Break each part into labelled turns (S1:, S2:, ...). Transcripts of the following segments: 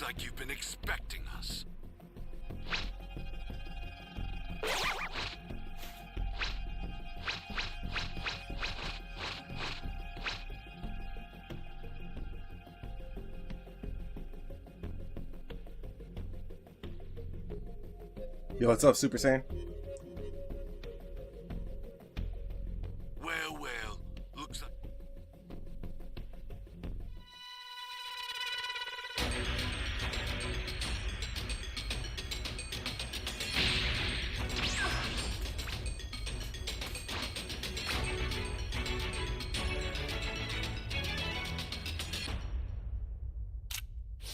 S1: Looks like you've been expecting us.
S2: Yo, what's up, Super Saiyan?
S1: Well, looks like...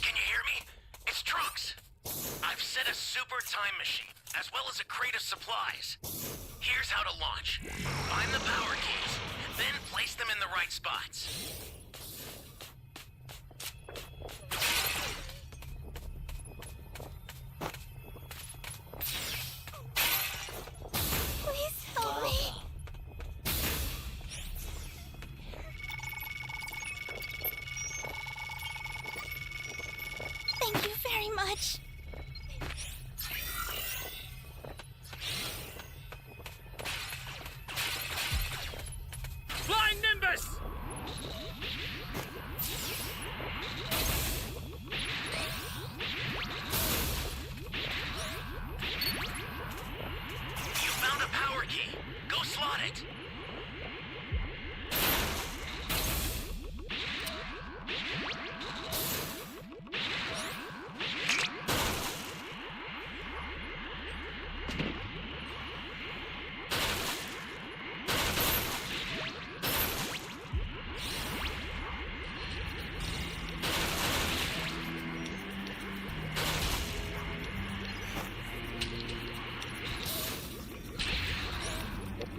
S3: Can you hear me? It's Trunks. I've set a super time machine, as well as a crate of supplies. Here's how to launch. Find the power keys, then place them in the right spots.
S4: Please help me. Thank you very much.
S3: Flying Nimbus! You found a power key. Go slot it.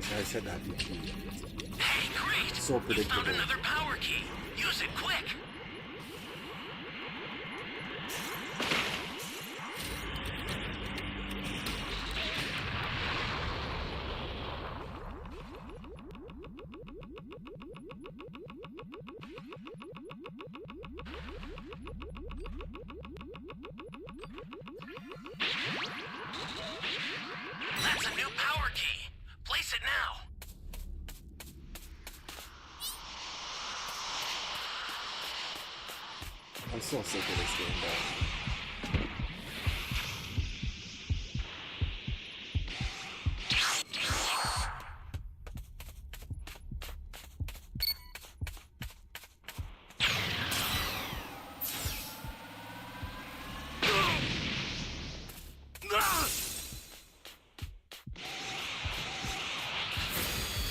S2: I said that.
S3: Hey, great!
S2: So
S3: You
S2: predictable.
S3: found another power key. Use it quick. That's a new power key. Place it now.
S2: I'm so sick of this game, bro.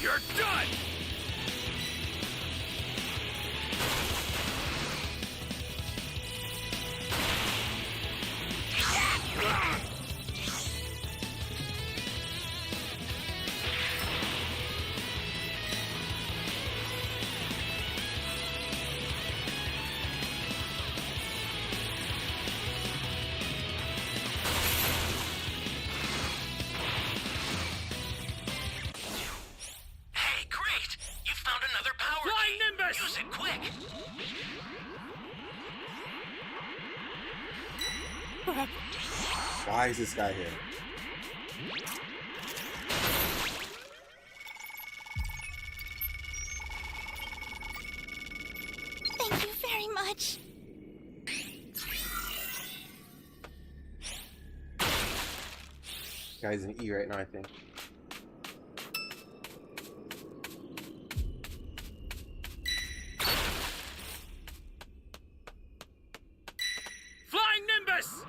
S3: You're done! Hey, great! You found another power key. Nimbus! Use it quick.
S2: Why is this guy here?
S4: Thank you very much.
S2: Guy's in E right now, I think.
S3: Flying Nimbus!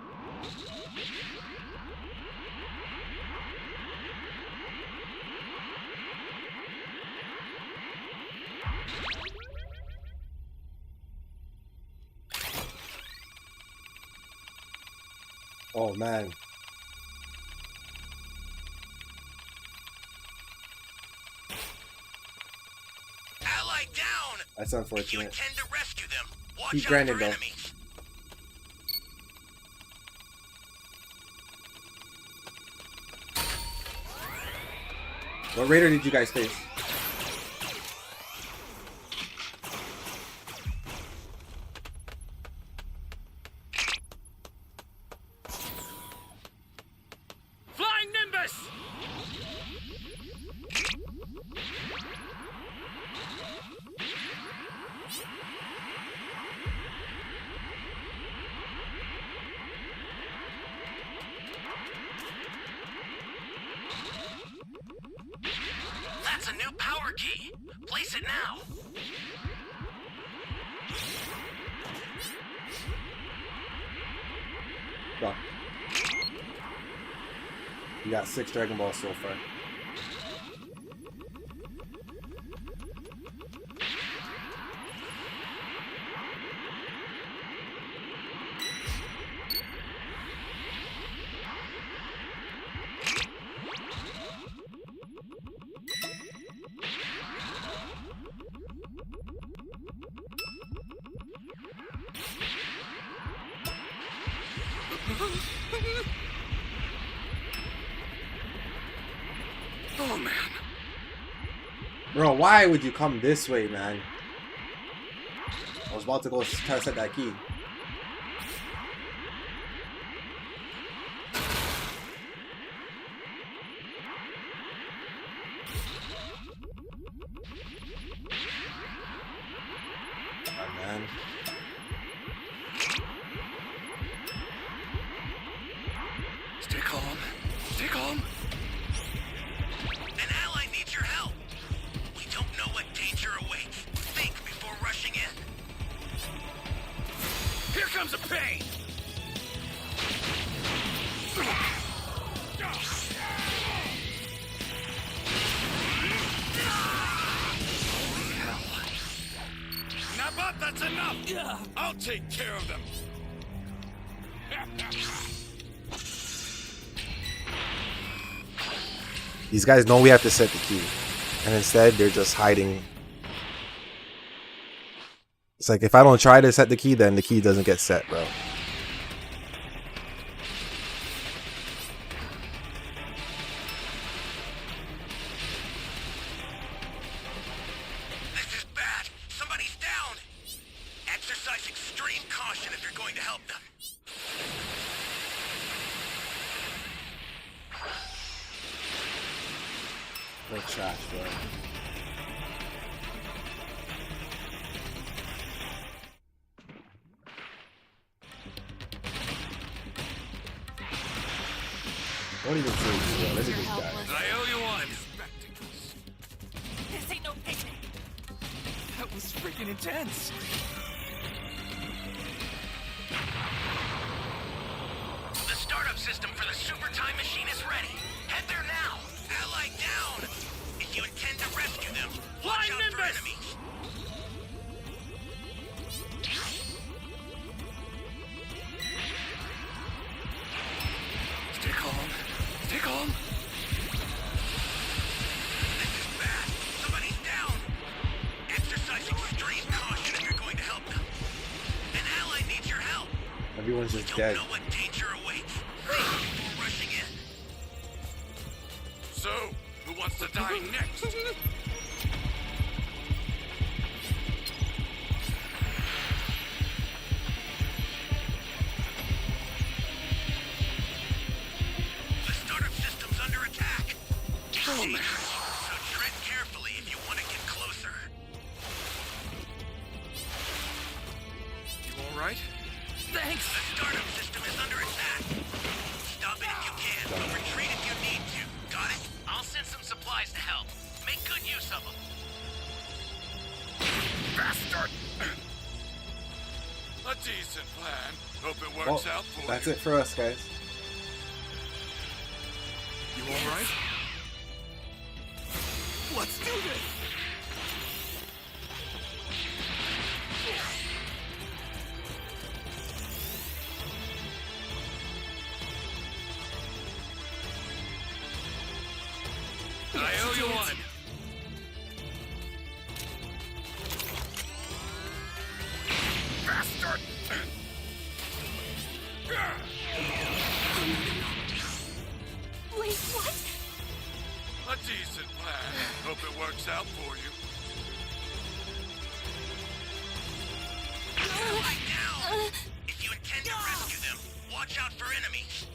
S2: Oh man.
S3: Ally down!
S2: That's
S3: You
S2: unfortunate.
S3: intend to rescue them. Watch
S2: Keep
S3: out
S2: grinding,
S3: for
S2: though.
S3: enemies.
S2: What raider did you guys face?
S3: this! That's a new power key. Place it now.
S2: Go. You got 6 Dragon Balls so far.
S1: Oh man.
S2: Bro, why would you come this way, man? I was about to go try to set that key. Oh, man.
S1: Stay calm. Stay calm.
S3: An ally needs your help. We don't know what danger awaits. Think before rushing in.
S1: Here comes a pain. Now, but that's enough. I'll take care of them.
S5: These guys know we have to set the key, and instead they're just hiding. It's like if I don't try to set the key, then the key doesn't get set, bro.
S3: This is bad. Somebody's down. Exercise extreme caution if you're going to help them.
S2: No trash, bro. Don't even say this, bro. Look at this guy.
S1: I owe you one.
S6: This ain't no picnic. That was freaking intense.
S3: The startup system for the super time machine is ready. Head there now. Ally down. If you intend to rescue them, watch out for enemies.
S1: Stay calm. Stay calm.
S3: This is bad. Somebody's down. Exercise extreme caution if you're going to help them. An ally needs your help.
S2: Everyone's just
S3: Don't
S2: dead.
S3: know what danger awaits. Think before rushing in.
S1: So, who wants to die next?
S3: The startup system's under attack.
S1: Oh, man.
S3: So tread carefully if you want to get closer.
S1: You all right?
S6: Thanks.
S3: The startup system is under attack. Stop it if you can, but retreat if you need to. Got it? I'll send some supplies to help. Make good use of them.
S1: Bastard! A decent plan. Hope it
S2: Well,
S1: works out for
S2: that's
S1: you.
S2: it for us, guys.
S1: You all right?
S6: Let's do this.
S1: I owe you one. Bastard!
S4: Wait, what?
S1: A decent plan. Hope it works out for you.
S3: Lie down! If you intend to rescue them, watch out for enemies.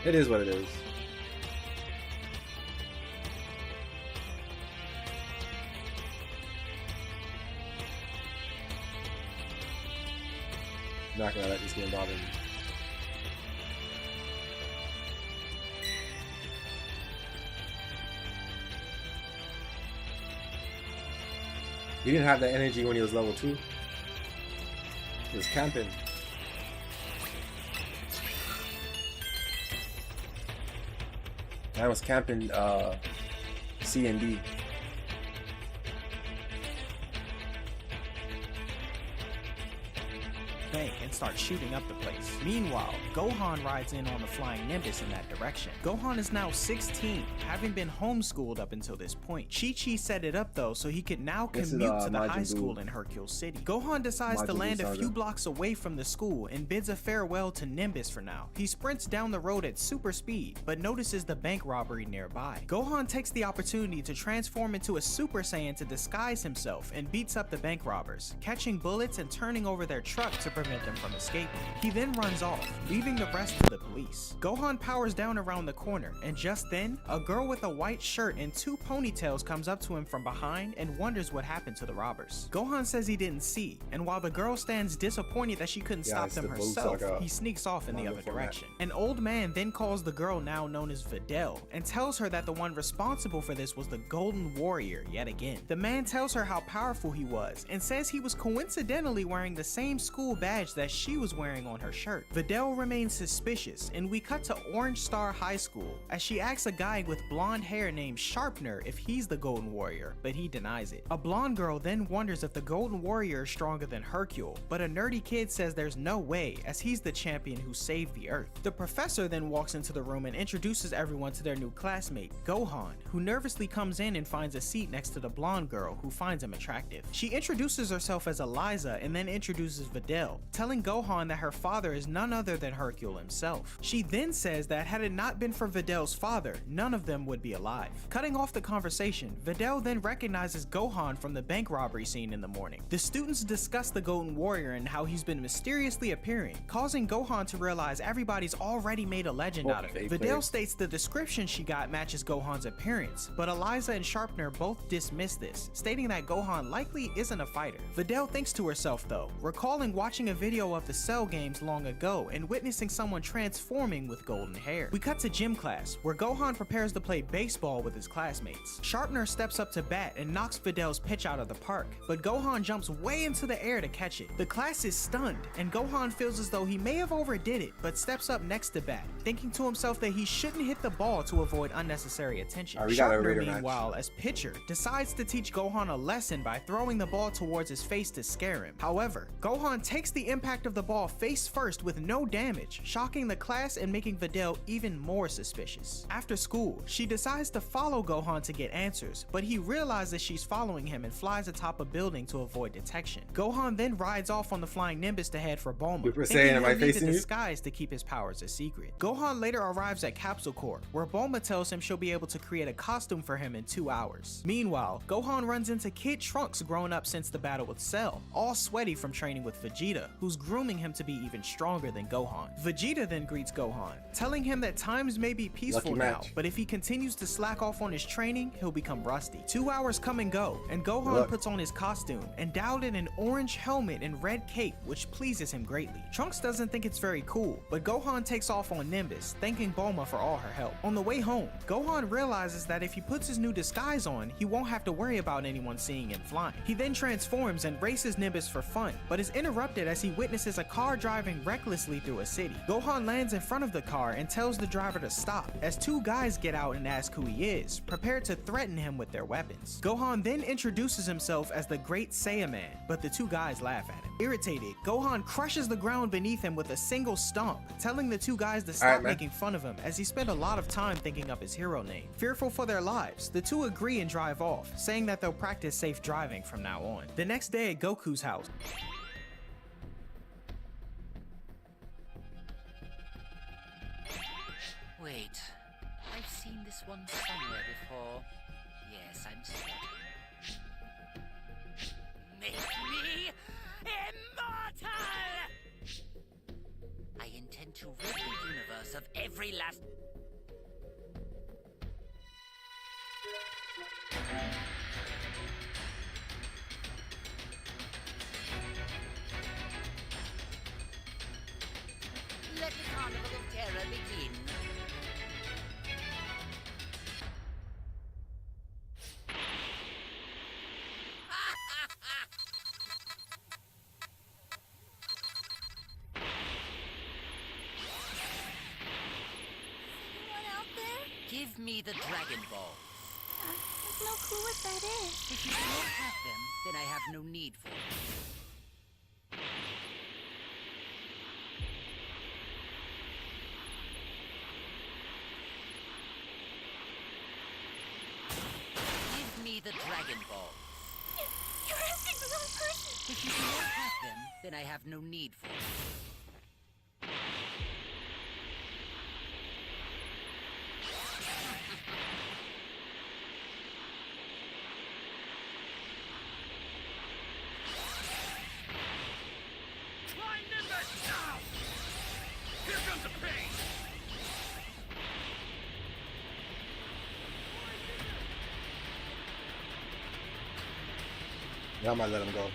S2: It is what it is. Not gonna let this game bother me. He didn't have that energy when he was level 2. He was camping. I was camping C and D.
S7: Bank and start shooting up the place. Meanwhile, Gohan rides in on the flying Nimbus in that direction. Gohan is now 16, having been homeschooled up until this point. Chi-Chi set it up though so he could now commute to the
S2: Majin
S7: high
S2: Buu.
S7: school in Hercule City. Gohan decides to
S2: Majin Buu
S7: land a
S2: saga.
S7: few blocks away from the school and bids a farewell to Nimbus for now. He sprints down the road at super speed, but notices the bank robbery nearby. Gohan takes the opportunity to transform into a Super Saiyan to disguise himself and beats up the bank robbers, catching bullets and turning over their truck to prevent them from escaping. He then runs off, leaving the rest to the police. Gohan powers down around the corner, and just then, a girl with a white shirt and 2 ponytails comes up to him from behind and wonders what happened to the robbers. Gohan says he didn't see, and while the girl stands disappointed that she couldn't stop
S2: it's
S7: them
S2: the Buu
S7: herself,
S2: saga
S7: he sneaks off in the
S2: manga
S7: other
S2: format.
S7: direction. An old man then calls the girl now known as Videl and tells her that the one responsible for this was the Golden Warrior yet again. The man tells her how powerful he was and says he was coincidentally wearing the same school badge that she was wearing on her shirt. Videl remains suspicious, and we cut to Orange Star High School as she asks a guy with blonde hair named Sharpner if he's the Golden Warrior, but he denies it. A blonde girl then wonders if the Golden Warrior is stronger than Hercule, but a nerdy kid says there's no way as he's the champion who saved the Earth. The professor then walks into the room and introduces everyone to their new classmate, Gohan, who nervously comes in and finds a seat next to the blonde girl who finds him attractive. She introduces herself as Eliza and then introduces Videl, telling Gohan that her father is none other than Hercule himself. She then says that had it not been for Videl's father, none of them would be alive. Cutting off the conversation, Videl then recognizes Gohan from the bank robbery scene in the morning. The students discuss the Golden Warrior and how he's been mysteriously appearing, causing Gohan to realize everybody's already made a legend out of it. Videl states the description she got matches Gohan's appearance, but Eliza and Sharpner both dismiss this, stating that Gohan likely isn't a fighter. Videl thinks to herself though, recalling watching a video of the Cell games long ago and witnessing someone transforming with golden hair. We cut to gym class, where Gohan prepares to play baseball with his classmates. Sharpner steps up to bat and knocks Videl's pitch out of the park, but Gohan jumps way into the air to catch it. The class is stunned, and Gohan feels as though he may have overdid it, but steps up next to bat, thinking to himself that he shouldn't hit the ball to avoid unnecessary attention.
S2: Alright, we got a
S7: Sharpner,
S2: Raider match.
S7: meanwhile, as pitcher, decides to teach Gohan a lesson by throwing the ball towards his face to scare him. However, Gohan takes the impact of the ball face first with no damage, shocking the class and making Videl even more suspicious. After school, she decides to follow Gohan to get answers, but he realizes she's following him and flies atop a building to avoid detection. Gohan then rides off on the flying Nimbus to head for Bulma,
S2: Super
S7: thinking
S2: Saiyan, am I
S7: he'll need to
S2: facing you?
S7: disguise to keep his powers a secret. Gohan later arrives at Capsule Corp, where Bulma tells him she'll be able to create a costume for him in 2 hours. Meanwhile, Gohan runs into Kid Trunks grown up since the battle with Cell, all sweaty from training with Vegeta, who's grooming him to be even stronger than Gohan. Vegeta then greets Gohan, telling him that times may be peaceful
S2: Lucky
S7: now,
S2: match.
S7: but if he continues to slack off on his training, he'll become rusty. 2 hours come and go, and Gohan
S2: Look.
S7: puts on his costume and dialed in an orange helmet and red cape, which pleases him greatly. Trunks doesn't think it's very cool, but Gohan takes off on Nimbus, thanking Bulma for all her help. On the way home, Gohan realizes that if he puts his new disguise on, he won't have to worry about anyone seeing him flying. He then transforms and races Nimbus for fun, but is interrupted as he witnesses a car driving recklessly through a city. Gohan lands in front of the car and tells the driver to stop, as 2 guys get out and ask who he is, prepared to threaten him with their weapons. Gohan then introduces himself as the Great Saiyaman, but the 2 guys laugh at him. Irritated, Gohan crushes the ground beneath him with a single stomp, telling the 2 guys to stop
S2: Alright, man.
S7: making fun of him as he spent a lot of time thinking up his hero name. Fearful for their lives, the 2 agree and drive off, saying that they'll practice safe driving from now on. The next day at Goku's house,
S8: Wait, I've seen this one somewhere before. Yes, I'm certain. Make me immortal! I intend to rid the universe of every last Let the carnival of terror begin.
S4: Anyone out there?
S8: Give me the Dragon Balls.
S4: There's no clue what that is.
S8: If you do not have them, then I have no need for them. Give me the Dragon Balls.
S4: You're asking the wrong person.
S8: If you do not have them, then I have no need for them.
S1: Fly Nimbus now! Here comes the pain!
S2: Yeah, I might let him go.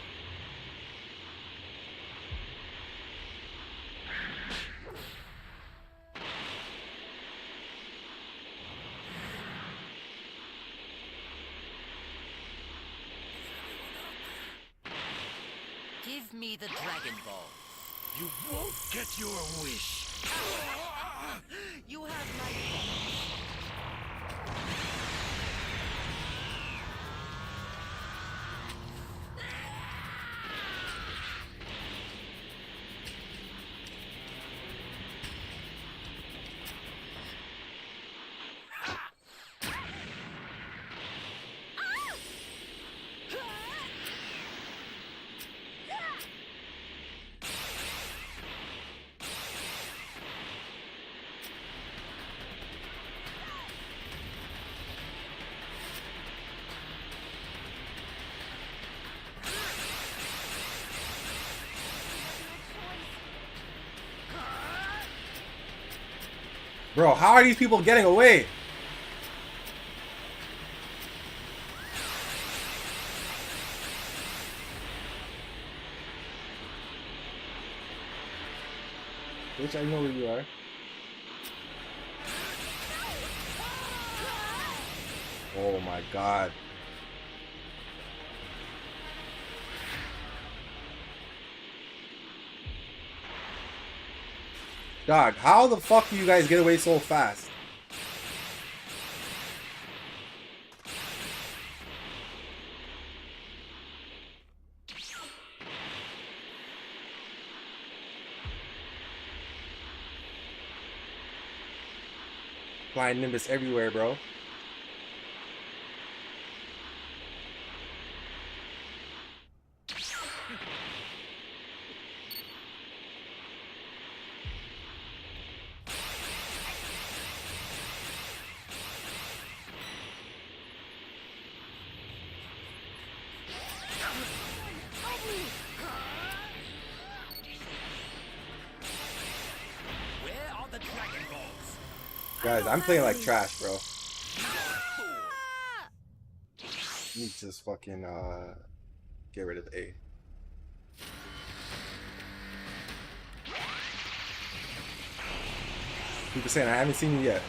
S8: Give me the Dragon Balls.
S1: You won't get your wish.
S8: You have my balls.
S2: Bro, how are these people getting away? Bitch, I know where you are. Oh my god. Dog, how the fuck do you guys get away so fast? Flying Nimbus everywhere, bro.
S3: Where are the Dragon Balls?
S2: Guys, I'm playing like trash, bro. Need to just fucking get rid of A. People saying I haven't seen you yet.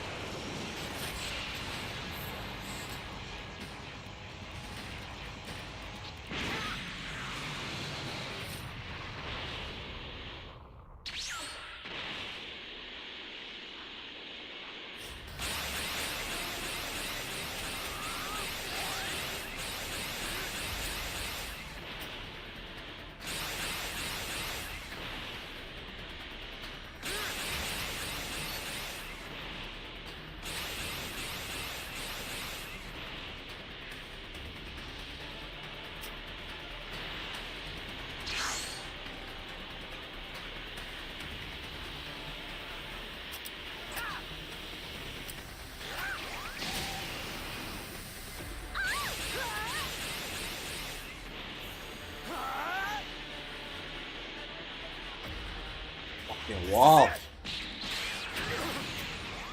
S2: Fucking wall.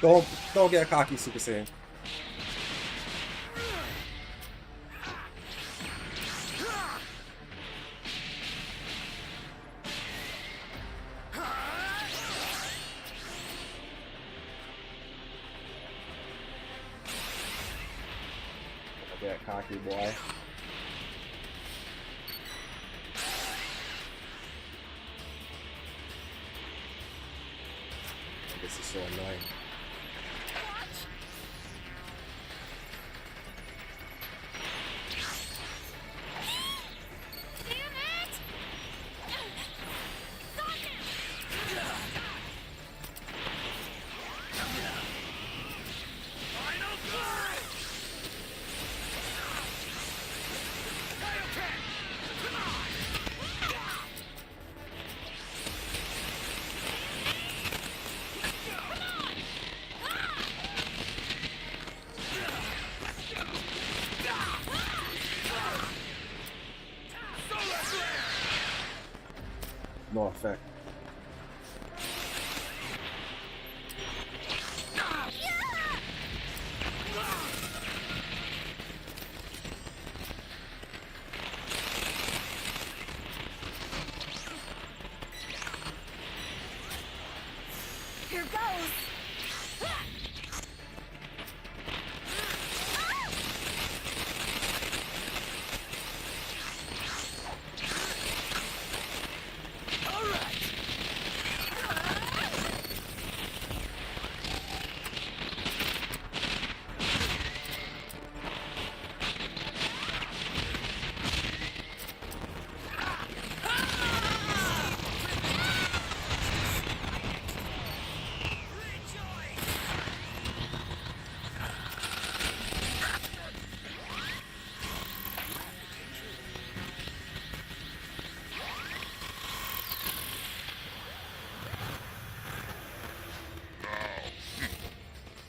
S2: Don't get cocky, Super Saiyan. get cocky, boy. This is so annoying. No effect.
S4: Here goes.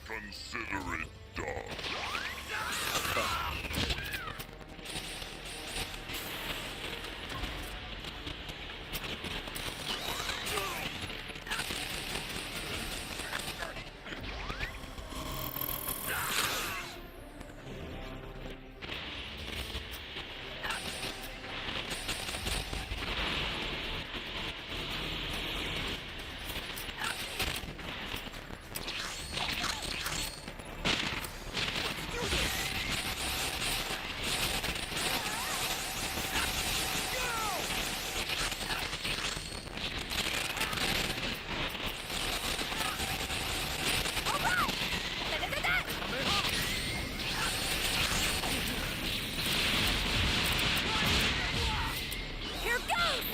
S1: Consider it done.
S4: Here goes.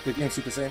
S5: Good game, Super Saiyan.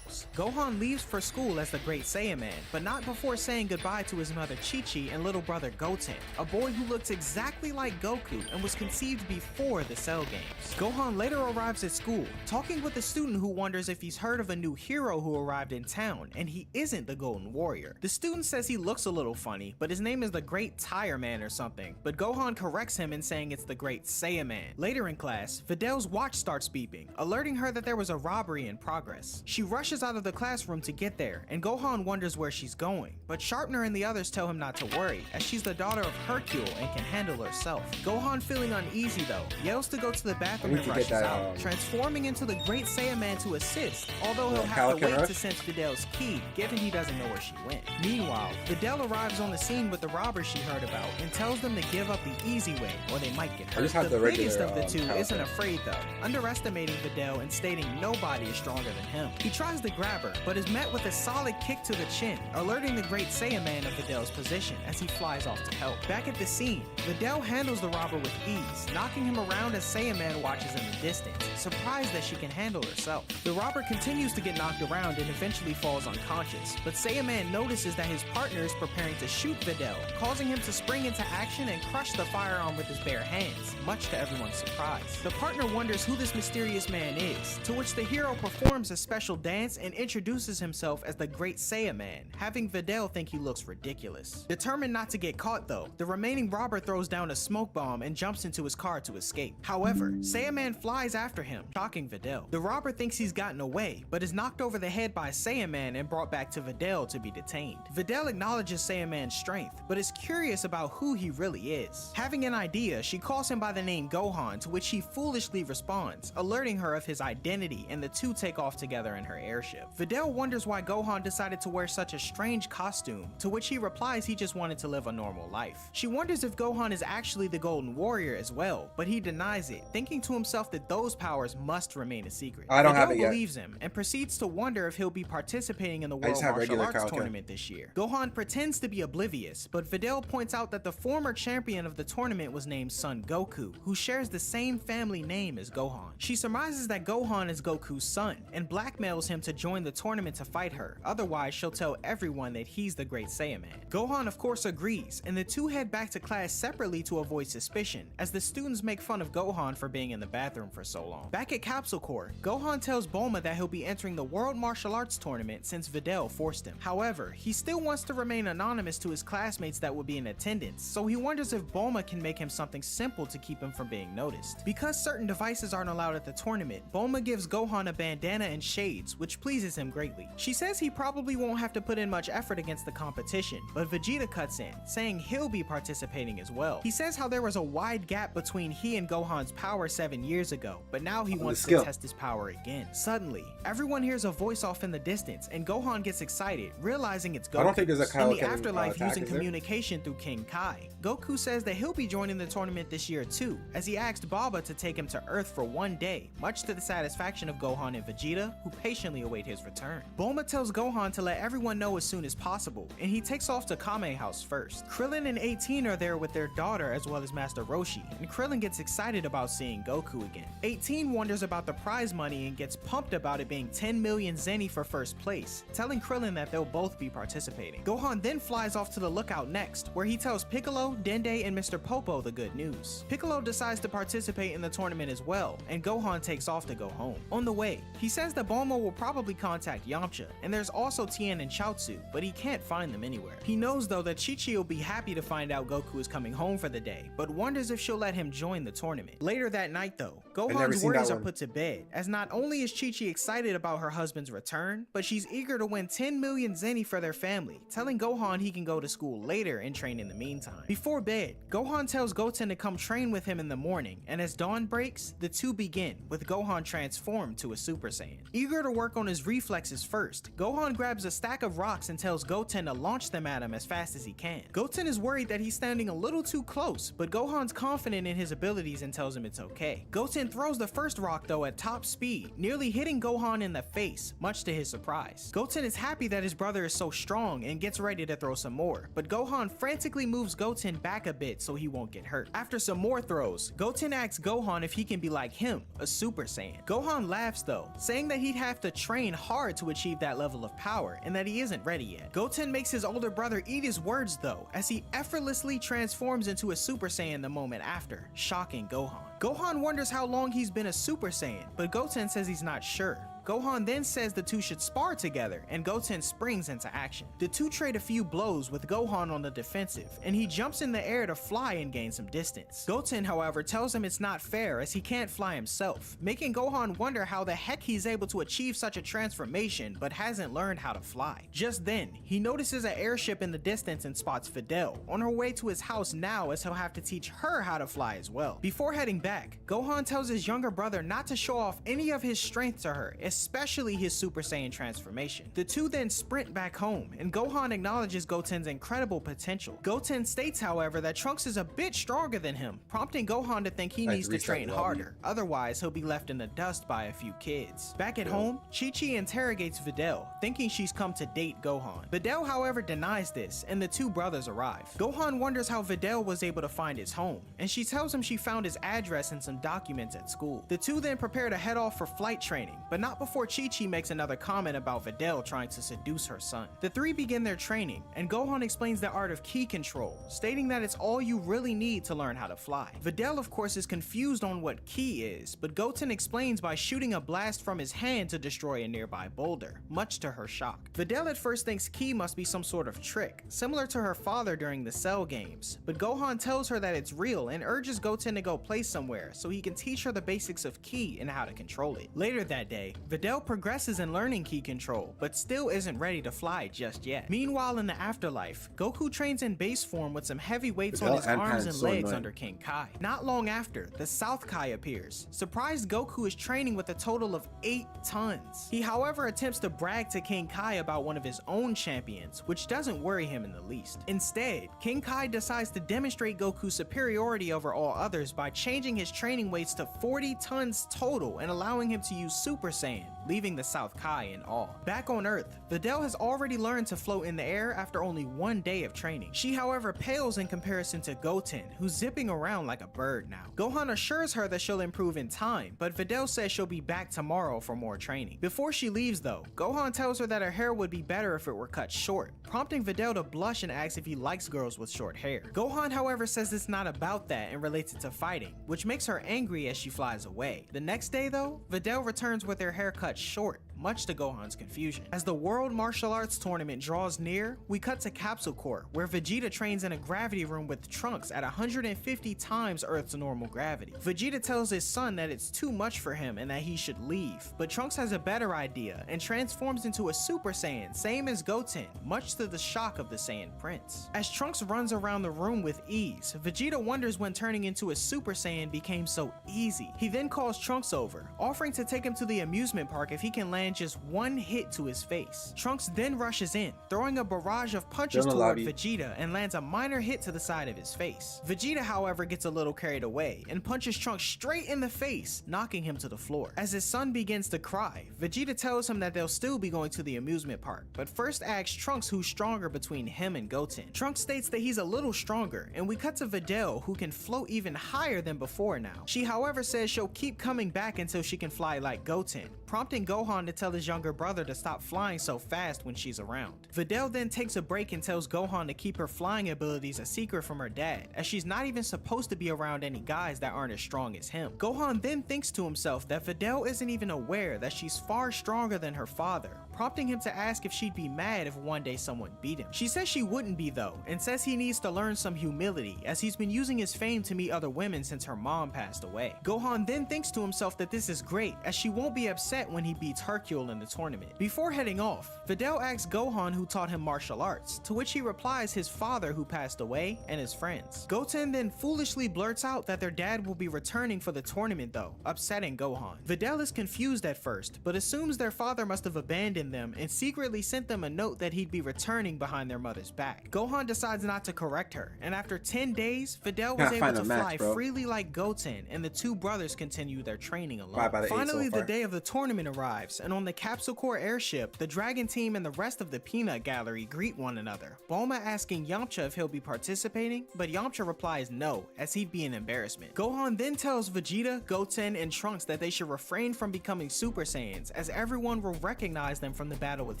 S7: Gohan leaves for school as the Great Saiyaman, but not before saying goodbye to his mother Chi-Chi and little brother Goten, a boy who looks exactly like Goku and was conceived before the Cell games. Gohan later arrives at school, talking with a student who wonders if he's heard of a new hero who arrived in town, and he isn't the Golden Warrior. The student says he looks a little funny, but his name is the Great Tire Man or something, but Gohan corrects him in saying it's the Great Saiyaman. Later in class, Videl's watch starts beeping, alerting her that there was a robbery in progress. She rushes out of the classroom to get there, and Gohan wonders where she's going, but Sharpner and the others tell him not to worry, as she's the daughter of Hercule and can handle herself. Gohan, feeling uneasy though, yells to go to the bathroom and rushes out, transforming into the Great Saiyaman to assist, although he'll have to wait to sense Videl's key, given he doesn't know where she went. Meanwhile, Videl arrives on the scene with the robbers she heard about, and tells them to give up the easy way, or they might get hurt. The biggest of the two isn't afraid though, underestimating Videl and stating nobody is stronger than him. He tries to grab her, but is met with a solid kick to the chin, alerting the Great Saiyaman of Videl's position as he flies off to help. Back at the scene, Videl handles the robber with ease, knocking him around as Saiyaman watches in the distance, surprised that she can handle herself. The robber continues to get knocked around and eventually falls unconscious, but Saiyaman notices that his partner is preparing to shoot Videl, causing him to spring into action and crush the firearm with his bare hands, much to everyone's surprise. The partner wonders who this mysterious man is, to which the hero performs a special dance and introduces himself as the Great Saiyaman, having Videl think he looks ridiculous. Determined not to get caught though, the remaining robber throws down a smoke bomb and jumps into his car to escape. However, Saiyaman flies after him him, shocking Videl. The robber thinks he's gotten away, but is knocked over the head by Saiyaman and brought back to Videl to be detained. Videl acknowledges Saiyaman's strength, but is curious about who he really is. Having an idea, she calls him by the name Gohan, to which he foolishly responds, alerting her of his identity, and the two take off together in her airship. Videl wonders why Gohan decided to wear such a strange costume, to which he replies he just wanted to live a normal life. She wonders if Gohan is actually the Golden Warrior as well, but he denies it, thinking to himself that those powers must remain a secret.
S2: I don't have
S7: Videl
S2: it yet.
S7: believes him and proceeds to wonder if he'll be participating in the
S2: I
S7: World
S2: just have
S7: Martial
S2: regular
S7: Arts
S2: Kaioken.
S7: tournament this year. Gohan pretends to be oblivious, but Videl points out that the former champion of the tournament was named Son Goku, who shares the same family name as Gohan. She surmises that Gohan is Goku's son and blackmails him to join the tournament to fight her, otherwise she'll tell everyone that he's the Great Saiyaman. Gohan of course agrees, and the two head back to class separately to avoid suspicion, as the students make fun of Gohan for being in the bathroom for so long. Back at Capsule Corp, Gohan tells Bulma that he'll be entering the World Martial Arts tournament since Videl forced him. However, he still wants to remain anonymous to his classmates that will be in attendance, so he wonders if Bulma can make him something simple to keep him from being noticed. Because certain devices aren't allowed at the tournament, Bulma gives Gohan a bandana and shades, which pleases him greatly. She says he probably won't have to put in much effort against the competition, but Vegeta cuts in, saying he'll be participating as well. He says how there was a wide gap between he and Gohan's power 7 years ago, but now he wants to test his power again. Suddenly, everyone hears a voice off in the distance, and Gohan gets excited, realizing it's Goku.
S2: I don't think there's a Kaioken
S7: in the afterlife
S2: attack,
S7: using
S2: is there?
S7: communication through King Kai. Goku says that he'll be joining the tournament this year too, as he asked Baba to take him to Earth for one day, much to the satisfaction of Gohan and Vegeta, who patiently await his return. Bulma tells Gohan to let everyone know as soon as possible, and he takes off to Kame House first. Krillin and 18 are there with their daughter as well as Master Roshi, and Krillin gets excited about seeing Goku again. 18 wonders about the prize money and gets pumped about it being 10 million Zeni for first place, telling Krillin that they'll both be participating. Gohan then flies off to the lookout next, where he tells Piccolo, Dende, and Mr. Popo the good news. Piccolo decides to participate in the tournament as well, and Gohan takes off to go home. On the way, he says that Bulma will probably contact Yamcha, and there's also Tien and Chaozu, but he can't find them anywhere. He knows though that Chi-Chi will be happy to find out Goku is coming home for the day, but wonders if she'll let him join the tournament. Later that night though, Gohan's worries are put to bed, as not only is Chi-Chi excited about her husband's return, but she's eager to win 10 million Zeni for their family, telling Gohan he can go to school later and train in the meantime. Before bed, Gohan tells Goten to come train with him in the morning, and as dawn breaks, the two begin, with Gohan transformed to a Super Saiyan. Eager to work on his reflexes first, Gohan grabs a stack of rocks and tells Goten to launch them at him as fast as he can. Goten is worried that he's standing a little too close, but Gohan's confident in his abilities and tells him it's okay. Goten throws the first rock though at top speed, nearly hitting Gohan in the face, much to his surprise. Goten is happy that his brother is so strong and gets ready to throw some more, but Gohan frantically moves Goten back a bit so he won't get hurt. After some more throws, Goten asks Gohan if he can be like him, a Super Saiyan. Gohan laughs though, saying that he'd have to train hard to achieve that level of power and that he isn't ready yet. Goten makes his older brother eat his words though, as he effortlessly transforms into a Super Saiyan the moment after, shocking Gohan. Gohan wonders how long he's been a Super Saiyan, but Goten says he's not sure. Gohan then says the two should spar together, and Goten springs into action. The two trade a few blows with Gohan on the defensive, and he jumps in the air to fly and gain some distance. Goten, however, tells him it's not fair as he can't fly himself, making Gohan wonder how the heck he's able to achieve such a transformation but hasn't learned how to fly. Just then, he notices an airship in the distance and spots Videl, on her way to his house now as he'll have to teach her how to fly as well. Before heading back, Gohan tells his younger brother not to show off any of his strength to her, especially his Super Saiyan transformation. The two then sprint back home, and Gohan acknowledges Goten's incredible potential. Goten states, however, that Trunks is a bit stronger than him, prompting Gohan to think he needs to train harder, otherwise he'll be left in the dust by a few kids. Back at home, Chi-Chi interrogates Videl, thinking she's come to date Gohan. Videl, however, denies this, and the two brothers arrive. Gohan wonders how Videl was able to find his home, and she tells him she found his address and some documents at school. The two then prepare to head off for flight training, but not before Chi-Chi makes another comment about Videl trying to seduce her son. The three begin their training, and Gohan explains the art of ki control, stating that it's all you really need to learn how to fly. Videl of course is confused on what ki is, but Goten explains by shooting a blast from his hand to destroy a nearby boulder, much to her shock. Videl at first thinks ki must be some sort of trick, similar to her father during the Cell games, but Gohan tells her that it's real and urges Goten to go play somewhere so he can teach her the basics of ki and how to control it. Later that day, Videl progresses in learning ki control, but still isn't ready to fly just yet. Meanwhile, in the afterlife, Goku trains in base form with some heavy weights on his arms and legs under King Kai. Not long after, the South Kai appears. Surprised Goku is training with a total of 8 tons. He however attempts to brag to King Kai about one of his own champions, which doesn't worry him in the least. Instead, King Kai decides to demonstrate Goku's superiority over all others by changing his training weights to 40 tons total and allowing him to use Super Saiyan, leaving the South Kai in awe. Back on Earth, Videl has already learned to float in the air after only 1 day of training. She however pales in comparison to Goten, who's zipping around like a bird now. Gohan assures her that she'll improve in time, but Videl says she'll be back tomorrow for more training. Before she leaves though, Gohan tells her that her hair would be better if it were cut short, prompting Videl to blush and asks if he likes girls with short hair. Gohan however says it's not about that and relates it to fighting, which makes her angry as she flies away. The next day though, Videl returns with her hair cut short, much to Gohan's confusion. As the World Martial Arts Tournament draws near, we cut to Capsule Corp, where Vegeta trains in a gravity room with Trunks at 150 times Earth's normal gravity. Vegeta tells his son that it's too much for him and that he should leave, but Trunks has a better idea and transforms into a Super Saiyan, same as Goten, much to the shock of the Saiyan Prince. As Trunks runs around the room with ease, Vegeta wonders when turning into a Super Saiyan became so easy. He then calls Trunks over, offering to take him to the amusement park if he can land just 1 hit to his face. Trunks then rushes in, throwing a barrage of punches toward Vegeta and lands a minor hit to the side of his face. Vegeta however gets a little carried away and punches Trunks straight in the face, knocking him to the floor. As his son begins to cry, Vegeta tells him that they'll still be going to the amusement park, but first asks Trunks who's stronger between him and Goten. Trunks states that he's a little stronger, and we cut to Videl, who can float even higher than before now. She however says she'll keep coming back until she can fly like Goten, prompting Gohan to tell his younger brother to stop flying so fast when she's around. Videl then takes a break and tells Gohan to keep her flying abilities a secret from her dad, as she's not even supposed to be around any guys that aren't as strong as him. Gohan then thinks to himself that Videl isn't even aware that she's far stronger than her father, prompting him to ask if she'd be mad if one day someone beat him. She says she wouldn't be though, and says he needs to learn some humility as he's been using his fame to meet other women since her mom passed away. Gohan then thinks to himself that this is great, as she won't be upset when he beats Hercule in the tournament. Before heading off, Videl asks Gohan who taught him martial arts, to which he replies his father who passed away and his friends. Goten then foolishly blurts out that their dad will be returning for the tournament though, upsetting Gohan. Videl is confused at first, but assumes their father must have abandoned them and secretly sent them a note that he'd be returning behind their mother's back. Gohan decides not to correct her, and after 10 days, Videl was able to fly freely like Goten, and the two brothers continue their training alone. Finally, the day of the tournament arrives, and on the Capsule Corp airship, the Dragon Team and the rest of the Peanut Gallery greet one another, Bulma asking Yamcha if he'll be participating, but Yamcha replies no, as he'd be an embarrassment. Gohan then tells Vegeta, Goten, and Trunks that they should refrain from becoming Super Saiyans, as everyone will recognize them from the battle with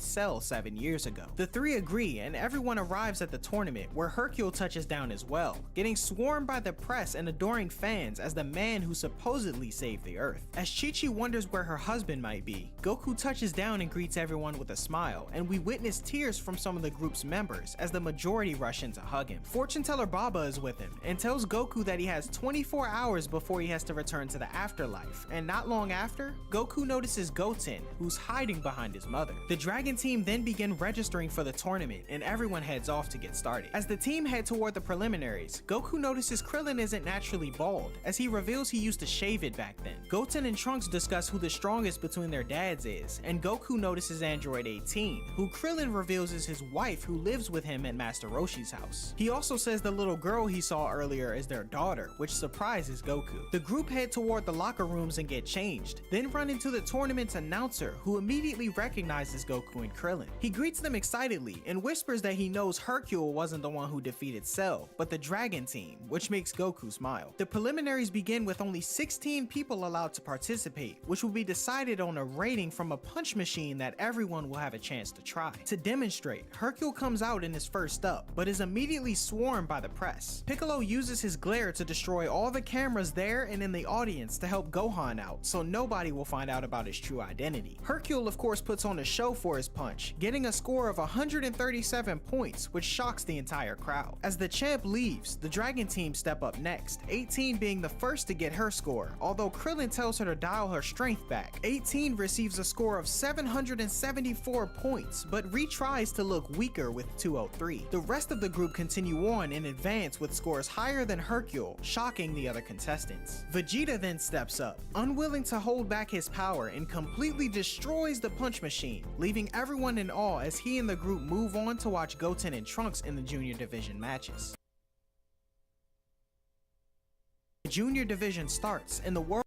S7: Cell 7 years ago. The three agree, and everyone arrives at the tournament, where Hercule touches down as well, getting swarmed by the press and adoring fans as the man who supposedly saved the Earth. As Chi-Chi wonders where her husband might be, Goku touches down and greets everyone with a smile, and we witness tears from some of the group's members as the majority rush in to hug him. Fortune teller Baba is with him and tells Goku that he has 24 hours before he has to return to the afterlife, and not long after, Goku notices Goten, who's hiding behind his mother. The Dragon Team then begin registering for the tournament, and everyone heads off to get started. As the team head toward the preliminaries, Goku notices Krillin isn't naturally bald, as he reveals he used to shave it back then. Goten and Trunks discuss who the strongest between their dads is, and Goku notices Android 18, who Krillin reveals is his wife who lives with him at Master Roshi's house. He also says the little girl he saw earlier is their daughter, which surprises Goku. The group head toward the locker rooms and get changed, then run into the tournament's announcer, who immediately recognizes recognizes Goku and Krillin. He greets them excitedly and whispers that he knows Hercule wasn't the one who defeated Cell, but the Dragon Team, which makes Goku smile. The preliminaries begin with only 16 people allowed to participate, which will be decided on a rating from a punch machine that everyone will have a chance to try. To demonstrate, Hercule comes out and is first up, but is immediately swarmed by the press. Piccolo uses his glare to destroy all the cameras there and in the audience to help Gohan out, so nobody will find out about his true identity. Hercule of course puts on a show for his punch, getting a score of 137 points, which shocks the entire crowd. As the champ leaves, the Dragon Team step up next, 18 being the first to get her score, although Krillin tells her to dial her strength back. 18 receives a score of 774 points, but retries to look weaker with 203. The rest of the group continue on and advance with scores higher than Hercule, shocking the other contestants. Vegeta then steps up, unwilling to hold back his power, and completely destroys the punch machine, leaving everyone in awe as he and the group move on to watch Goten and Trunks in the Junior Division matches. The Junior Division starts, and the world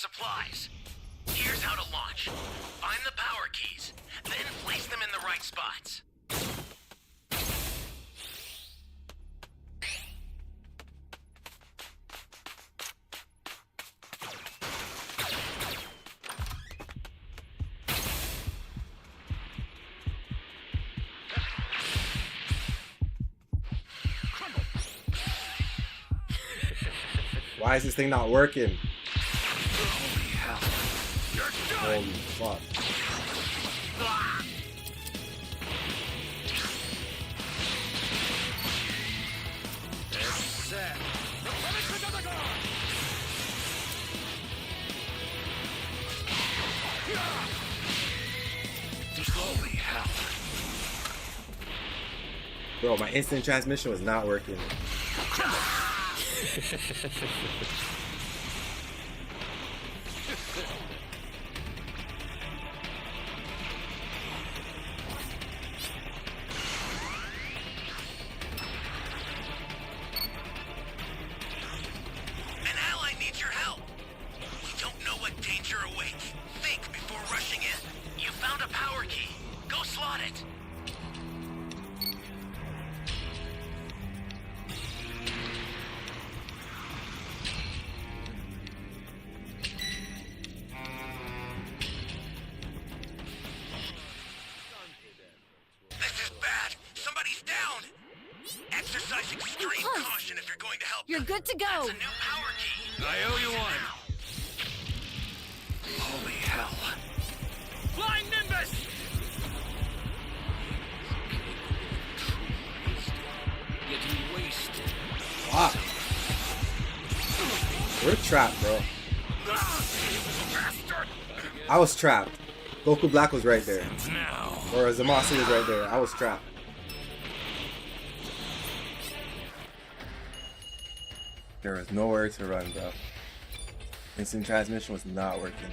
S3: supplies. Here's how to launch. Find the power keys, then place them in the right spots.
S2: Why is this thing not working? Holy fuck.
S1: Holy hell.
S2: Bro, my instant transmission was not working.
S3: An ally needs your help. We don't know what danger awaits. Think before rushing in. You found a power key. Go slot it. This is bad. Somebody's down. Exercise extreme caution if you're going to help.
S4: You're
S3: them.
S4: good to go.
S3: That's a new power key.
S1: I owe you one. Holy hell. Flying Nimbus! Getting wasted.
S2: Fuck. We're trapped, bro.
S1: Bastard!
S2: I was trapped. Goku Black was right there.
S1: Now.
S2: Or Zamasu was right there. I was trapped. There was nowhere to run, bro. Instant transmission was not working.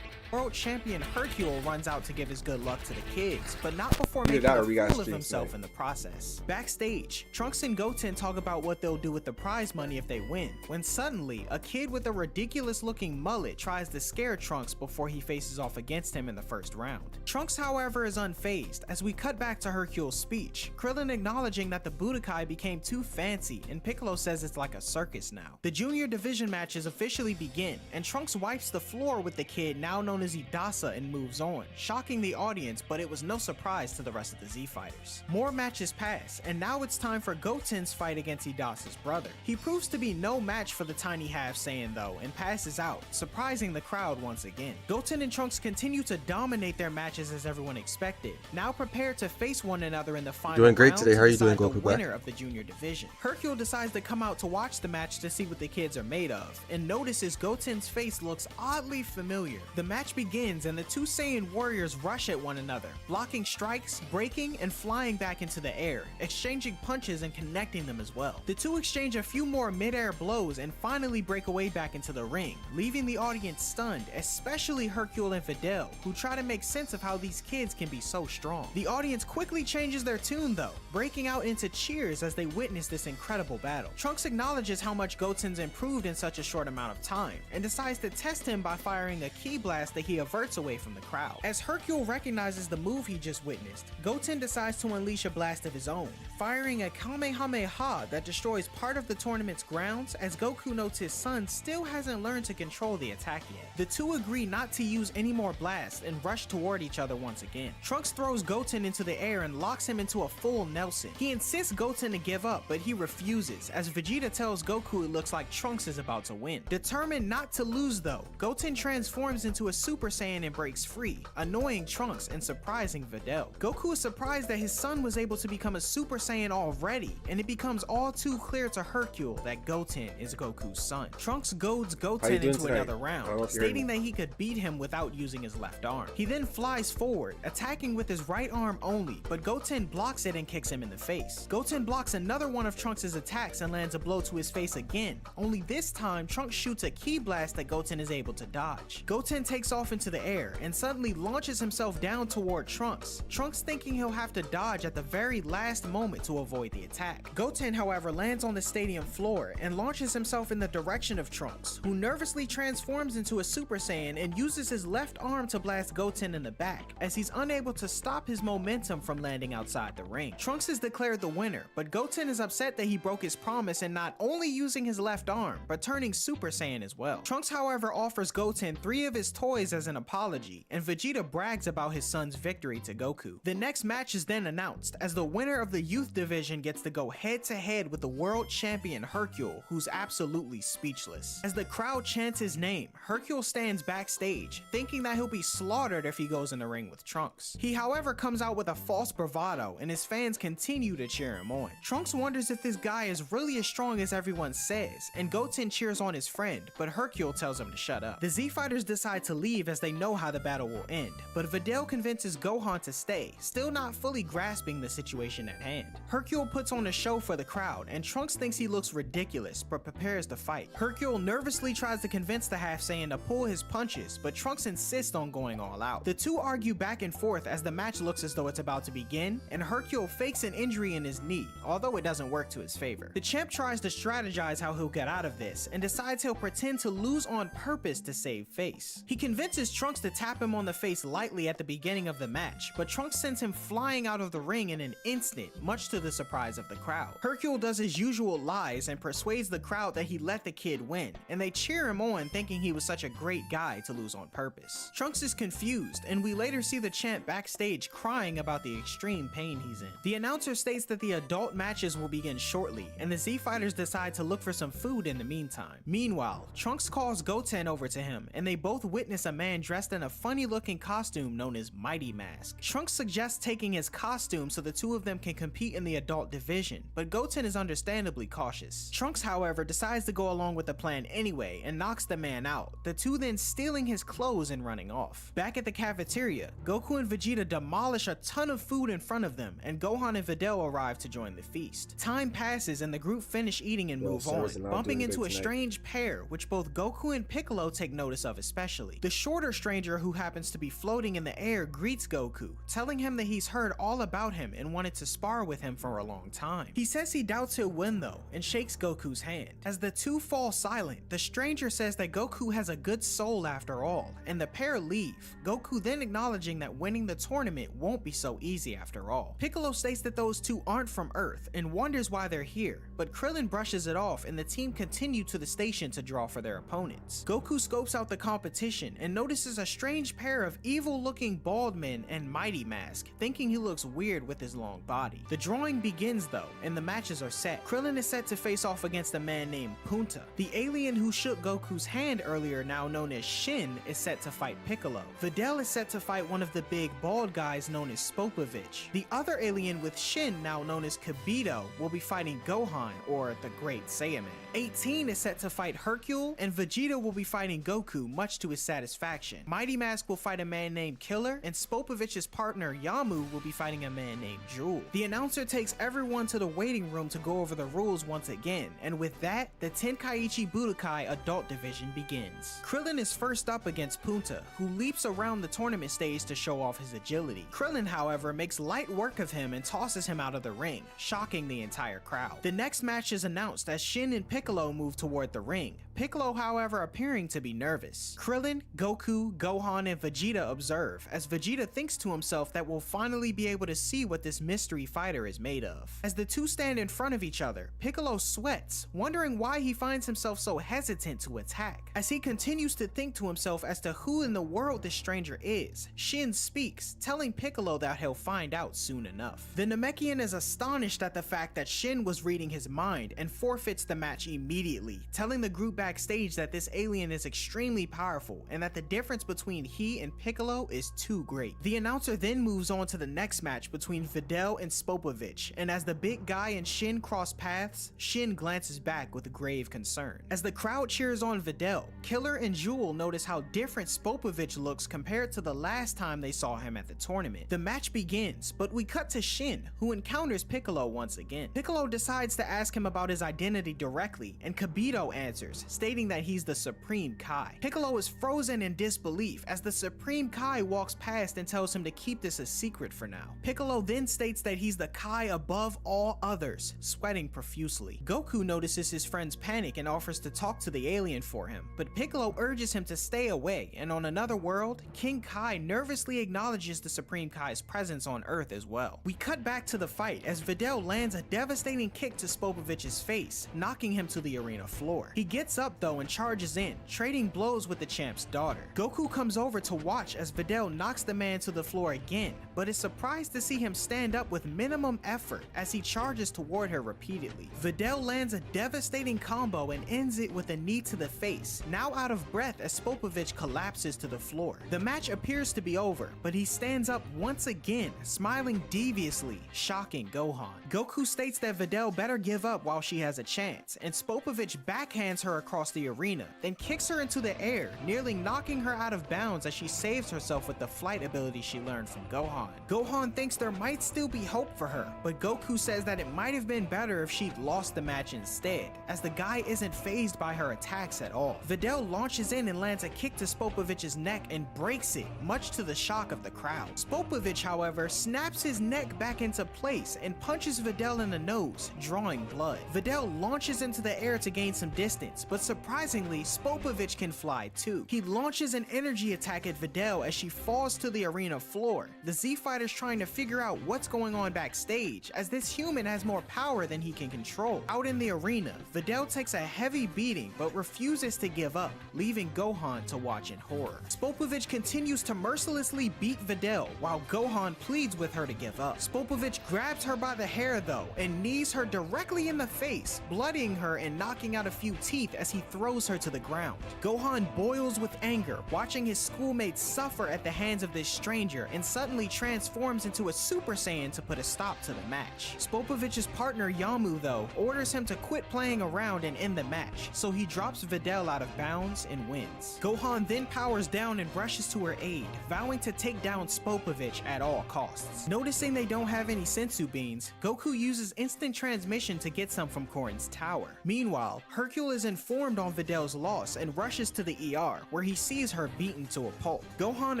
S7: World champion Hercule runs out to give his good luck to the kids, but not before
S2: Either
S7: making
S2: that
S7: a
S2: or we got
S7: fool of
S2: stream
S7: himself
S2: tonight.
S7: in the process. Backstage, Trunks and Goten talk about what they'll do with the prize money if they win, when suddenly, a kid with a ridiculous looking mullet tries to scare Trunks before he faces off against him in the first round. Trunks, however, is unfazed as we cut back to Hercule's speech, Krillin acknowledging that the Budokai became too fancy, and Piccolo says it's like a circus now. The Junior Division matches officially begin, and Trunks wipes the floor with the kid now known known as Idasa and moves on, shocking the audience, but it was no surprise to the rest of the Z Fighters. More matches pass, and now it's time for Goten's fight against Idasa's brother. He proves to be no match for the tiny half Saiyan though, and passes out, surprising the crowd once again. Goten and Trunks continue to dominate their matches as everyone expected, now prepared to face one another in the final
S5: Doing great
S7: round
S5: today. How
S7: to
S5: are you doing,
S7: decide
S5: Goku
S7: the
S5: Black?
S7: winner of the junior division. Hercule decides to come out to watch the match to see what the kids are made of, and notices Goten's face looks oddly familiar. The match begins and the two Saiyan warriors rush at one another, blocking strikes, breaking, and flying back into the air, exchanging punches and connecting them as well. The two exchange a few more mid-air blows and finally break away back into the ring, leaving the audience stunned, especially Hercule and Videl, who try to make sense of how these kids can be so strong. The audience quickly changes their tune though, breaking out into cheers as they witness this incredible battle. Trunks acknowledges how much Goten's improved in such a short amount of time, and decides to test him by firing a ki blast that he averts away from the crowd. As Hercule recognizes the move he just witnessed, Goten decides to unleash a blast of his own, firing a Kamehameha that destroys part of the tournament's grounds, as Goku notes his son still hasn't learned to control the attack yet. The two agree not to use any more blasts and rush toward each other once again. Trunks throws Goten into the air and locks him into a full Nelson. He insists Goten to give up, but he refuses, as Vegeta tells Goku it looks like Trunks is about to win. Determined not to lose though, Goten transforms into a Super Saiyan and breaks free, annoying Trunks and surprising Videl. Goku is surprised that his son was able to become a Super Saiyan already, and it becomes all too clear to Hercule that Goten is Goku's son. Trunks goads Goten
S2: doing
S7: into
S2: tonight?
S7: another
S2: I don't know
S7: round,
S2: if you heard
S7: stating
S2: me.
S7: that he could beat him without using his left arm. He then flies forward, attacking with his right arm only, but Goten blocks it and kicks him in the face. Goten blocks another one of Trunks' attacks and lands a blow to his face again, only this time Trunks shoots a ki blast that Goten is able to dodge. Goten takes off into the air and suddenly launches himself down toward Trunks, thinking he'll have to dodge at the very last moment to avoid the attack. Goten, however, lands on the stadium floor and launches himself in the direction of Trunks, who nervously transforms into a Super Saiyan and uses his left arm to blast Goten in the back, as he's unable to stop his momentum from landing outside the ring. Trunks is declared the winner, but Goten is upset that he broke his promise in not only using his left arm, but turning Super Saiyan as well. Trunks, however, offers Goten 3 of his toys as an apology, and Vegeta brags about his son's victory to Goku. The next match is then announced, as the winner of the youth division gets to go head to head with the world champion Hercule, who's absolutely speechless. As the crowd chants his name, Hercule stands backstage, thinking that he'll be slaughtered if he goes in the ring with Trunks. He, however, comes out with a false bravado, and his fans continue to cheer him on. Trunks wonders if this guy is really as strong as everyone says, and Goten cheers on his friend, but Hercule tells him to shut up. The Z Fighters decide to leave as they know how the battle will end, but Videl convinces Gohan to stay, still not fully grasping the situation at hand. Hercule puts on a show for the crowd, and Trunks thinks he looks ridiculous, but prepares to fight. Hercule nervously tries to convince the Half Saiyan to pull his punches, but Trunks insists on going all out. The two argue back and forth as the match looks as though it's about to begin, and Hercule fakes an injury in his knee, although it doesn't work to his favor. The champ tries to strategize how he'll get out of this, and decides he'll pretend to lose on purpose to save face. He convinces Trunks to tap him on the face lightly at the beginning of the match, but Trunks sends him flying out of the ring in an instant, much to the surprise of the crowd. Hercule does his usual lies and persuades the crowd that he let the kid win, and they cheer him on, thinking he was such a great guy to lose on purpose. Trunks is confused, and we later see the champ backstage crying about the extreme pain he's in. The announcer states that the adult matches will begin shortly, and the Z Fighters decide to look for some food in the meantime. Meanwhile, Trunks calls Goten over to him, and they both witness a man dressed in a funny looking costume known as Mighty Mask. Trunks suggests taking his costume so the two of them can compete in the adult division, but Goten is understandably cautious. Trunks, however, decides to go along with the plan anyway and knocks the man out, the two then stealing his clothes and running off. Back at the cafeteria, Goku and Vegeta demolish a ton of food in front of them, and Gohan and Videl arrive to join the feast. Time passes and the group finish eating and move on, bumping into a strange pair, which both Goku and Piccolo take notice of especially. The shorter stranger, who happens to be floating in the air, greets Goku, telling him that he's heard all about him and wanted to spar with him for a long time. He says he doubts he'll win though, and shakes Goku's hand. As the two fall silent, the stranger says that Goku has a good soul after all, and the pair leave, Goku then acknowledging that winning the tournament won't be so easy after all. Piccolo states that those two aren't from Earth and wonders why they're here, but Krillin brushes it off and the team continue to the station to draw for their opponents. Goku scopes out the competition and and notices a strange pair of evil-looking bald men and Mighty Mask, thinking he looks weird with his long body. The drawing begins though, and the matches are set. Krillin is set to face off against a man named Punta. The alien who shook Goku's hand earlier, now known as Shin, is set to fight Piccolo. Videl is set to fight one of the big bald guys known as Spopovich. The other alien with Shin, now known as Kibito, will be fighting Gohan, or the Great Saiyaman. 18 is set to fight Hercule, and Vegeta will be fighting Goku, much to his satisfaction. Mighty Mask will fight a man named Killer, and Spopovich's partner Yamu will be fighting a man named Jewel. The announcer takes everyone to the waiting room to go over the rules once again, and with that, the Tenkaichi Budokai Adult Division begins. Krillin is first up against Punta, who leaps around the tournament stage to show off his agility. Krillin, however, makes light work of him and tosses him out of the ring, shocking the entire crowd. The next match is announced as Shin and Piccolo move toward the ring. Piccolo, however, appearing to be nervous. Krillin, Goku, Gohan, and Vegeta observe, as Vegeta thinks to himself that we'll finally be able to see what this mystery fighter is made of. As the two stand in front of each other, Piccolo sweats, wondering why he finds himself so hesitant to attack. As he continues to think to himself as to who in the world this stranger is, Shin speaks, telling Piccolo that he'll find out soon enough. The Namekian is astonished at the fact that Shin was reading his mind and forfeits the match immediately, telling the group backstage that this alien is extremely powerful and that the difference between he and Piccolo is too great. The announcer then moves on to the next match between Videl and Spopovich, and as the big guy and Shin cross paths, Shin glances back with grave concern. As the crowd cheers on Videl, Killer and Jewel notice how different Spopovich looks compared to the last time they saw him at the tournament. The match begins, but we cut to Shin, who encounters Piccolo once again. Piccolo decides to ask him about his identity directly, and Kibito answers, stating that he's the Supreme Kai. Piccolo is frozen in disbelief as the Supreme Kai walks past and tells him to keep this a secret for now. Piccolo then states that he's the Kai above all others, sweating profusely. Goku notices his friend's panic and offers to talk to the alien for him, but Piccolo urges him to stay away, and on another world, King Kai nervously acknowledges the Supreme Kai's presence on Earth as well. We cut back to the fight as Videl lands a devastating kick to Spopovich's face, knocking him to the arena floor. He gets up though and charges in, trading blows with the champ's daughter. Goku comes over to watch as Videl knocks the man to the floor again, but is surprised to see him stand up with minimum effort as he charges toward her repeatedly. Videl lands a devastating combo and ends it with a knee to the face, now out of breath as Spopovich collapses to the floor. The match appears to be over, but he stands up once again, smiling deviously, shocking Gohan. Goku states that Videl better give up while she has a chance, and Spopovich backhands her across the arena, then kicks her into the air, nearly knocking her out of bounds as she saves herself with the flight ability she learned from Gohan. Gohan thinks there might still be hope for her, but Goku says that it might have been better if she'd lost the match instead, as the guy isn't fazed by her attacks at all. Videl launches in and lands a kick to Spopovich's neck and breaks it, much to the shock of the crowd. Spopovich, however, snaps his neck back into place and punches Videl in the nose, drawing blood. Videl launches into the air to gain some distance, but surprisingly, Spopovich can fly too. He launches an energy attack at Videl as she falls to the arena floor. The Z-Fighter's trying to figure out what's going on backstage, as this human has more power than he can control. Out in the arena, Videl takes a heavy beating but refuses to give up, leaving Gohan to watch in horror. Spopovich continues to mercilessly beat Videl while Gohan pleads with her to give up. Spopovich grabs her by the hair though and knees her directly in the face, bloodying her and knocking out a few teeth as he throws her to the ground. Gohan boils with anger, watching his schoolmates suffer at the hands of this stranger, and suddenly transforms into a Super Saiyan to put a stop to the match. Spopovich's partner Yamu though orders him to quit playing around and end the match, so he drops Videl out of bounds and wins. Gohan then powers down and rushes to her aid, vowing to take down Spopovich at all costs. Noticing they don't have any sensu beans, Goku uses instant transmission to get some from Korin's tower. Meanwhile, Hercule is informed on Videl's loss and rushes to the ER, where he sees her beaten to a pulp. Gohan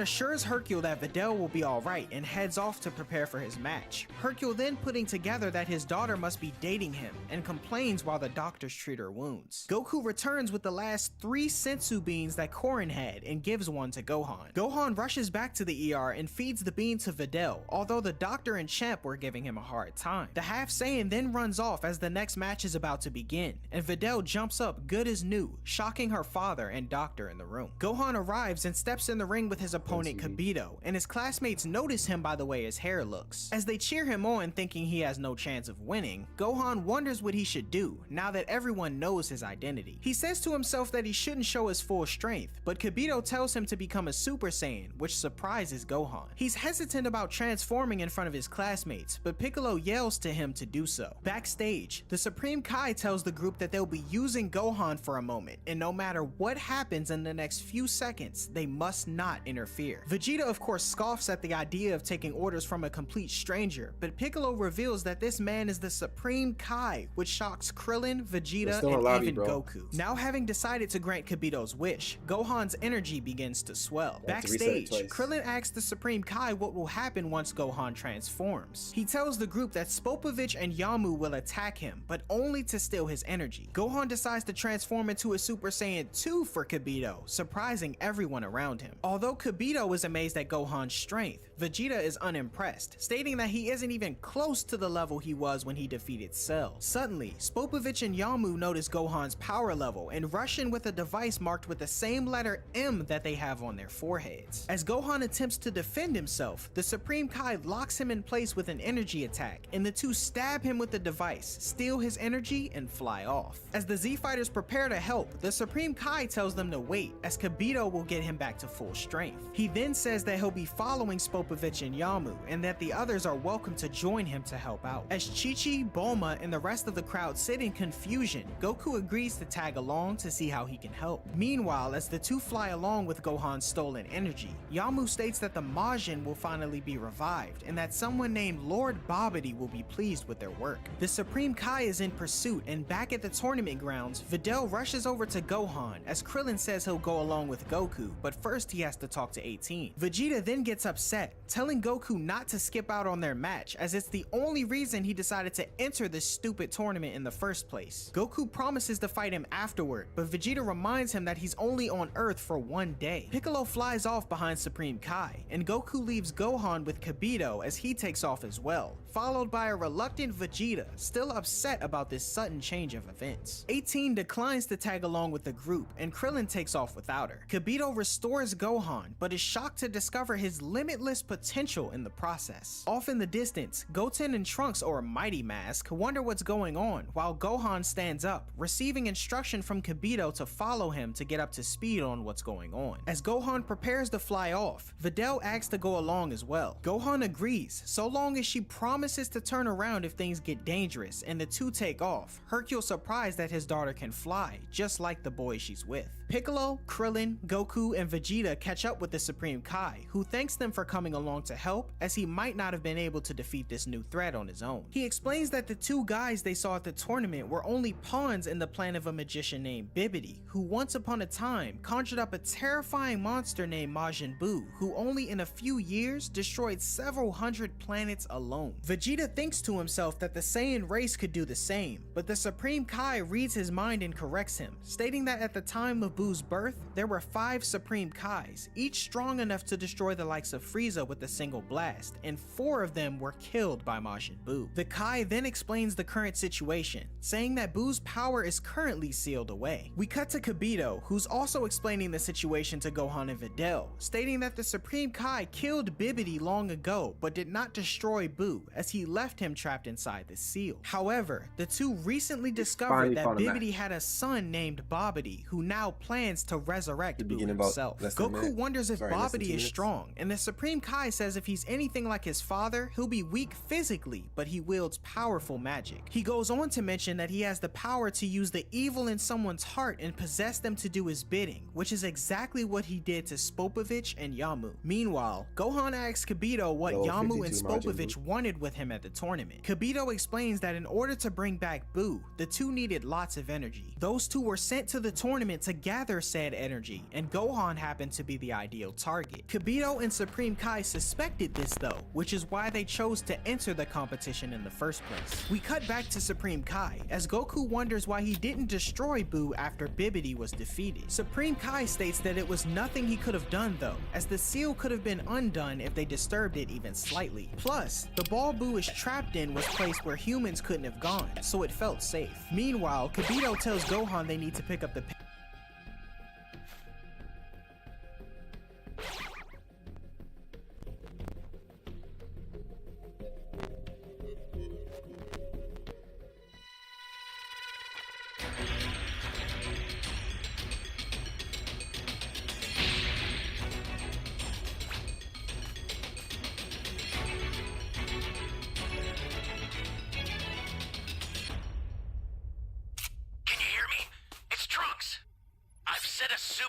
S7: assures Hercule that Videl will be alright and heads off to prepare for his match. Hercule then putting together that his daughter must be dating him and complains while the doctors treat her wounds. Goku returns with the last 3 sensu beans that Korin had and gives one to Gohan. Gohan rushes back to the ER and feeds the bean to Videl, although the doctor and Champ were giving him a hard time. The half Saiyan then runs off as the next match is about to begin, and Videl jumps up good as new, shocking her father and doctor in the room. Gohan Gohan arrives and steps in the ring with his opponent Kibito, and his classmates notice him by the way his hair looks. As they cheer him on thinking he has no chance of winning, Gohan wonders what he should do now that everyone knows his identity. He says to himself that he shouldn't show his full strength, but Kibito tells him to become a Super Saiyan, which surprises Gohan. He's hesitant about transforming in front of his classmates, but Piccolo yells to him to do so. Backstage, the Supreme Kai tells the group that they'll be using Gohan for a moment, and no matter what happens in the next few seconds, they must not interfere. Vegeta of course scoffs at the idea of taking orders from a complete stranger, but Piccolo reveals that this man is the Supreme Kai, which shocks Krillin, Vegeta, and even Goku. Now having decided to grant Kibito's wish, Gohan's energy begins to swell. Backstage, Krillin asks the Supreme Kai what will happen once Gohan transforms. He tells the group that Spopovich and Yamu will attack him, but only to steal his energy. Gohan decides to transform into a Super Saiyan 2 for Kibito, surprising everyone around him. Although Kibito is amazed at Gohan's strength, Vegeta is unimpressed, stating that he isn't even close to the level he was when he defeated Cell. Suddenly, Spopovich and Yamu notice Gohan's power level and rush in with a device marked with the same letter M that they have on their foreheads. As Gohan attempts to defend himself, the Supreme Kai locks him in place with an energy attack, and the two stab him with the device, steal his energy, and fly off. As the Z Fighters prepare to help, the Supreme Kai tells them to wait, as Kibito will get him back to full strength. He then says that he'll be following Spopovich and Yamu, and that the others are welcome to join him to help out. As Chi-Chi, Bulma, and the rest of the crowd sit in confusion, Goku agrees to tag along to see how he can help. Meanwhile, as the two fly along with Gohan's stolen energy, Yamu states that the Majin will finally be revived, and that someone named Lord Babidi will be pleased with their work. The Supreme Kai is in pursuit, and back at the tournament grounds, Videl rushes over to Gohan, as Krillin says he'll go along with Goku, but first he has to talk to 18. Vegeta then gets upset, telling Goku not to skip out on their match, as it's the only reason he decided to enter this stupid tournament in the first place. Goku promises to fight him afterward, but Vegeta reminds him that he's only on Earth for one day. Piccolo flies off behind Supreme Kai, and Goku leaves Gohan with Kibito as he takes off as well, followed by a reluctant Vegeta, still upset about this sudden change of events. 18 declines to tag along with the group, and Krillin takes off without her. Kibito restores Gohan, but is shocked to discover his limitless potential in the process. Off in the distance, Goten and Trunks, or Mighty Mask, wonder what's going on, while Gohan stands up, receiving instruction from Kibito to follow him to get up to speed on what's going on. As Gohan prepares to fly off, Videl asks to go along as well. Gohan agrees, so long as she promises to turn around if things get dangerous, and the two take off, Hercule surprised that his daughter can fly, just like the boy she's with. Piccolo, Krillin, Goku, and Vegeta catch up with the Supreme Kai, who thanks them for coming along to help, as he might not have been able to defeat this new threat on his own. He explains that the two guys they saw at the tournament were only pawns in the plan of a magician named Bibidi, who once upon a time conjured up a terrifying monster named Majin Buu, who only in a few years destroyed several hundred planets alone. Vegeta thinks to himself that the Saiyan race could do the same, but the Supreme Kai reads his mind and corrects him, stating that at the time of Buu's birth, there were 5 Supreme Kais, each strong enough to destroy the likes of Frieza with a single blast, and 4 of them were killed by Majin Buu. The Kai then explains the current situation, saying that Buu's power is currently sealed away. We cut to Kibito, who's also explaining the situation to Gohan and Videl, stating that the Supreme Kai killed Bibidi long ago, but did not destroy Buu, as he left him trapped inside the seal. However, the two recently discovered that Bibidi had a son named Babidi, who now plans to resurrect Buu himself. Goku wonders if Babidi is strong, and the Supreme Kai says if he's anything like his father, he'll be weak physically, but he wields powerful magic. He goes on to mention that he has the power to use the evil in someone's heart and possess them to do his bidding, which is exactly what he did to Spopovich and Yamu. Meanwhile, Gohan asks Kibito what Yamu and Spopovich wanted with him at the tournament. Kibito explains that in order to bring back Buu, the two needed lots of energy. Those two were sent to the tournament to gather said energy, and Gohan happened to be the ideal target. Kibito and Supreme Kai suspected this though, which is why they chose to enter the competition in the first place. We cut back to Supreme Kai, as Goku wonders why he didn't destroy Buu after Bibidi was defeated. Supreme Kai states that it was nothing he could have done though, as the seal could have been undone if they disturbed it even slightly. Plus, the ball Buu is trapped in was placed where humans couldn't have gone, so it felt safe. Meanwhile, Kibito tells Gohan they need to pick up the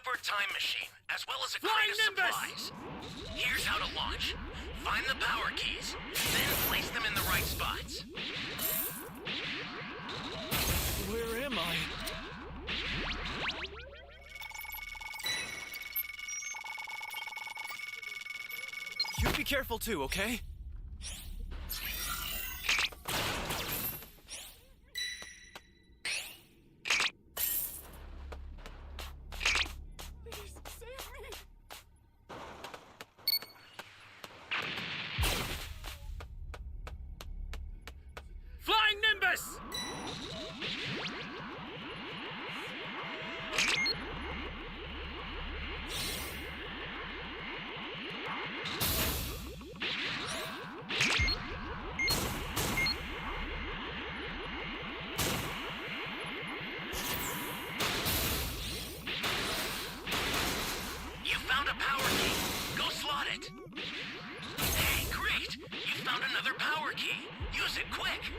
S3: super time machine, as well as a crate of supplies. Here's how to launch. Find the power keys, then place them in the right spots.
S6: Where am I? You be careful too, okay?
S1: Flying Nimbus!
S3: You found a power key. Go slot it. Hey, great! You found another power key. Use it quick.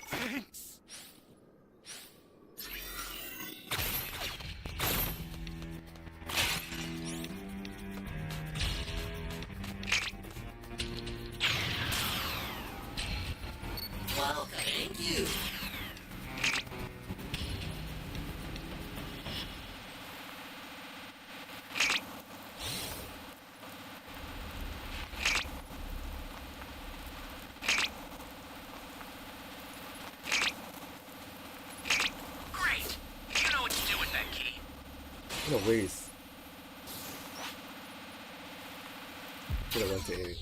S6: Thanks.
S3: Well, thank you. Great. You know what to do with that key.
S2: What a waste. Should have went to A.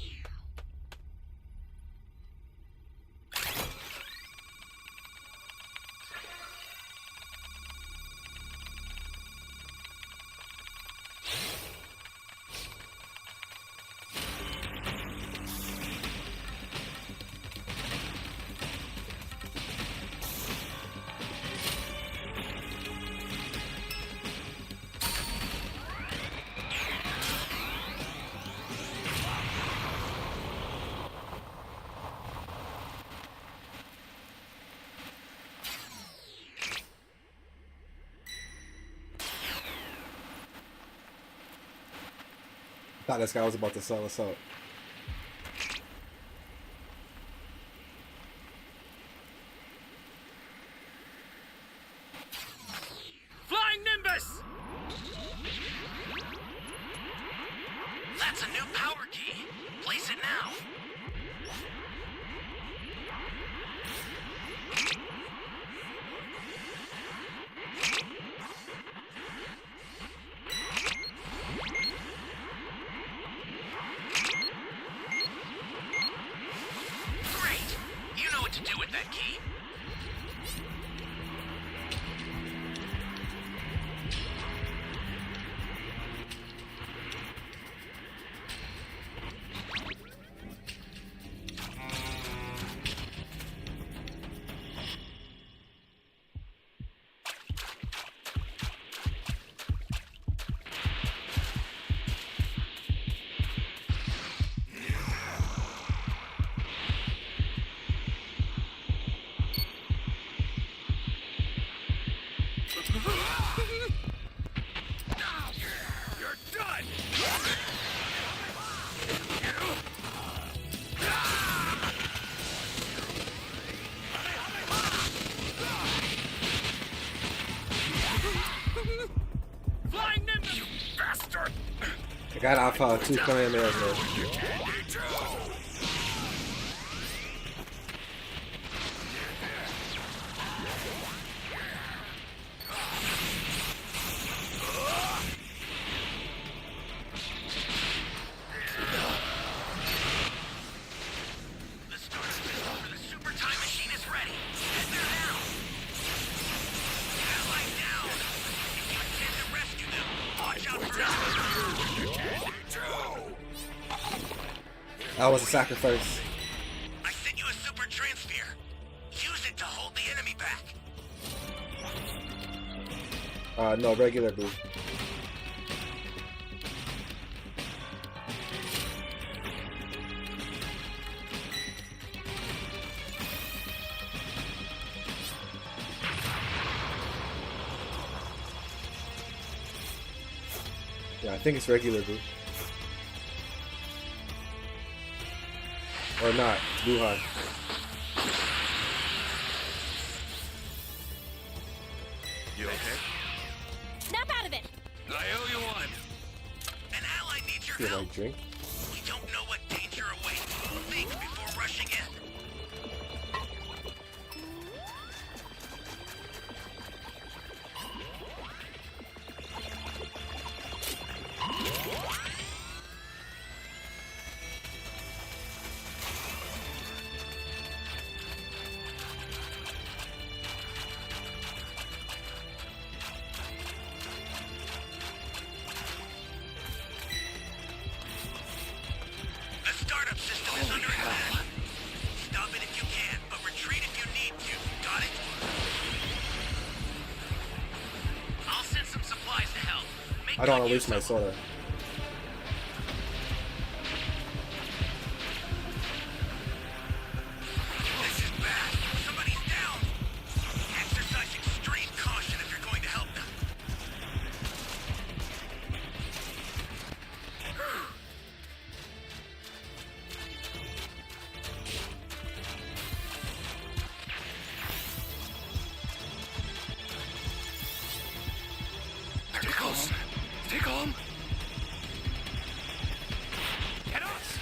S2: Thought this guy was about to sell us out.
S1: Flying Nimbus!
S3: That's a new power key. Place it now. Great. You know what to do with that key.
S1: You're done! Flying Nimbus, you bastard!
S2: I got off 2 Kamehamehas, man.
S3: The starter system for the super time machine is ready. Head there now. Ally down. If you intend to rescue them, watch out for
S2: That was a sacrifice.
S3: I sent you a super transfer. Use it to hold the enemy back.
S2: No, regular boo. Yeah, I think it's regular Boo. Or not, it's Wuhan.
S1: You okay?
S4: Snap out of it!
S1: I owe you one.
S3: An ally needs your
S2: Feel
S3: help.
S2: like drink.
S3: We don't know what danger awaits. Think before rushing in. The startup system is under attack. Stop it if you can, but retreat if you need to. Got it? I'll send some supplies to help. Make
S2: I don't want
S3: good
S2: to waste
S3: use
S2: my
S3: of them.
S2: soda.
S3: This is bad. Somebody's down. Exercise extreme caution if you're going to help them.
S1: Stay calm. Stay calm. Get us.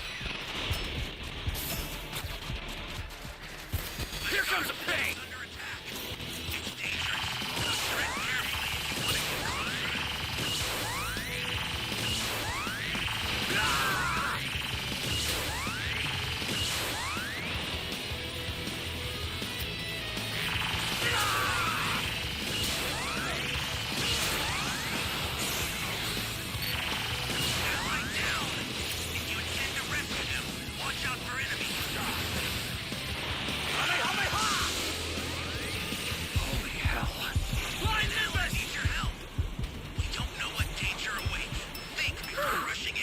S1: Here comes a pain.
S3: Under attack. It's dangerous. Tread carefully if you want to get closer. Ally down. If you intend to rescue them, watch out for enemies.
S1: Holy hell.
S3: Line ally needs your help. We don't know what danger awaits. Think before rushing in.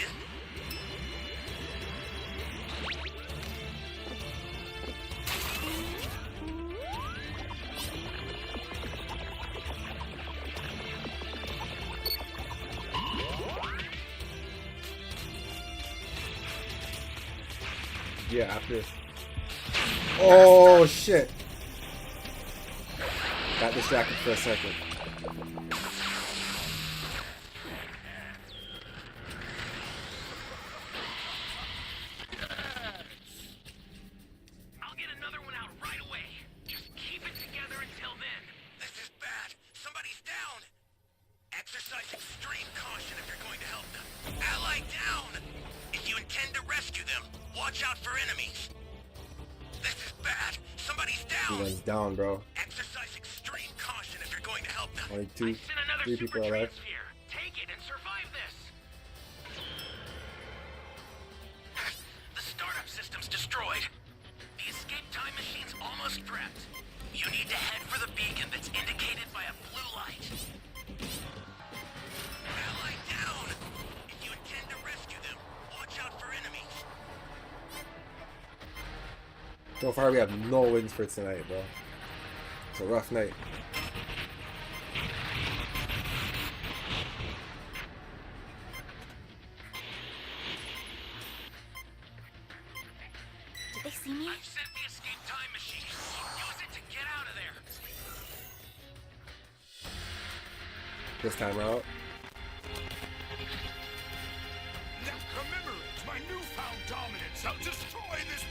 S2: Yeah, after this. Oh shit! Got distracted for a second.
S3: I'll get another one out right away. Just keep it together until then. This is bad. Somebody's down. Exercise extreme caution if you're going to help them. Ally down. If you intend to rescue them, watch out for enemies. This is bad. Somebody's
S2: He
S3: down.
S2: went down, bro.
S3: Exercise extreme caution if you're going to help them.
S2: Only
S3: I
S2: two,
S3: sent another
S2: 3
S3: super
S2: people alive.
S3: transfer. Take it and survive this. The startup system's destroyed. The escape time machine's almost prepped. You need to head for the beacon that's indicated by a blue light. Ally down! If you intend to rescue them, watch out for enemies.
S2: So far, we have no wins for tonight, bro. It's a rough night.
S4: Did they see me?
S3: I've sent the escape time machine. Use it to get out of there.
S2: This time out.
S1: Now commemorate my newfound dominance. I'll destroy this.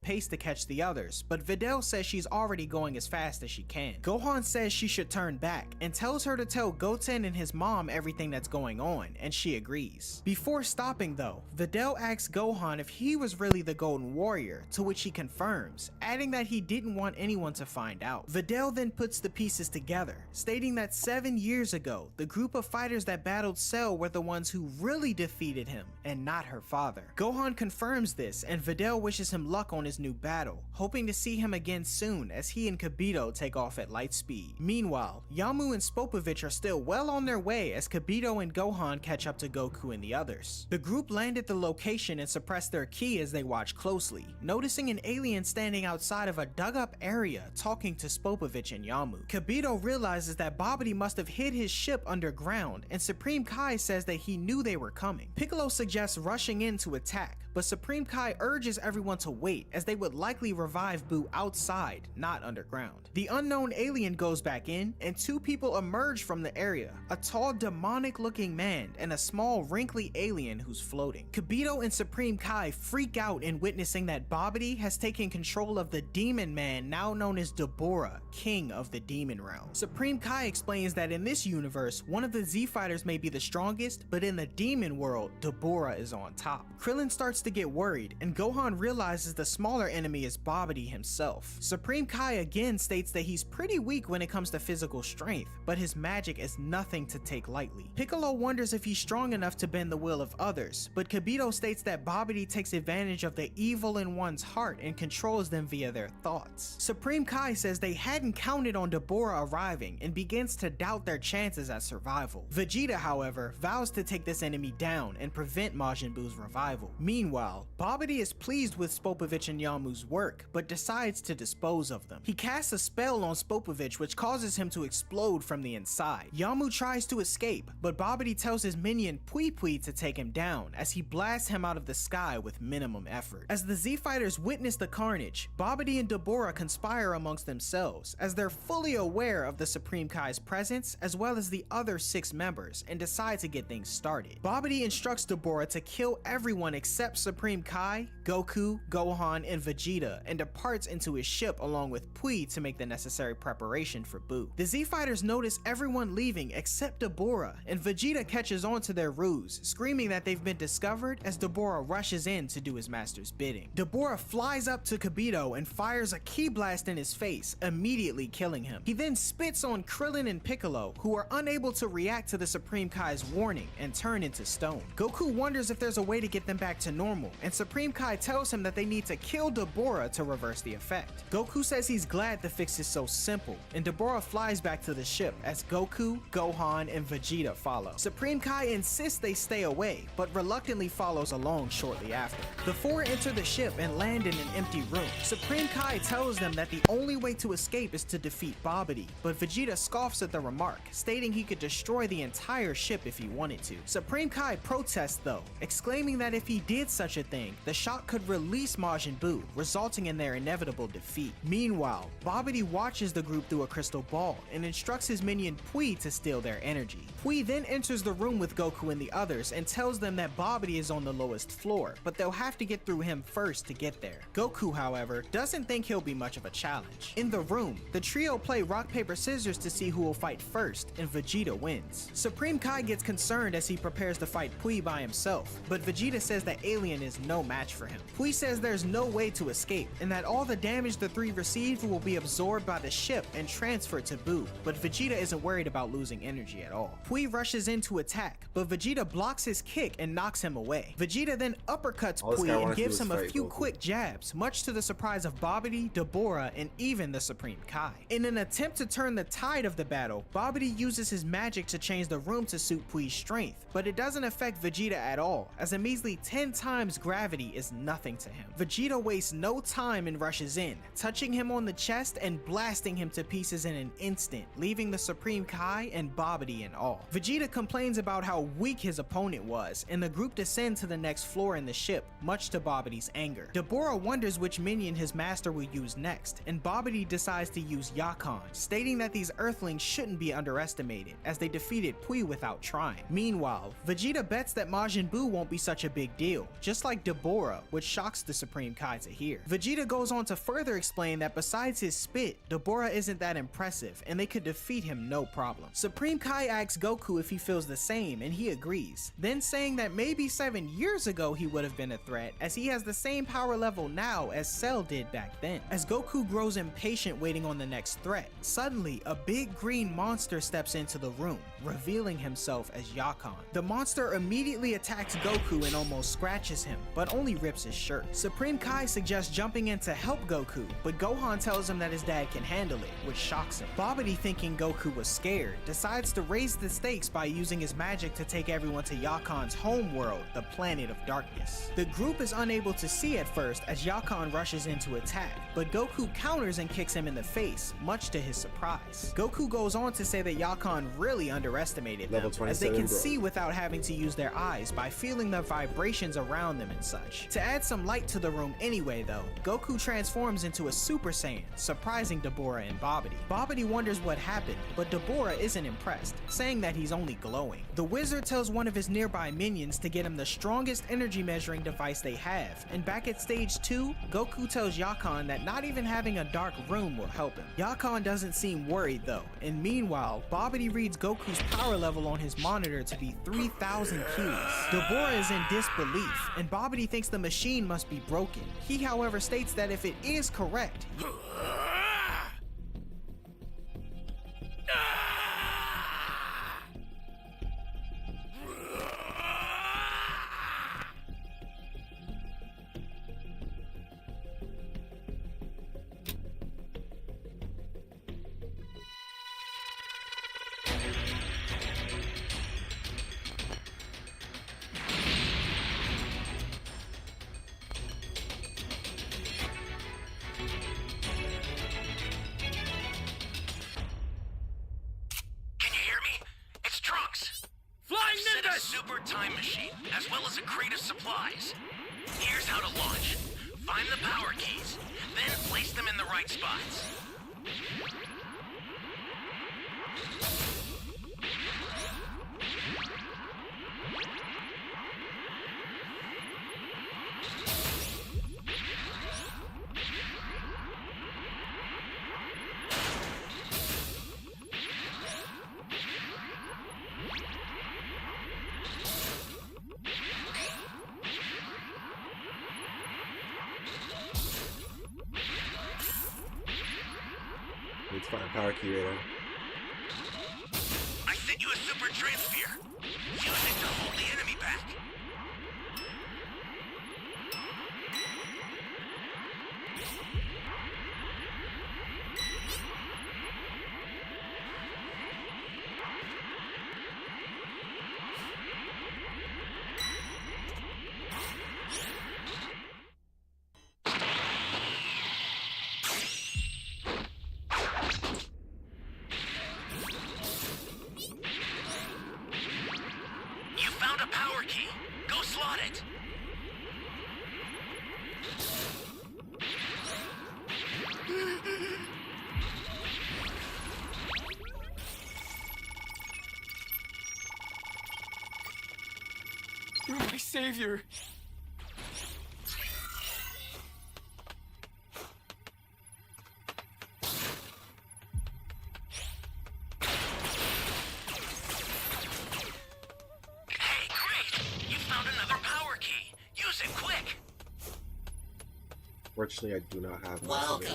S7: pace to catch the others, but Videl says she's already going as fast as she can. Gohan says she should turn back and tells her to tell Goten and his mom everything that's going on, and she agrees. Before stopping though, Videl asks Gohan if he was really the Golden Warrior, to which he confirms, adding that he didn't want anyone to find out. Videl then puts the pieces together, stating that 7 years ago, the group of fighters that battled Cell were the ones who really defeated him, and not her father. Gohan confirms this, and Videl wishes him luck on his new battle, hoping to see him again soon as he and Kibito take off at light speed. Meanwhile, Yamu and Spopovich are still well on their way as Kibito and Gohan catch up to Goku and the others. The group land at the location and suppress their ki as they watch closely, noticing an alien standing outside of a dug-up area talking to Spopovich and Yamu. Kibito realizes that Babidi must have hid his ship underground, and Supreme Kai says that he knew they were coming. Piccolo suggests rushing in to attack, but Supreme Kai urges everyone to wait as they would likely revive Buu outside, not underground. The unknown alien goes back in, and two people emerge from the area, a tall demonic looking man and a small wrinkly alien who's floating. Kibito and Supreme Kai freak out in witnessing that Babidi has taken control of the demon man now known as Dabura, king of the demon realm. Supreme Kai explains that in this universe, one of the Z Fighters may be the strongest, but in the demon world, Dabura is on top. Krillin starts to get worried, and Gohan realizes the smaller enemy is Babidi himself. Supreme Kai again states that he's pretty weak when it comes to physical strength, but his magic is nothing to take lightly. Piccolo wonders if he's strong enough to bend the will of others, but Kibito states that Babidi takes advantage of the evil in one's heart and controls them via their thoughts. Supreme Kai says they hadn't counted on Dabura arriving and begins to doubt their chances at survival. Vegeta, however, vows to take this enemy down and prevent Majin Buu's revival. Meanwhile, Babidi is pleased with Spopovich and Yamu's work, but decides to dispose of them. He casts a spell on Spopovich which causes him to explode from the inside. Yamu tries to escape, but Babidi tells his minion Pui Pui to take him down as he blasts him out of the sky with minimum effort. As the Z Fighters witness the carnage, Babidi and Dabura conspire amongst themselves as they're fully aware of the Supreme Kai's presence as well as the other 6 members and decide to get things started. Babidi instructs Dabura to kill everyone except Supreme Kai, Goku, Gohan, and Vegeta and departs into his ship along with Pui to make the necessary preparation for Buu. The Z Fighters notice everyone leaving except Dabura, and Vegeta catches on to their ruse, screaming that they've been discovered as Dabura rushes in to do his master's bidding. Dabura flies up to Kibito and fires a ki blast in his face, immediately killing him. He then spits on Krillin and Piccolo, who are unable to react to the Supreme Kai's warning and turn into stone. Goku wonders if there's a way to get them back to normal, and Supreme Kai tells him that they need to kill Dabura to reverse the effect. Goku says he's glad the fix is so simple, and Dabura flies back to the ship as Goku, Gohan, and Vegeta follow. Supreme Kai insists they stay away, but reluctantly follows along shortly after. The 4 enter the ship and land in an empty room. Supreme Kai tells them that the only way to escape is to defeat Babidi, but Vegeta scoffs at the remark, stating he could destroy the entire ship if he wanted to. Supreme Kai protests though, exclaiming that if he did such a thing, the shock could release Majin Buu, resulting in their inevitable defeat. Meanwhile, Babidi watches the group through a crystal ball and instructs his minion Pui to steal their energy. Pui then enters the room with Goku and the others and tells them that Babidi is on the lowest floor, but they'll have to get through him first to get there. Goku, however, doesn't think he'll be much of a challenge. In the room, the trio play rock paper scissors to see who will fight first, and Vegeta wins. Supreme Kai gets concerned as he prepares to fight Pui by himself, but Vegeta says the alien is no match for him. Pui says there's no way to escape, and that all the damage the 3 received will be absorbed by the ship and transferred to Buu, but Vegeta isn't worried about losing energy at all. Pui rushes in to attack, but Vegeta blocks his kick and knocks him away. Vegeta then uppercuts Pui and gives him a few quick jabs, much to the surprise of Babidi, Dabura, and even the Supreme Kai. In an attempt to turn the tide of the battle, Babidi uses his magic to change the room to suit Pui's strength, but it doesn't affect Vegeta at all, as a measly 10 times gravity is nothing to him. Vegeta wastes no time and rushes in, touching him on the chest and blasting him to pieces in an instant, leaving the Supreme Kai and Babidi in awe. Vegeta complains about how weak his opponent was, and the group descend to the next floor in the ship, much to Babidi's anger. Dabura wonders which minion his master will use next, and Babidi decides to use Yakan, stating that these Earthlings shouldn't be underestimated, as they defeated Pui without trying. Meanwhile, Vegeta bets that Majin Buu won't be such a big deal, just like Dabura, which shocks the Supreme Kai to hear. Vegeta goes on to further explain that besides his spit, Dabura isn't that impressive, and they could defeat him no problem. Supreme Kai asks Goku Goku if he feels the same, and he agrees, then saying that maybe 7 years ago he would have been a threat, as he has the same power level now as Cell did back then. As Goku grows impatient waiting on the next threat, suddenly a big green monster steps into the room, revealing himself as Yakan. The monster immediately attacks Goku and almost scratches him, but only rips his shirt. Supreme Kai suggests jumping in to help Goku, but Gohan tells him that his dad can handle it, which shocks him. Babidi, thinking Goku was scared, decides to raise the stakes by using his magic to take everyone to Yakan's home world, the Planet of Darkness. The group is unable to see at first as Yakan rushes in to attack, but Goku counters and kicks him in the face, much to his surprise. Goku goes on to say that Yakan really underestimated them, as they can see without having to use their eyes by feeling the vibrations around them and such. To add some light to the room anyway though, Goku transforms into a Super Saiyan, surprising Dabura and Babidi. Babidi wonders what happened, but Dabura isn't impressed, saying that he's only glowing. The wizard tells one of his nearby minions to get him the strongest energy measuring device they have, and back at stage 2, Goku tells Yakan that not even having a dark room will help him. Yakan doesn't seem worried though, and meanwhile, Babidi reads Goku's power level on his monitor to be 3,000 Qs. Dabura is in disbelief, and Babidi thinks the machine must be broken. He however states that if it is correct,
S3: Super time machine, as well as a crate of supplies. Here's how to launch. Find the power keys, then place them in the right spots.
S2: Let's find power key radar.
S3: I sent you a super transfer. Use it to hold the enemy back.
S6: You're my savior.
S3: Hey, great! You found another power key. Use it quick.
S2: Fortunately, I do not have.
S3: Welcome.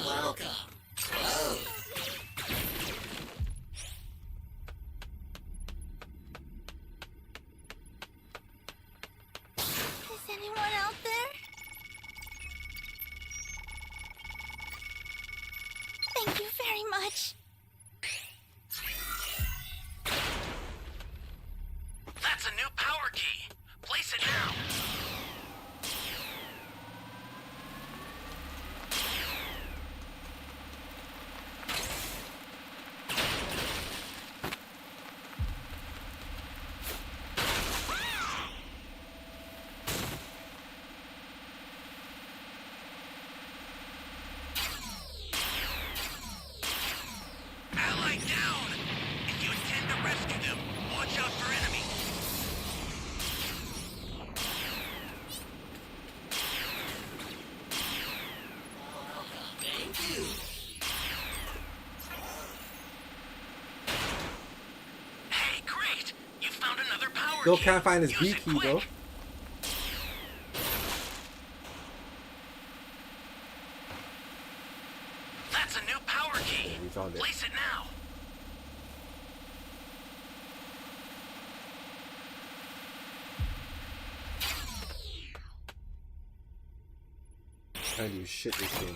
S4: Is anyone out there? Thank you very much.
S3: That's a new power key. Place it now. Ally down! If you intend to rescue them, watch out for enemies. Thank you. Hey, great!
S2: Still can't find his
S3: Use
S2: B
S3: it
S2: key
S3: quick.
S2: though.
S3: That's a new power key.
S2: We found it.
S3: Place it now.
S2: Trying to do shit this game.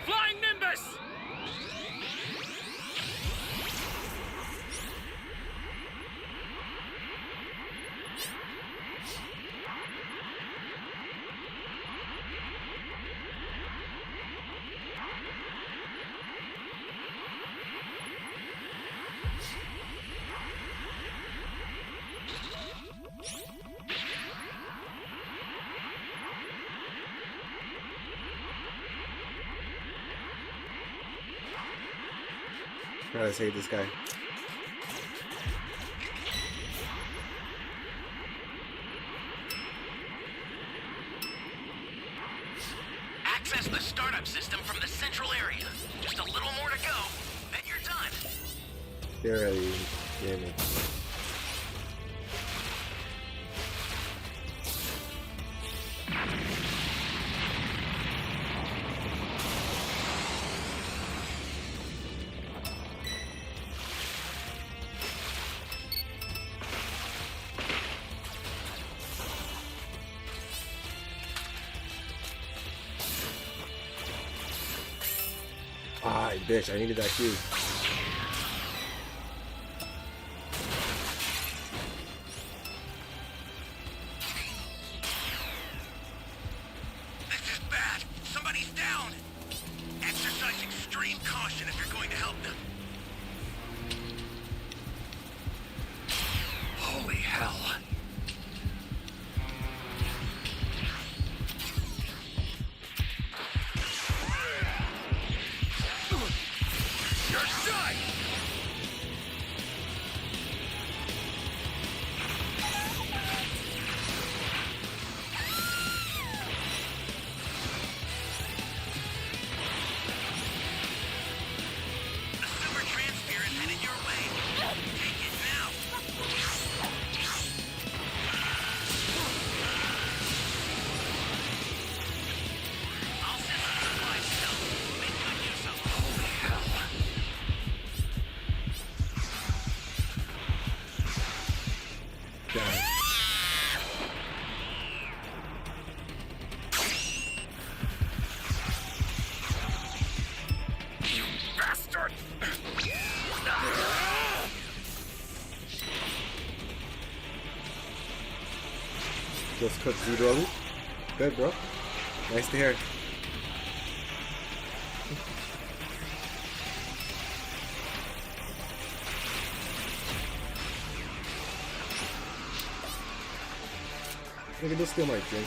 S6: Flying Nimbus!
S2: Gotta save this guy.
S3: Access the startup system from the central area. Just a little more to go, then you're done.
S2: Barely gave me. Ah, bitch, I needed that cue.
S3: This is bad. Somebody's down. Exercise extreme caution if you're going to help them. Holy hell. You're done! The super transfer is headed your way. Take it now. I'll send some supplies to help. Make good use of them. Holy hell.
S2: Damn.
S3: You bastard!
S2: Just cook zero loop. Good, bro. Nice to hear. Look at this, steal my drink.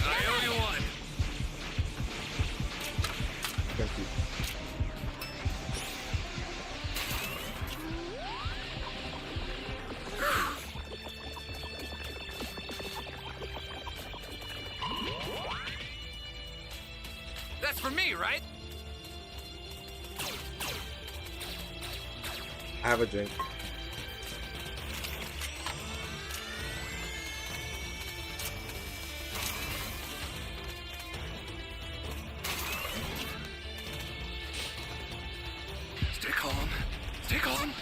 S1: I owe you one.
S2: Thank you.
S6: That's for me, right?
S2: I have a drink.
S3: Stay calm. Stay calm.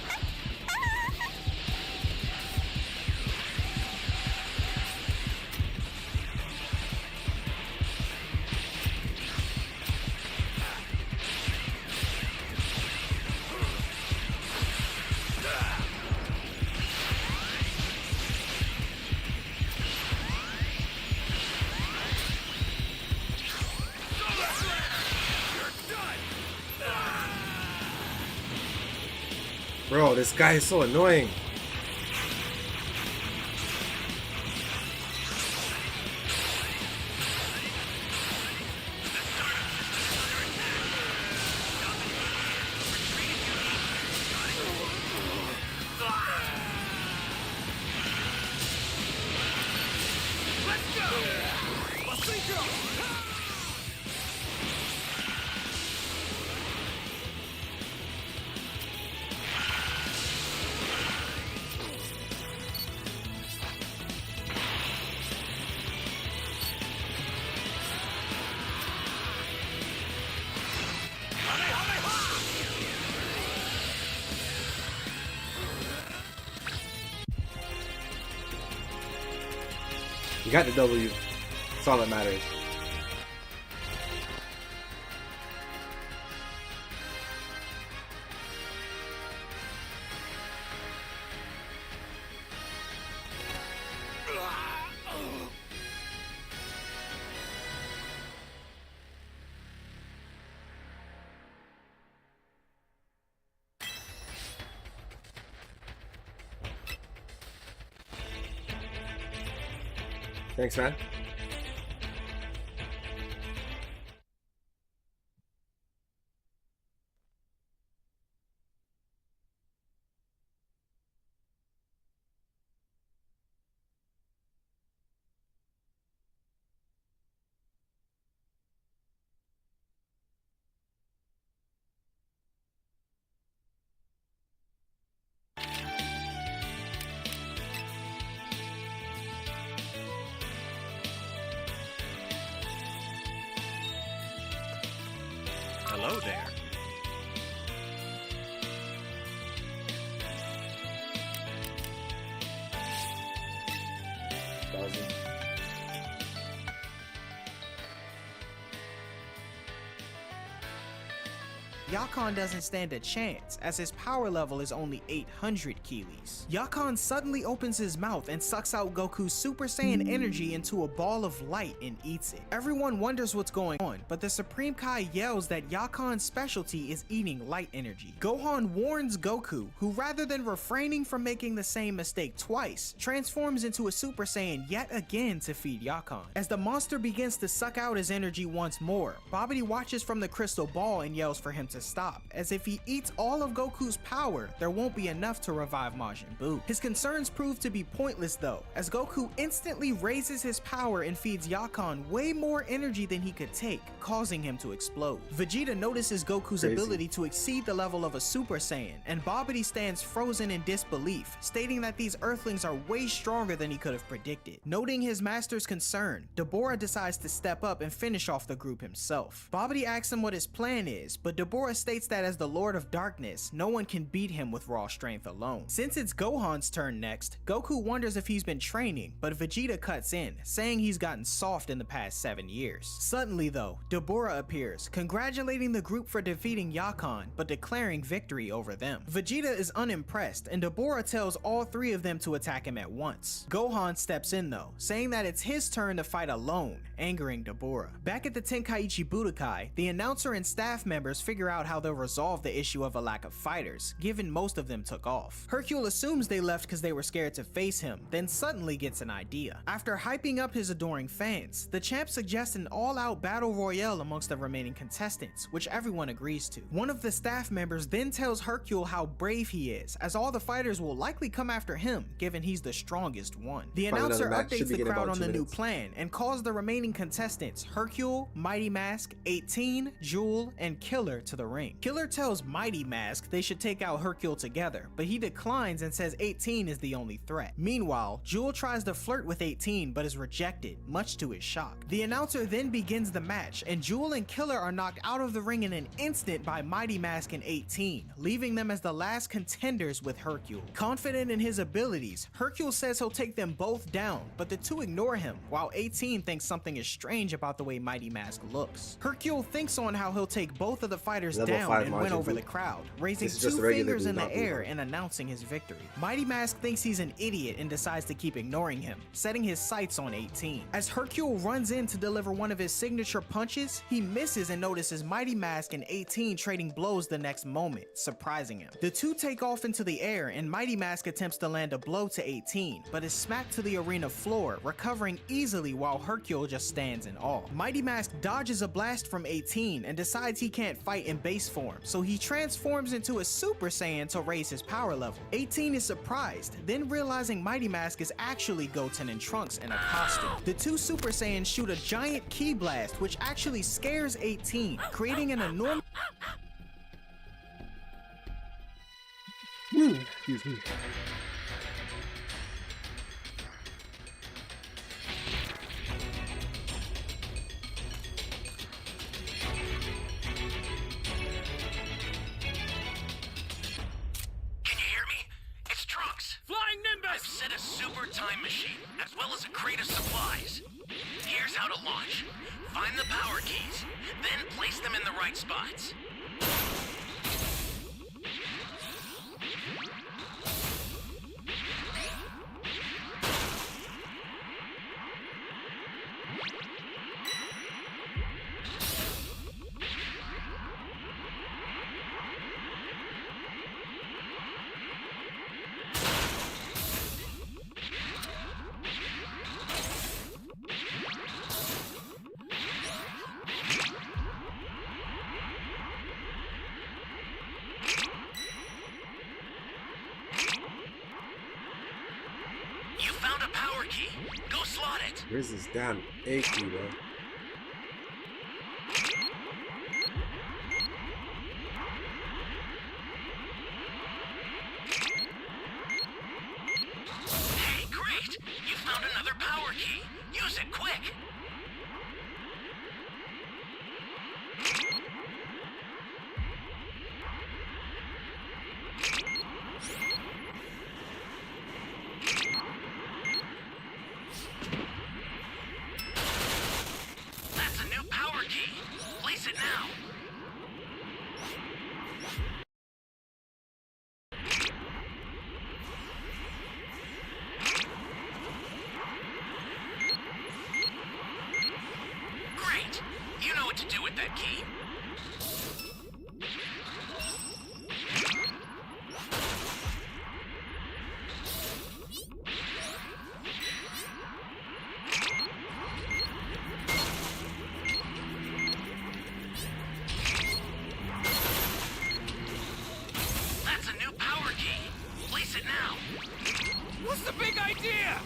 S2: Bro, this guy is so annoying. You got the W. That's all that matters. Thanks, man.
S1: Hello there.
S7: Yakon doesn't stand a chance, as his power level is only 800 Keeleys. Yakon suddenly opens his mouth and sucks out Goku's Super Saiyan energy into a ball of light and eats it. Everyone wonders what's going on, but the Supreme Kai yells that Yakon's specialty is eating light energy. Gohan warns Goku, who rather than refraining from making the same mistake twice, transforms into a Super Saiyan yet again to feed Yakon. As the monster begins to suck out his energy once more, Babidi watches from the crystal ball and yells for him to stop, as if he eats all of Goku's power, there won't be enough to revive Majin Buu. His concerns prove to be pointless though, as Goku instantly raises his power and feeds Yakon way more energy than he could take, causing him to explode. Vegeta notices Goku's ability to exceed the level of a Super Saiyan, and Babidi stands frozen in disbelief, stating that these Earthlings are way stronger than he could have predicted. Noting his master's concern, Dabura decides to step up and finish off the group himself. Babidi asks him what his plan is, but Dabura states that as the Lord of Darkness, no one can beat him with raw strength alone. Since it's Gohan's turn next, Goku wonders if he's been training, but Vegeta cuts in, saying he's gotten soft in the past 7 years. Suddenly though, Dabura appears, congratulating the group for defeating Yakon, but declaring victory over them. Vegeta is unimpressed, and Dabura tells all three of them to attack him at once. Gohan steps in though, saying that it's his turn to fight alone, angering Dabura. Back at the Tenkaichi Budokai, the announcer and staff members figure out how they'll resolve the issue of a lack of fighters, given most of them took off. Hercule assumes they left because they were scared to face him, then suddenly gets an idea. After hyping up his adoring fans, the champ suggests an all-out battle royale amongst the remaining contestants, which everyone agrees to. One of the staff members then tells Hercule how brave he is, as all the fighters will likely come after him, given he's the strongest one. The announcer updates the crowd on the new plan, and calls the remaining contestants Hercule, Mighty Mask, 18, Jewel, and Killer to the ring. Killer tells Mighty Mask they should take out Hercule together, but he declines and says 18 is the only threat. Meanwhile, Jewel tries to flirt with 18 but is rejected, much to his shock. The announcer then begins the match, and Jewel and Killer are knocked out of the ring in an instant by Mighty Mask and 18, leaving them as the last contenders with Hercule. Confident in his abilities, Hercule says he'll take them both down, but the two ignore him, while 18 thinks something is strange about the way Mighty Mask looks. Hercule thinks on how he'll take both of the fighters shoulders
S2: Level
S7: down
S2: 5
S7: and went
S2: Majin
S7: over
S2: Buu.
S7: the crowd, raising
S2: This is just
S7: two
S2: a regular
S7: fingers
S2: Buu,
S7: in the
S2: not
S7: air
S2: Buu.
S7: and announcing his victory. Mighty Mask thinks he's an idiot and decides to keep ignoring him, setting his sights on 18. As Hercule runs in to deliver one of his signature punches, he misses and notices Mighty Mask and 18 trading blows the next moment, surprising him. The two take off into the air and Mighty Mask attempts to land a blow to 18, but is smacked to the arena floor, recovering easily while Hercule just stands in awe. Mighty Mask dodges a blast from 18 and decides he can't fight in base form, so he transforms into a Super Saiyan to raise his power level. 18 is surprised, then realizing Mighty Mask is actually Goten and Trunks in a costume. The two Super Saiyans shoot a giant ki blast, which actually scares 18, creating an enormous
S2: Excuse me.
S3: Can you hear me? It's Trunks.
S1: Flying Nimbus!
S3: I've set a super time machine, as well as a crate of supplies. Here's how to launch. Find the power keys, then place them in the right spots. You found a power key. Go slot it.
S2: Where's this damn A key, bro?
S3: Hey, great! You found another power key. Use it quick. That's a new power key. Place it now. Great! You know what to do with that key. That's a new power key. Place it now.
S1: What's the big idea?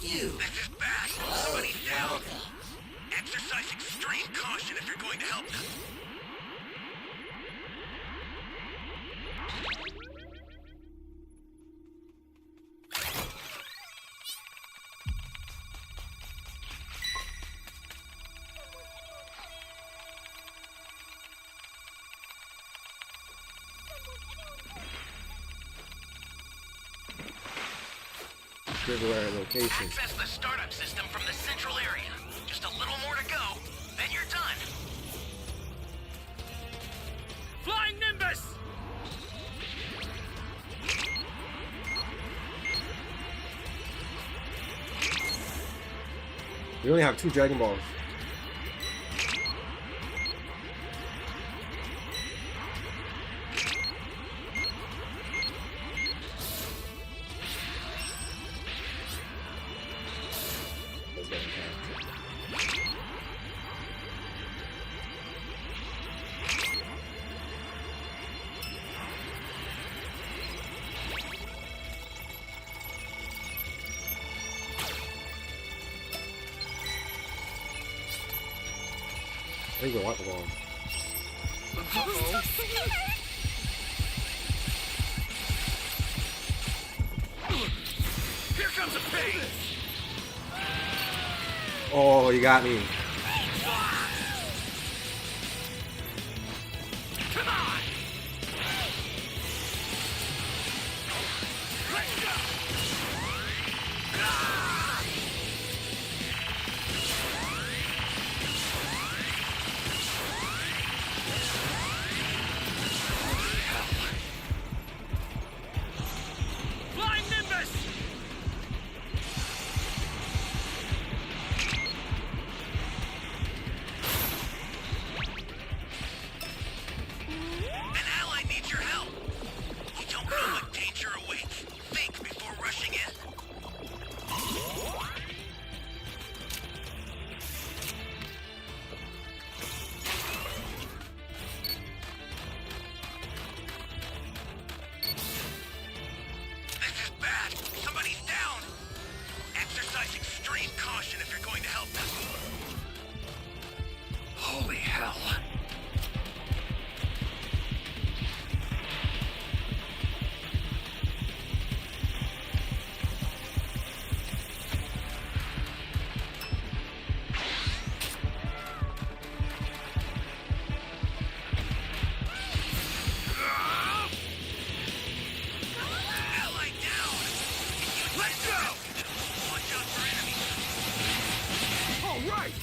S1: This is bad. Somebody's down. Exercise extreme caution if you're going to help them.
S2: Everywhere location.
S3: Access the startup system from the central area. Just a little more to go, then you're done.
S1: Flying Nimbus!
S2: We only have 2 Dragon Balls. Let's get it. think we want the ball.
S1: Here comes a pain!
S2: Oh, you got me.
S1: Come on! Let's go! Flying Nimbus! An ally needs your help. You don't know what danger awaits. Think before rushing in. This is bad. Somebody's down. Exercise extreme caution if you're going to help them. Holy hell. Ally down! Let's go! Watch out for enemies. All right!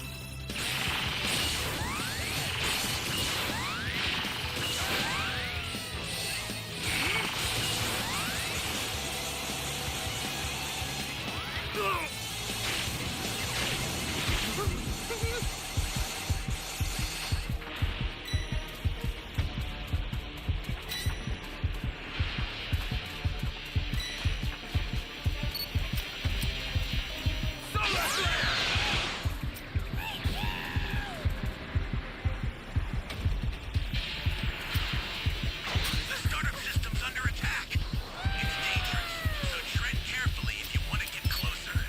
S1: The startup system's under attack. It's dangerous, so tread carefully if you want to get closer.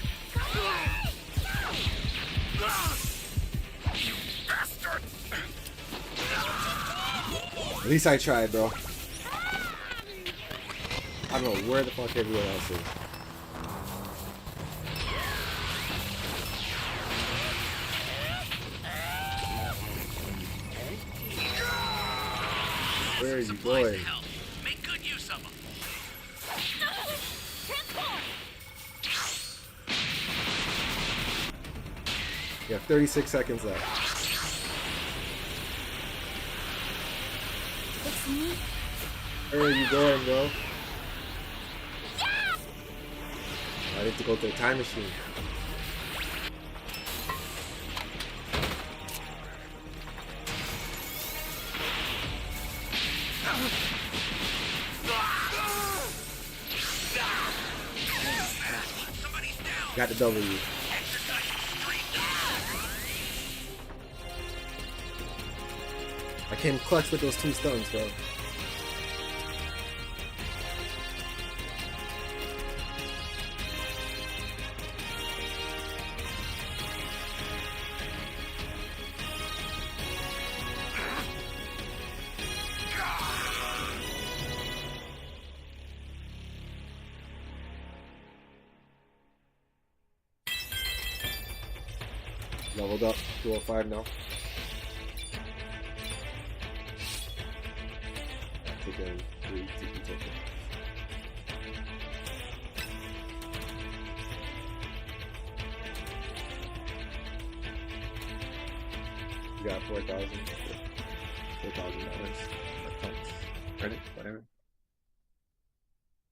S1: You bastard!
S2: At least I tried, bro. I don't know where the fuck everyone else is. Where are you
S3: Supplies to
S2: going?
S3: help. Make good use of them.
S2: You have 36 seconds left.
S4: It's me.
S2: Where are you going, bro? I need to go to the time machine.
S1: Somebody's down!
S2: Got the W.
S1: Exercise extreme
S2: I can clutch with those two stones, bro. Leveled up, 205 now. Take a 3 TP token. You got 4,000. $4,000. Credit, whatever.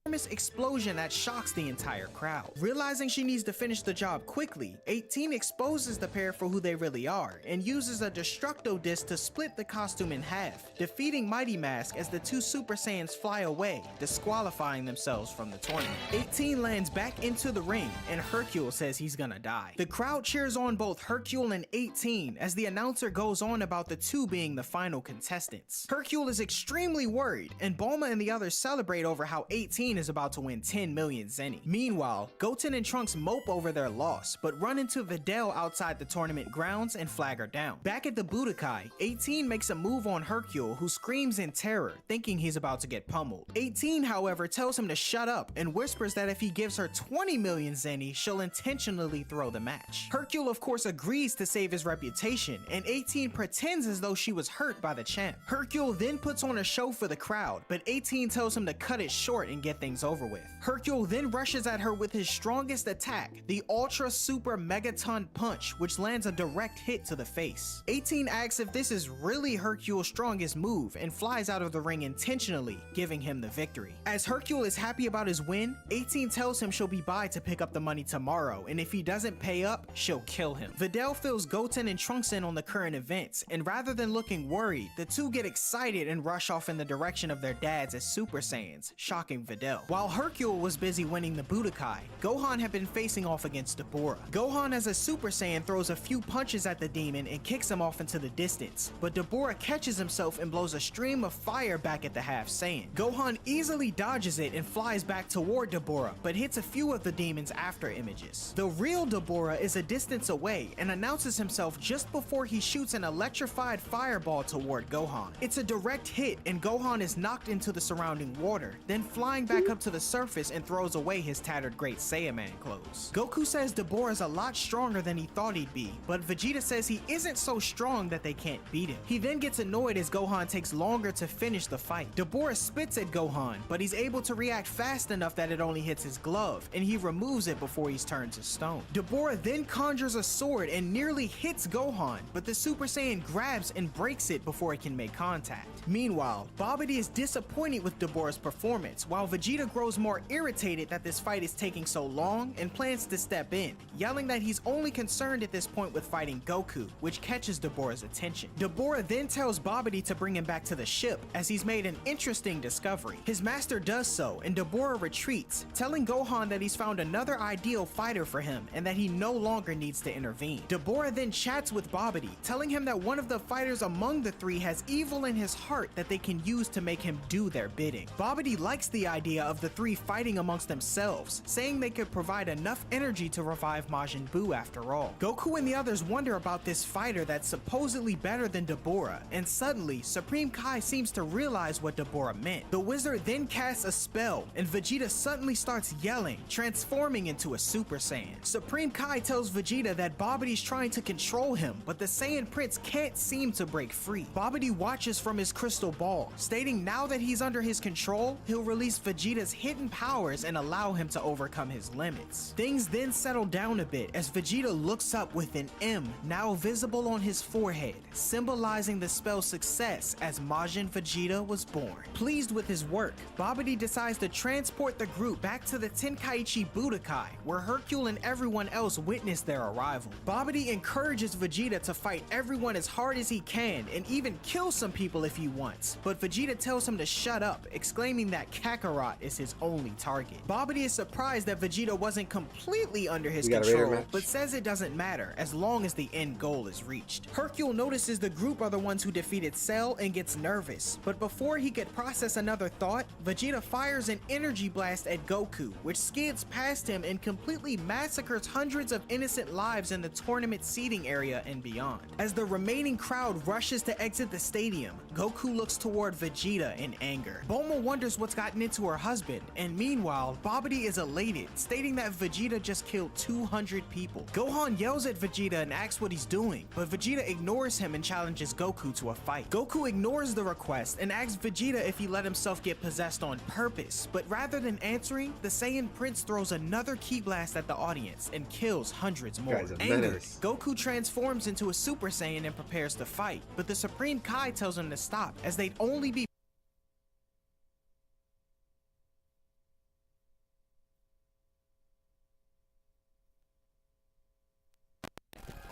S7: Enormous explosion that shocks the entire crowd. Realizing she needs to finish the job quickly, 18 exposes the pair for who they really are and uses a Destructo Disc to split the costume in half, defeating Mighty Mask as the two Super Saiyans fly away, disqualifying themselves from the tournament. 18 lands back into the ring and Hercule says he's gonna die. The crowd cheers on both Hercule and 18 as the announcer goes on about the two being the final contestants. Hercule is extremely worried and Bulma and the others celebrate over how 18 18 is about to win 10 million Zenny. Meanwhile, Goten and Trunks mope over their loss, but run into Videl outside the tournament grounds and flag her down. Back at the Budokai, 18 makes a move on Hercule, who screams in terror, thinking he's about to get pummeled. 18, however, tells him to shut up and whispers that if he gives her 20 million Zenny, she'll intentionally throw the match. Hercule, of course, agrees to save his reputation, and 18 pretends as though she was hurt by the champ. Hercule then puts on a show for the crowd, but 18 tells him to cut it short and get things over with. Hercule then rushes at her with his strongest attack, the Ultra Super Megaton Punch, which lands a direct hit to the face. 18 asks if this is really Hercule's strongest move and flies out of the ring intentionally, giving him the victory. As Hercule is happy about his win, 18 tells him she'll be by to pick up the money tomorrow, and if he doesn't pay up, she'll kill him. Videl fills Goten and Trunks in on the current events, and rather than looking worried, the two get excited and rush off in the direction of their dads as Super Saiyans, shocking Videl. While Hercule was busy winning the Budokai, Gohan had been facing off against Dabura. Gohan as a Super Saiyan throws a few punches at the demon and kicks him off into the distance, but Dabura catches himself and blows a stream of fire back at the half Saiyan. Gohan easily dodges it and flies back toward Dabura, but hits a few of the demon's after images. The real Dabura is a distance away and announces himself just before he shoots an electrified fireball toward Gohan. It's a direct hit and Gohan is knocked into the surrounding water, then flying back up to the surface and throws away his tattered Great Saiyaman clothes. Goku says Dabura is a lot stronger than he thought he'd be, but Vegeta says he isn't so strong that they can't beat him. He then gets annoyed as Gohan takes longer to finish the fight. Dabura spits at Gohan, but he's able to react fast enough that it only hits his glove, and he removes it before he's turned to stone. Dabura then conjures a sword and nearly hits Gohan, but the Super Saiyan grabs and breaks it before it can make contact. Meanwhile, Babidi is disappointed with Dabura's performance, while Vegeta grows more irritated that this fight is taking so long and plans to step in, yelling that he's only concerned at this point with fighting Goku, which catches Dabura's attention. Dabura then tells Babidi to bring him back to the ship, as he's made an interesting discovery. His master does so, and Dabura retreats, telling Gohan that he's found another ideal fighter for him and that he no longer needs to intervene. Dabura then chats with Babidi, telling him that one of the fighters among the three has evil in his heart that they can use to make him do their bidding. Babidi likes the idea of the three fighting amongst themselves, saying they could provide enough energy to revive Majin Buu after all. Goku and the others wonder about this fighter that's supposedly better than Dabura, and suddenly, Supreme Kai seems to realize what Dabura meant. The wizard then casts a spell, and Vegeta suddenly starts yelling, transforming into a Super Saiyan. Supreme Kai tells Vegeta that Babidi's trying to control him, but the Saiyan Prince can't seem to break free. Babidi watches from his crystal ball, stating now that he's under his control, he'll release Vegeta's hidden powers and allow him to overcome his limits. Things then settle down a bit as Vegeta looks up with an M now visible on his forehead, symbolizing the spell's success as Majin Vegeta was born. Pleased with his work, Babidi decides to transport the group back to the Tenkaichi Budokai, where Hercule and everyone else witness their arrival. Babidi encourages Vegeta to fight everyone as hard as he can and even kill some people if he wants, but Vegeta tells him to shut up, exclaiming that Kakarot is his only target. Babidi is surprised that Vegeta wasn't completely under his control, but says it doesn't matter as long as the end goal is reached. Hercule notices the group are the ones who defeated Cell and gets nervous, but before he could process another thought, Vegeta fires an energy blast at Goku, which skids past him and completely massacres hundreds of innocent lives in the tournament seating area and beyond. As the remaining crowd rushes to exit the stadium, Goku looks toward Vegeta in anger. Bulma wonders what's gotten into her husband, and meanwhile, Babidi is elated, stating that Vegeta just killed 200 people. Gohan yells at Vegeta and asks what he's doing, but Vegeta ignores him and challenges Goku to a fight. Goku ignores the request and asks Vegeta if he let himself get possessed on purpose, but rather than answering, the Saiyan Prince throws another ki blast at the audience and kills hundreds more. Angered, Goku transforms into a Super Saiyan and prepares to fight, but the Supreme Kai tells him to stop, as they'd only be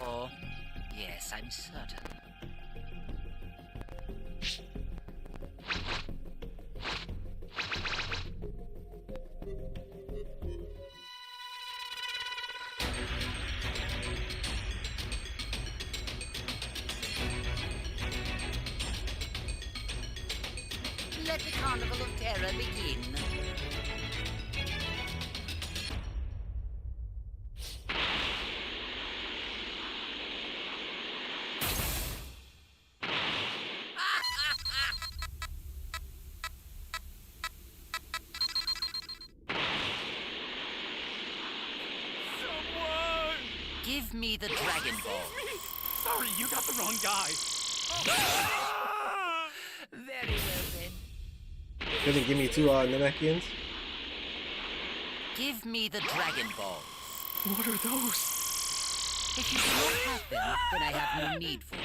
S8: Oh, yes, I'm certain. Let the Carnival of Terror begin. Give me the Dragon Ball.
S6: Sorry, you got the wrong guy.
S8: Very well then.
S5: Couldn't give me two Namekians?
S8: Give me the Dragon Balls.
S6: What are those?
S8: If you do not have them, then I have no need for them.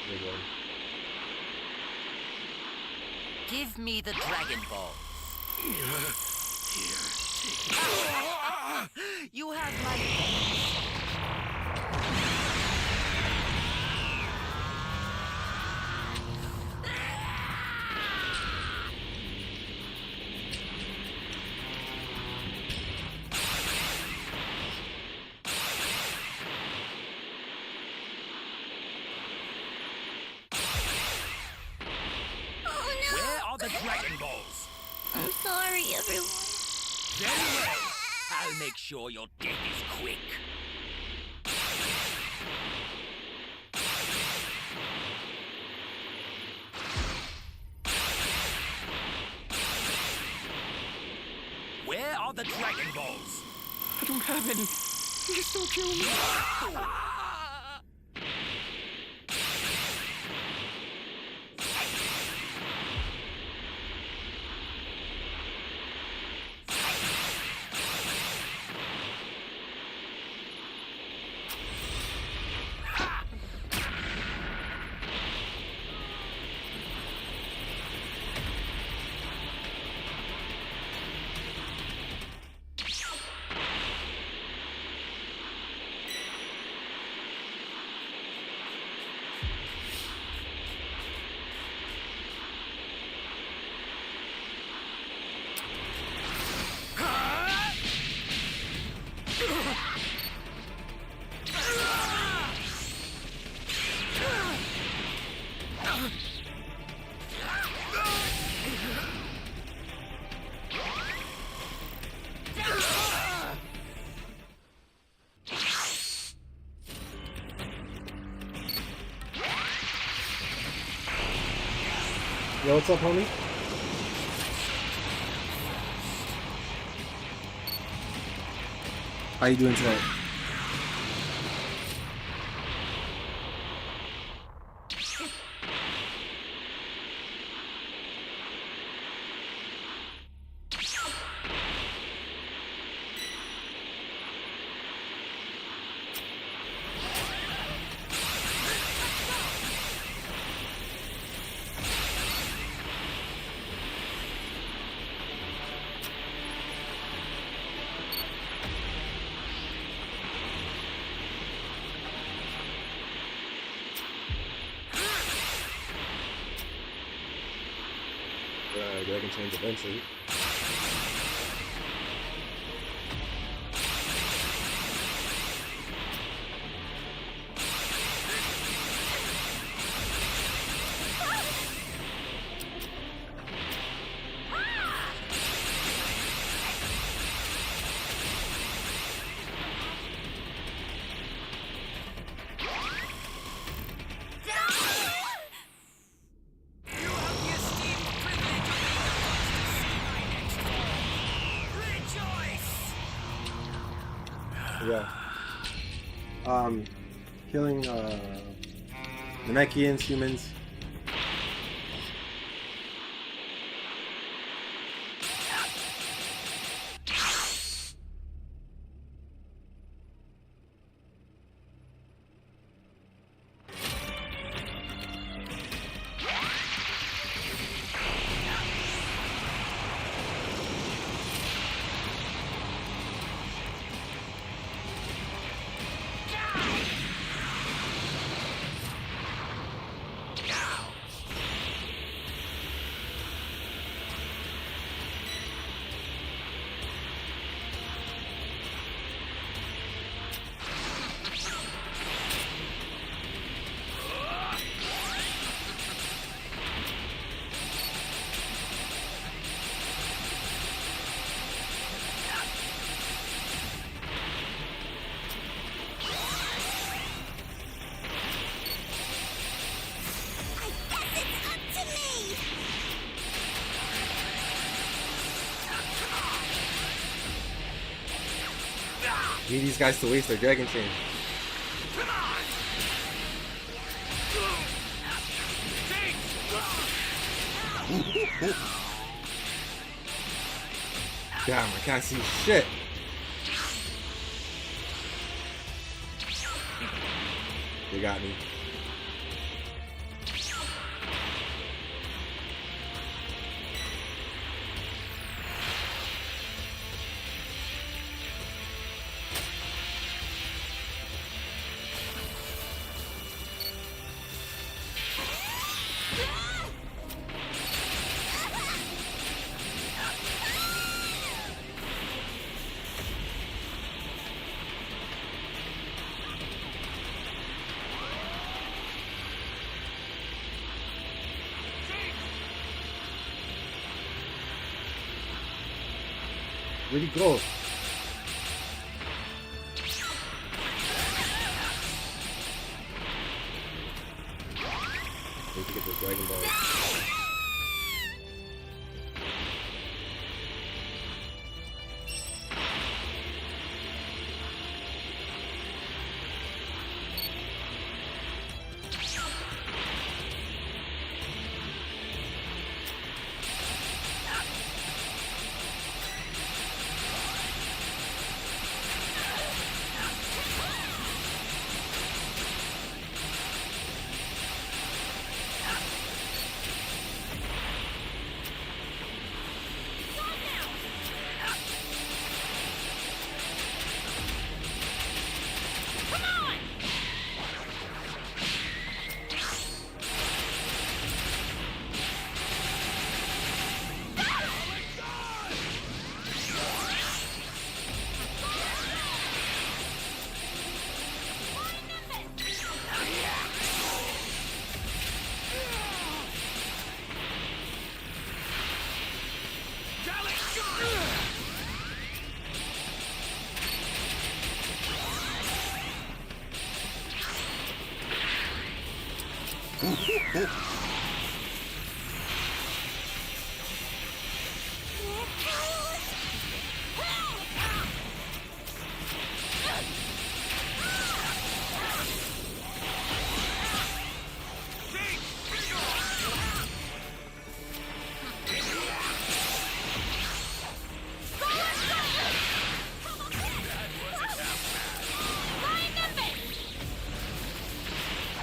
S5: There you go.
S8: Give me the Dragon Balls. You have my
S4: Oh no!
S3: Where are the Dragon Balls?
S4: I'm sorry, everyone.
S3: Very well. I'll make sure your death is quick. Where are the Dragon Balls?
S6: I don't have any. Please don't kill me.
S5: Yo, what's up, homie?
S2: How you doing tonight?
S5: That can change eventually.
S2: Yeah. Killing Namekians, humans. Need these guys to waste their Dragon Chain.
S1: Come on!
S2: Damn, I can't see shit. They got me. Where'd he go? Need to get the Dragon Ball.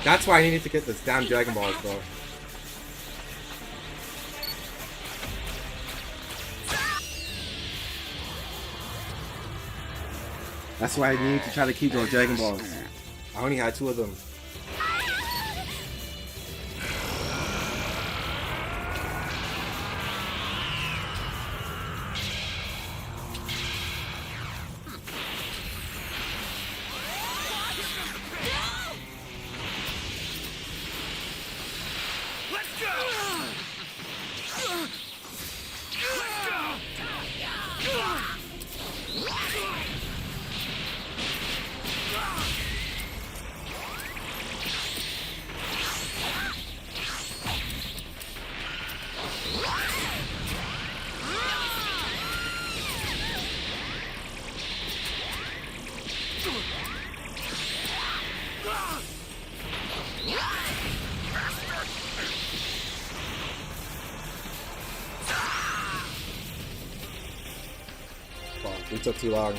S2: That's why I needed to get this damn Dragon Balls, bro. That's why I need to try to keep those Dragon Balls. I only had 2 of them. We took too long.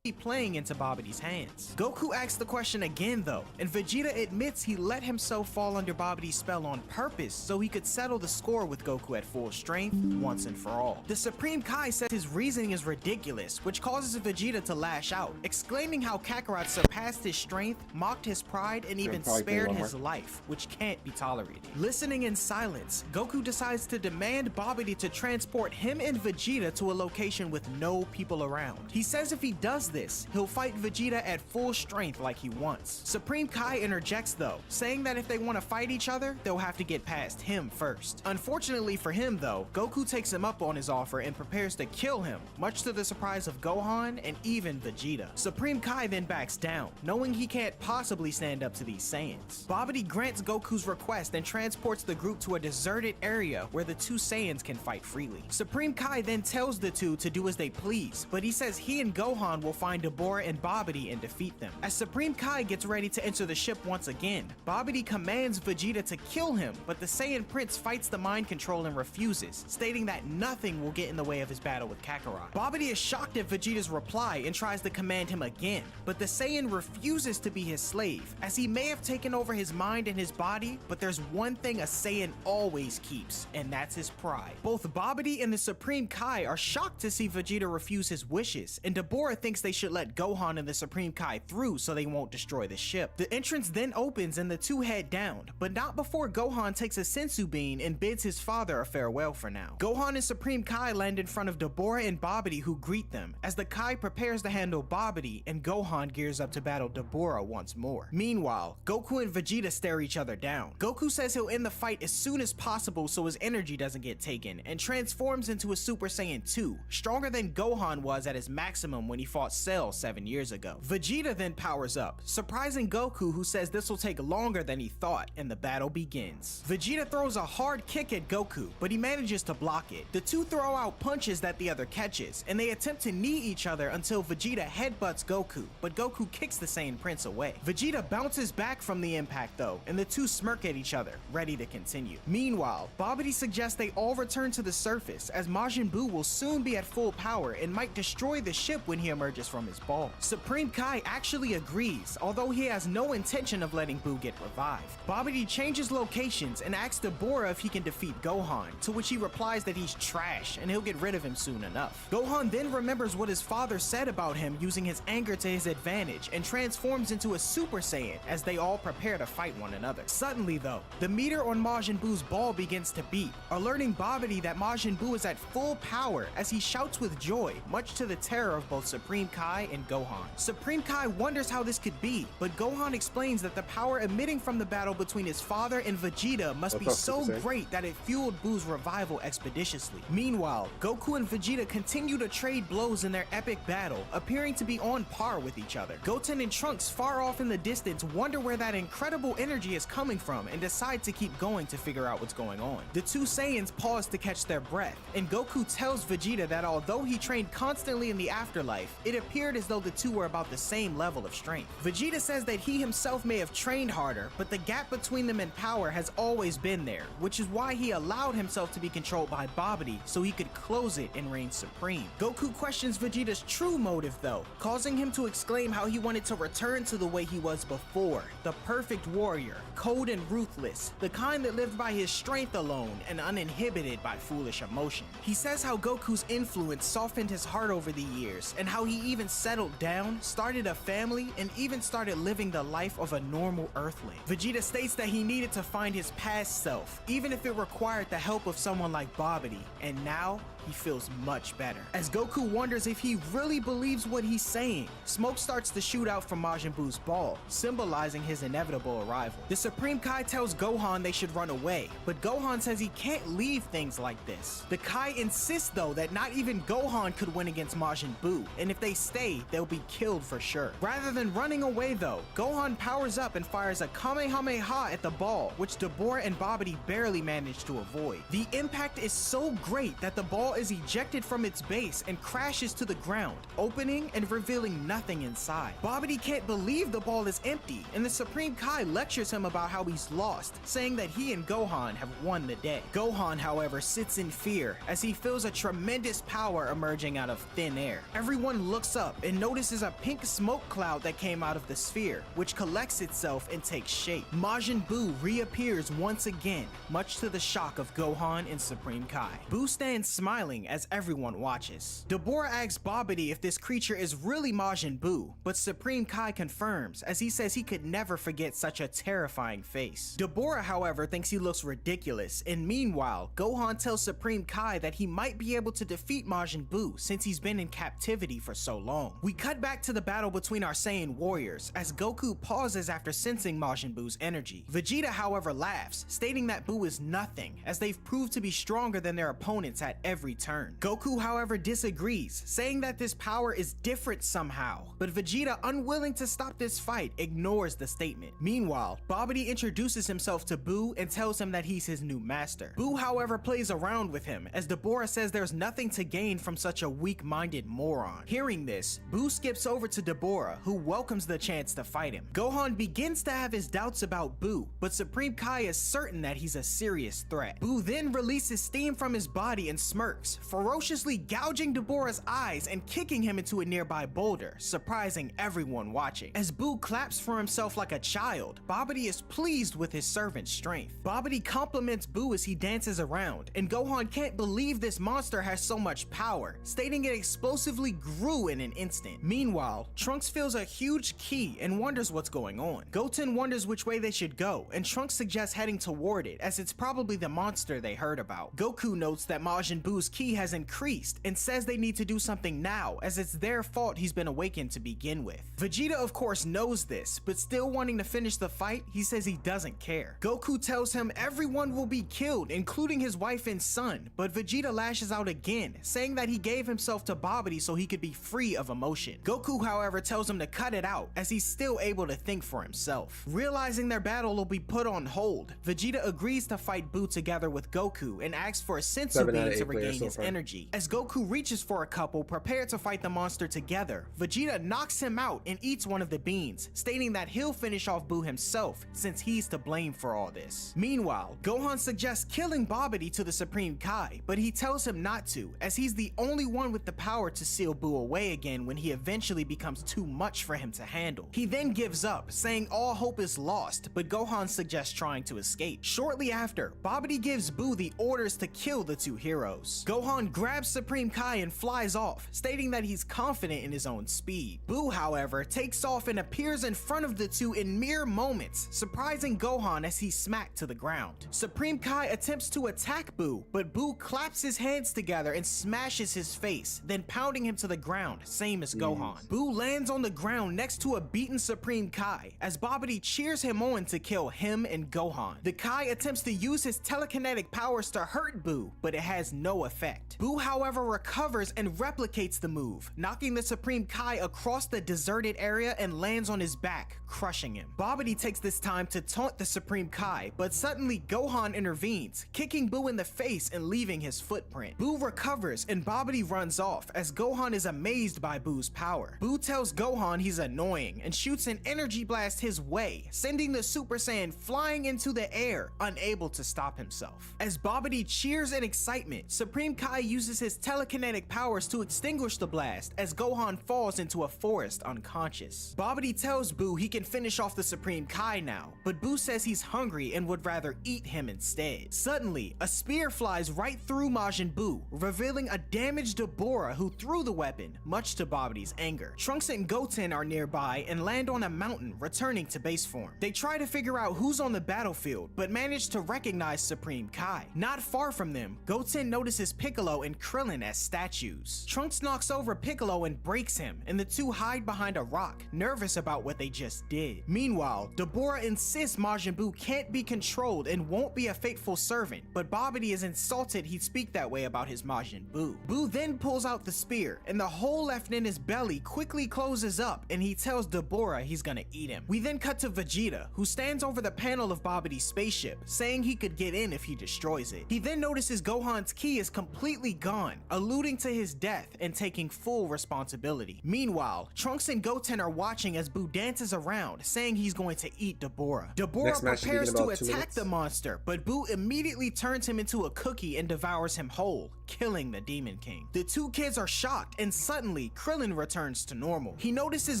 S7: Playing into Babidi's hands. Goku asks the question again though, and Vegeta admits he let himself fall under Babidi's spell on purpose so he could settle the score with Goku at full strength once and for all. The Supreme Kai says his reasoning is ridiculous, which causes Vegeta to lash out, exclaiming how Kakarot surpassed his strength, mocked his pride, and even spared his life, which can't be tolerated. Listening in silence, Goku decides to demand Babidi to transport him and Vegeta to a location with no people around. He says if he does this, he'll fight Vegeta at full strength like he wants. Supreme Kai interjects though, saying that if they want to fight each other, they'll have to get past him first. Unfortunately for him though, Goku takes him up on his offer and prepares to kill him, much to the surprise of Gohan and even Vegeta. Supreme Kai then backs down, knowing he can't possibly stand up to these Saiyans. Babidi grants Goku's request and transports the group to a deserted area where the two Saiyans can fight freely. Supreme Kai then tells the two to do as they please, but he says he and Gohan will find Dabura and Babidi and defeat them. As Supreme Kai gets ready to enter the ship once again, Babidi commands Vegeta to kill him, but the Saiyan Prince fights the mind control and refuses, stating that nothing will get in the way of his battle with Kakarot. Babidi is shocked at Vegeta's reply and tries to command him again, but the Saiyan refuses to be his slave, as he may have taken over his mind and his body, but there's one thing a Saiyan always keeps, and that's his pride. Both Babidi and the Supreme Kai are shocked to see Vegeta refuse his wishes, and Dabura thinks they should let Gohan and the Supreme Kai through so they won't destroy the ship. The entrance then opens and the two head down, but not before Gohan takes a sensu bean and bids his father a farewell for now. Gohan and Supreme Kai land in front of Dabura and Babidi, who greet them, as the Kai prepares to handle Babidi and Gohan gears up to battle Dabura once more. Meanwhile, Goku and Vegeta stare each other down. Goku says he'll end the fight as soon as possible so his energy doesn't get taken, and transforms into a Super Saiyan 2, stronger than Gohan was at his maximum when he fought Cell 7 years ago. Vegeta then powers up, surprising Goku, who says this will take longer than he thought, and the battle begins. Vegeta throws a hard kick at Goku, but he manages to block it. The two throw out punches that the other catches, and they attempt to knee each other until Vegeta headbutts Goku, but Goku kicks the Saiyan Prince away. Vegeta bounces back from the impact though, and the two smirk at each other, ready to continue. Meanwhile, Babidi suggests they all return to the surface, as Majin Buu will soon be at full power and might destroy the ship when he emerges from his ball. Supreme Kai actually agrees, although he has no intention of letting Buu get revived. Babidi changes locations and asks Dabura if he can defeat Gohan, to which he replies that he's trash and he'll get rid of him soon enough. Gohan then remembers what his father said about him using his anger to his advantage and transforms into a Super Saiyan as they all prepare to fight one another. Suddenly though, the meter on Majin Buu's ball begins to beep, alerting Babidi that Majin Buu is at full power as he shouts with joy, much to the terror of both Supreme Kai and Gohan. Supreme Kai wonders how this could be, but Gohan explains that the power emitting from the battle between his father and Vegeta must be so great that it fueled Buu's revival expeditiously. Meanwhile, Goku and Vegeta continue to trade blows in their epic battle, appearing to be on par with each other. Goten and Trunks, far off in the distance, wonder where that incredible energy is coming from and decide to keep going to figure out what's going on. The two Saiyans pause to catch their breath, and Goku tells Vegeta that although he trained constantly in the afterlife, it appeared as though the two were about the same level of strength. Vegeta says that he himself may have trained harder, but the gap between them in power has always been there, which is why he allowed himself to be controlled by Babidi so he could close it and reign supreme. Goku questions Vegeta's true motive though, causing him to exclaim how he wanted to return to the way he was before, the perfect warrior, cold and ruthless, the kind that lived by his strength alone and uninhibited by foolish emotion. He says how Goku's influence softened his heart over the years, and how he even settled down, started a family, and even started living the life of a normal Earthling. Vegeta states that he needed to find his past self, even if it required the help of someone like Babidi, and now he feels much better. As Goku wonders if he really believes what he's saying, smoke starts to shoot out from Majin Buu's ball, symbolizing his inevitable arrival. The Supreme Kai tells Gohan they should run away, but Gohan says he can't leave things like this. The Kai insist though that not even Gohan could win against Majin Buu, and if they stay, they'll be killed for sure. Rather than running away though, Gohan powers up and fires a Kamehameha at the ball, which Dabura and Babidi barely manage to avoid. The impact is so great that the ball is ejected from its base and crashes to the ground, opening and revealing nothing inside. Babidi can't believe the ball is empty, and the Supreme Kai lectures him about how he's lost, saying that he and Gohan have won the day. Gohan, however, sits in fear as he feels a tremendous power emerging out of thin air. Everyone looks up and notices a pink smoke cloud that came out of the sphere, which collects itself and takes shape. Majin Buu reappears once again, much to the shock of Gohan and Supreme Kai. Buu stands smiling as everyone watches. Dabura asks Babidi if this creature is really Majin Buu, but Supreme Kai confirms, as he says he could never forget such a terrifying face. Dabura, however, thinks he looks ridiculous, and meanwhile, Gohan tells Supreme Kai that he might be able to defeat Majin Buu since he's been in captivity for so long. We cut back to the battle between our Saiyan warriors as Goku pauses after sensing Majin Buu's energy. Vegeta, however, laughs, stating that Buu is nothing as they've proved to be stronger than their opponents at every turn. Goku, however, disagrees, saying that this power is different somehow, but Vegeta, unwilling to stop this fight, ignores the statement. Meanwhile, Babidi introduces himself to Buu and tells him that he's his new master. Buu, however, plays around with him as Dabura says there's nothing to gain from such a weak-minded moron. Hearing this, Buu skips over to Dabura, who welcomes the chance to fight him. Gohan begins to have his doubts about Buu, but Supreme Kai is certain that he's a serious threat. Buu then releases steam from his body and smirks, ferociously gouging Dabura's eyes and kicking him into a nearby boulder, surprising everyone watching. As Buu claps for himself like a child, Babidi is pleased with his servant's strength. Babidi compliments Buu as he dances around, and Gohan can't believe this monster has so much power, stating it explosively grew in an instant. Meanwhile, Trunks feels a huge ki and wonders what's going on. Goten wonders which way they should go, and Trunks suggests heading toward it as it's probably the monster they heard about. Goku notes that Majin Buu's ki has increased and says they need to do something now as it's their fault he's been awakened to begin with. Vegeta of course knows this, but still wanting to finish the fight, he says he doesn't care. Goku tells him everyone will be killed, including his wife and son, but Vegeta lashes out again, saying that he gave himself to Babidi so he could be free of emotion. Goku, however, tells him to cut it out as he's still able to think for himself. Realizing their battle will be put on hold, Vegeta agrees to fight Buu together with Goku and asks for a sensu bean to regain his energy. As Goku reaches for a couple prepared to fight the monster together, Vegeta knocks him out and eats one of the beans, stating that he'll finish off Buu himself since he's to blame for all this. Meanwhile, Gohan suggests killing Babidi to the Supreme Kai, but he tells him not to, as he's the only one with the power to seal Buu away again when he eventually becomes too much for him to handle. He then gives up, saying all hope is lost, but Gohan suggests trying to escape. Shortly after, Babidi gives Buu the orders to kill the two heroes. Gohan grabs Supreme Kai and flies off, stating that he's confident in his own speed. Buu, however, takes off and appears in front of the two in mere moments, surprising Gohan as he's smacked to the ground. Supreme Kai attempts to attack Buu, but Buu claps his hands together and smashes his face, then pounding him to the ground, same as Gohan. Buu lands on the ground next to a beaten Supreme Kai, as Babidi cheers him on to kill him and Gohan. The Kai attempts to use his telekinetic powers to hurt Buu, but it has no effect. Buu, however, recovers and replicates the move, knocking the Supreme Kai across the deserted area and lands on his back, crushing him. Babidi takes this time to taunt the Supreme Kai, but suddenly Gohan intervenes, kicking Buu in the face and leaving his footprint. Buu recovers and Babidi runs off as Gohan is amazed by Buu's power. Buu tells Gohan he's annoying and shoots an energy blast his way, sending the Super Saiyan flying into the air, unable to stop himself. As Babidi cheers in excitement, Supreme Kai uses his telekinetic powers to extinguish the blast as Gohan falls into a forest unconscious. Babidi tells Buu he can finish off the Supreme Kai now, but Buu says he's hungry and would rather eat him instead. Suddenly, a spear flies right through Majin Buu, revealing a damaged Dabura who threw the weapon, much to Babidi's anger. Trunks and Goten are nearby and land on a mountain, returning to base form. They try to figure out who's on the battlefield, but manage to recognize Supreme Kai. Not far from them, Goten notices Piccolo and Krillin as statues. Trunks knocks over Piccolo and breaks him, and the two hide behind a rock, nervous about what they just did. Meanwhile, Dabura insists Majin Buu can't be controlled and won't be a faithful servant, but Babidi is insulted he'd speak that way about his Majin Buu. Buu then pulls out the spear, and the hole left in his belly quickly closes up, and he tells Dabura he's gonna eat him. We then cut to Vegeta, who stands over the panel of Babidi's spaceship, saying he could get in if he destroys it. He then notices Gohan's ki is completely gone, alluding to his death and taking full responsibility. Meanwhile, Trunks and Goten are watching as Buu dances around, saying he's going to eat Dabura. Dabura
S2: Next match should begin
S7: prepares
S2: in
S7: to
S2: about 2
S7: attack
S2: minutes.
S7: the monster, but Buu immediately turns him into a cookie and devours him whole, killing the Demon King. The two kids are shocked, and suddenly Krillin returns to normal. He notices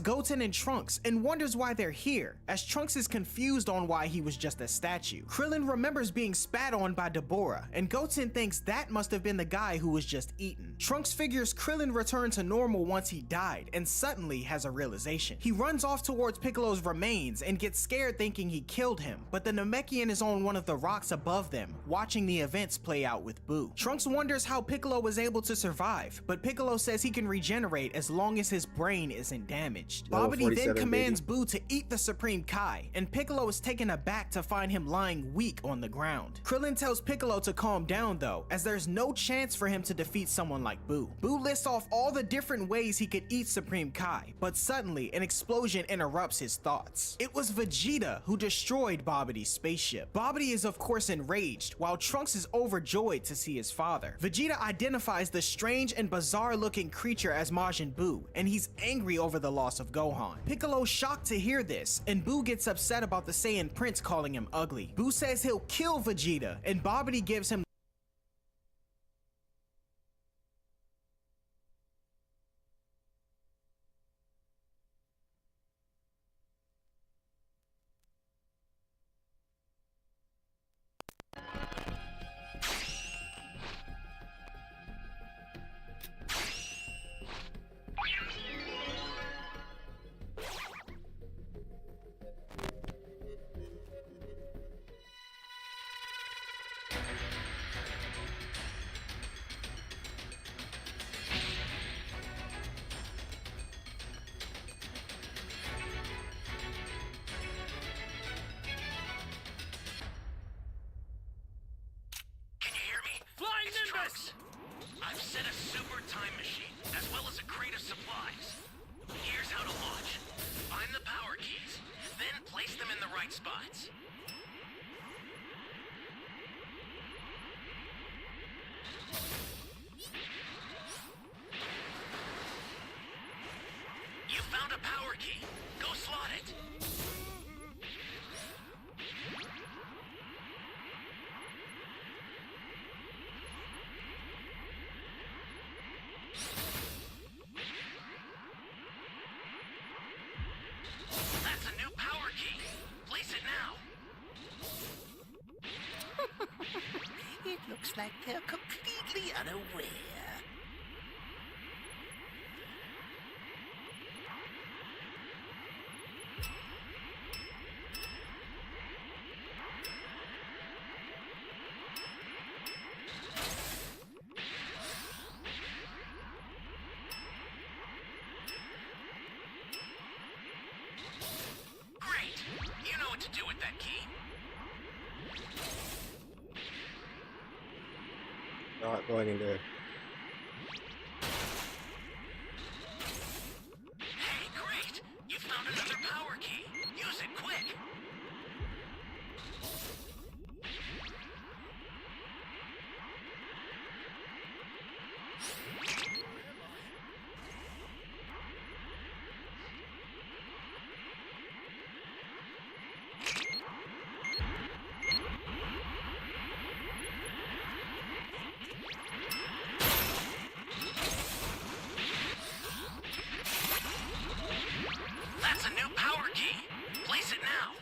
S7: Goten and Trunks and wonders why they're here, as Trunks is confused on why he was just a statue. Krillin remembers being spat on by Dabura, and Goten thinks that must have been the guy who was just eaten. Trunks figures Krillin returned to normal once he died, and suddenly has a realization. He runs off towards Piccolo's remains and gets scared thinking he killed him, but the Namekian is on one of the rocks above them, watching the events play out with Buu. Trunks wonders how how Piccolo was able to survive, but Piccolo says he can regenerate as long as his brain isn't damaged.
S2: Level
S7: Babidi then
S2: 47,
S7: commands
S2: baby.
S7: Boo to eat the Supreme Kai, and Piccolo is taken aback to find him lying weak on the ground. Krillin tells Piccolo to calm down though, as there's no chance for him to defeat someone like Boo. Boo lists off all the different ways he could eat Supreme Kai, but suddenly an explosion interrupts his thoughts. It was Vegeta who destroyed Babidi's spaceship. Babidi is of course enraged, while Trunks is overjoyed to see his father. Vegeta identifies the strange and bizarre looking creature as Majin Buu, and he's angry over the loss of Gohan. Piccolo's shocked to hear this, and Boo gets upset about the Saiyan Prince calling him ugly. Boo says he'll kill Vegeta, and Babidi gives him
S3: Can you hear me? Flying it's Trunks. I've set a super time machine, as well as a crate of supplies. Here's how to launch. Find the power keys, then place them in the right spots. You found a power key. Go slot it. That's a new power key. Place it now.
S8: It looks like they're completely unaware.
S3: Great! You know what to do with that key.
S2: Not going in there.
S3: Hey, great! You found another power key. Use it quick. That's a new power key. Place it now.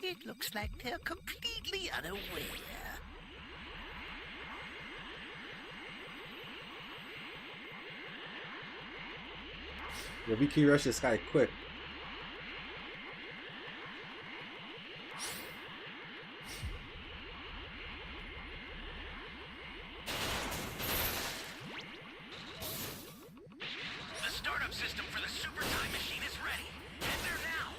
S8: It looks like they're completely unaware.
S2: Yo, we key rush this guy quick.
S3: The startup system for the super time machine is ready. Head there now.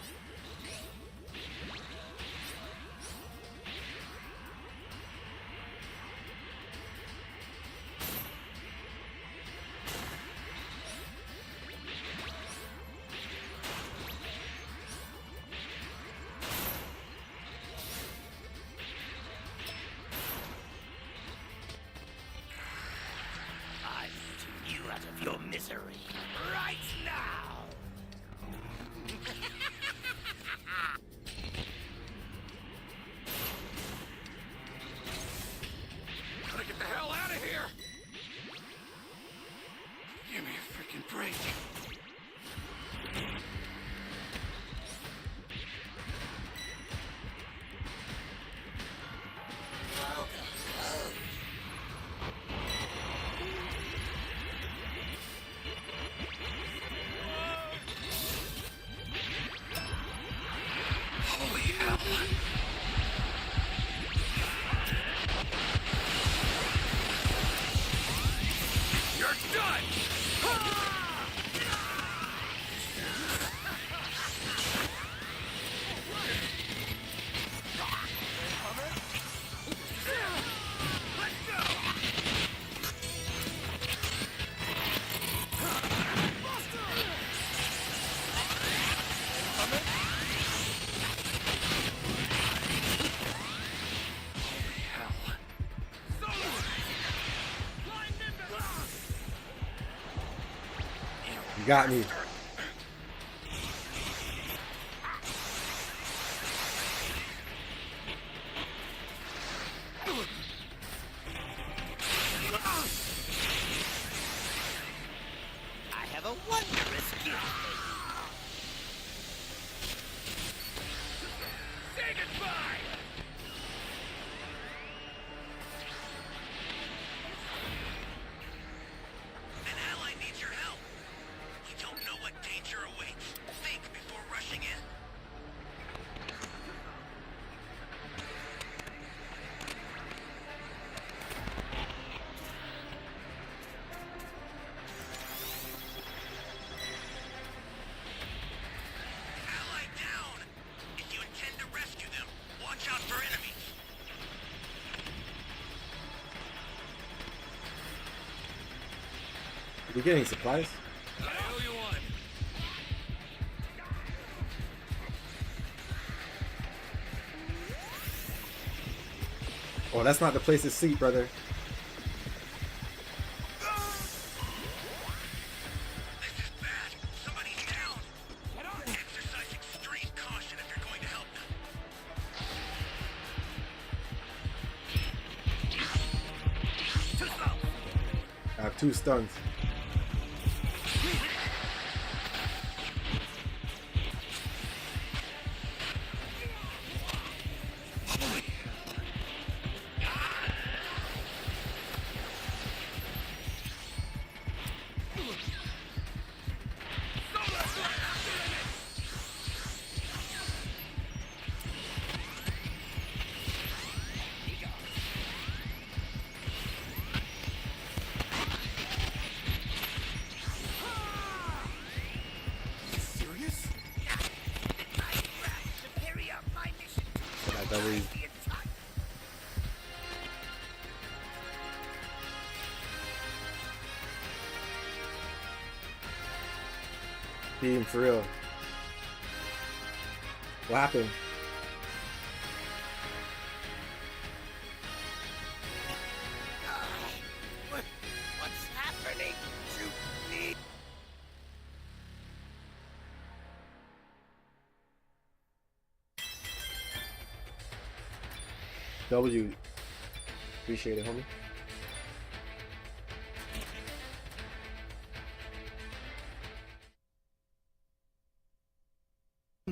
S8: I need you out of your misery right now.
S6: Gotta get the hell out of here! Give me a freaking break.
S2: got me.
S8: I have a wondrous gift.
S1: Say goodbye! An ally needs your help. You don't know what danger awaits. Think before rushing in. Ally down! If you intend to rescue them, watch out for enemies.
S2: You getting supplies?
S1: I owe you one.
S2: Oh, that's not the place to sleep, brother.
S1: This is bad. Somebody's down. Exercise extreme caution if you're going to help them. Too slow.
S2: I have 2 stuns.
S6: Serious?
S1: To carry out my mission to
S2: That double E.
S1: the attack.
S2: Being for real. What happened?
S1: What's happening to me?
S2: W. Appreciate it, homie.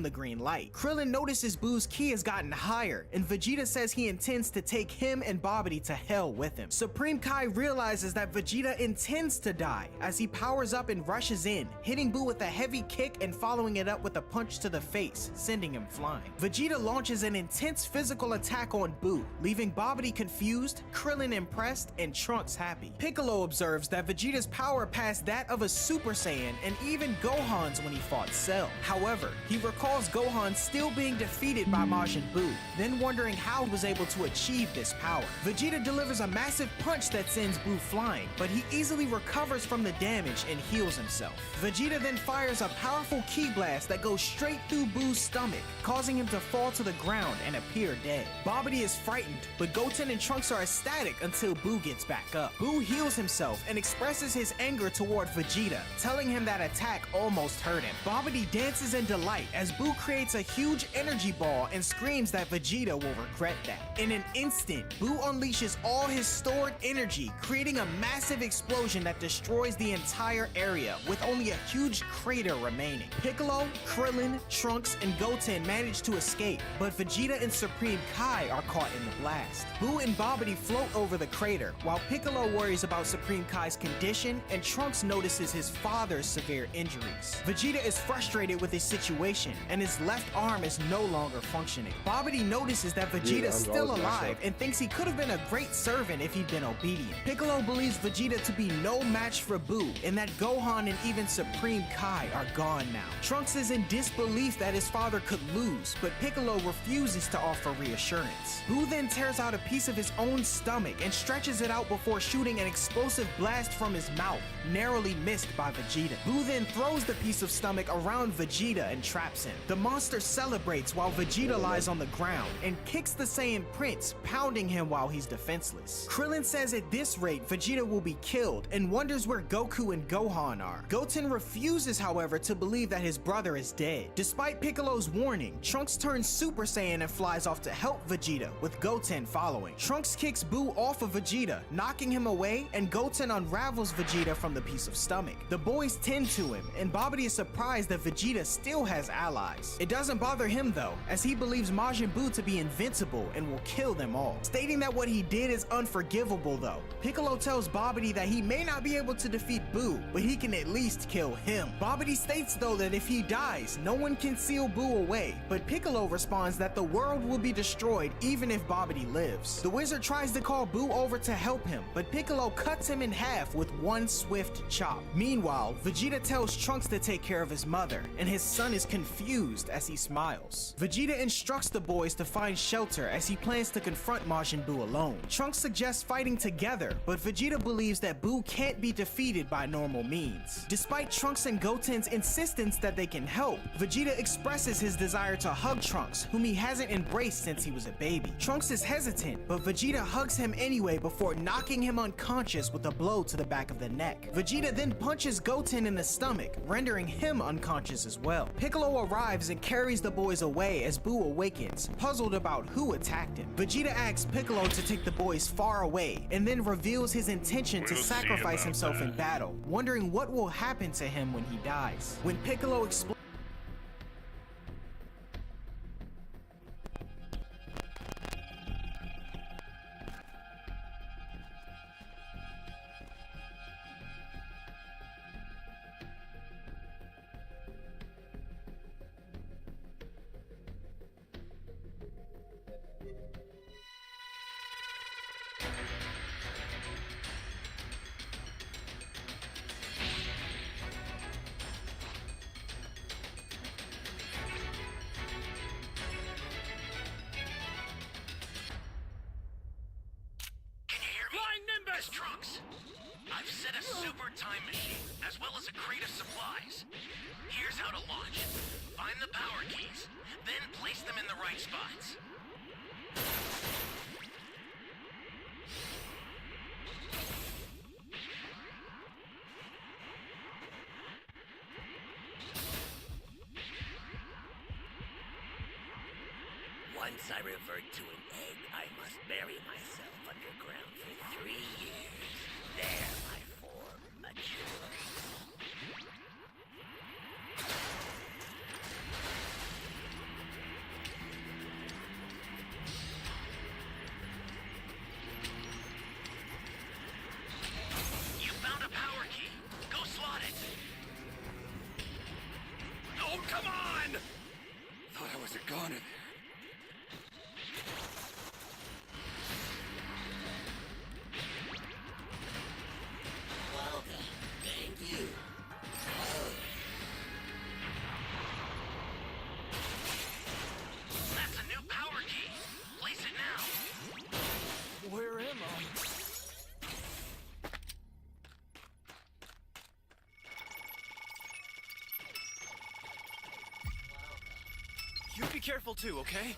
S7: The green light. Krillin notices Boo's ki has gotten higher, and Vegeta says he intends to take him and Babidi to hell with him. Supreme Kai realizes that Vegeta intends to die as he powers up and rushes in, hitting Boo with a heavy kick and following it up with a punch to the face, sending him flying. Vegeta launches an intense physical attack on Boo, leaving Babidi confused, Krillin impressed, and Trunks happy. Piccolo observes that Vegeta's power passed that of a Super Saiyan and even Gohan's when he fought Cell. However, he recalls Gohan still being defeated by Majin Buu, then wondering how he was able to achieve this power. Vegeta delivers a massive punch that sends Buu flying, but he easily recovers from the damage and heals himself. Vegeta then fires a powerful ki blast that goes straight through Buu's stomach, causing him to fall to the ground and appear dead. Babidi is frightened, but Goten and Trunks are ecstatic until Buu gets back up. Buu heals himself and expresses his anger toward Vegeta, telling him that attack almost hurt him. Babidi dances in delight as Buu creates a huge energy ball and screams that Vegeta will regret that. In an instant, Buu unleashes all his stored energy, creating a massive explosion that destroys the entire area, with only a huge crater remaining. Piccolo, Krillin, Trunks, and Goten manage to escape, but Vegeta and Supreme Kai are caught in the blast. Buu and Babidi float over the crater, while Piccolo worries about Supreme Kai's condition and Trunks notices his father's severe injuries. Vegeta is frustrated with his situation, and his left arm is no longer functioning. Babidi notices that Vegeta is still alive and thinks he could have been a great servant if he'd been obedient. Piccolo believes Vegeta to be no match for Buu, and that Gohan and even Supreme Kai are gone now. Trunks is in disbelief that his father could lose, but Piccolo refuses to offer reassurance. Buu then tears out a piece of his own stomach and stretches it out before shooting an explosive blast from his mouth, narrowly missed by Vegeta. Buu then throws the piece of stomach around Vegeta and traps him. The monster celebrates while Vegeta lies on the ground and kicks the Saiyan Prince, pounding him while he's defenseless. Krillin says at this rate Vegeta will be killed and wonders where Goku and Gohan are. Goten refuses, however, to believe that his brother is dead. Despite Piccolo's warning, Trunks turns Super Saiyan and flies off to help Vegeta, with Goten following. Trunks kicks Buu off of Vegeta, knocking him away, and Goten unravels Vegeta from the piece of stomach. The boys tend to him, and Babidi is surprised that Vegeta still has allies. It doesn't bother him though, as he believes Majin Buu to be invincible and will kill them all. Stating that what he did is unforgivable though, Piccolo tells Babidi that he may not be able to defeat Buu, but he can at least kill him. Babidi states though that if he dies, no one can seal Buu away, but Piccolo responds that the world will be destroyed even if Babidi lives. The wizard tries to call Buu over to help him, but Piccolo cuts him in half with one swift chop. Meanwhile, Vegeta tells Trunks to take care of his mother, and his son is confused as he smiles. Vegeta instructs the boys to find shelter as he plans to confront Majin Buu alone. Trunks suggests fighting together, but Vegeta believes that Buu can't be defeated by normal means. Despite Trunks and Goten's insistence that they can help, Vegeta expresses his desire to hug Trunks, whom he hasn't embraced since he was a baby. Trunks is hesitant, but Vegeta hugs him anyway before knocking him unconscious with a blow to the back of the neck. Vegeta then punches Goten in the stomach, rendering him unconscious as well. Piccolo arrives and carries the boys away as Buu awakens, puzzled about who attacked him. Vegeta asks Piccolo to take the boys far away, and then reveals his intention to sacrifice himself in battle, wondering what will happen to him when he dies. When Piccolo explains
S3: This Trunks. I've set a super time machine, as well as a crate of supplies. Here's how to launch. Find the power keys, then place them in the right spots. Once I revert to an egg, I must bury myself underground for 3 years. There my form matures. You found a power key. Go slot it. Oh, come on!
S6: Thought I was a goner there.
S3: That's a new power key. Place it now.
S6: Where am I? You be careful too, okay?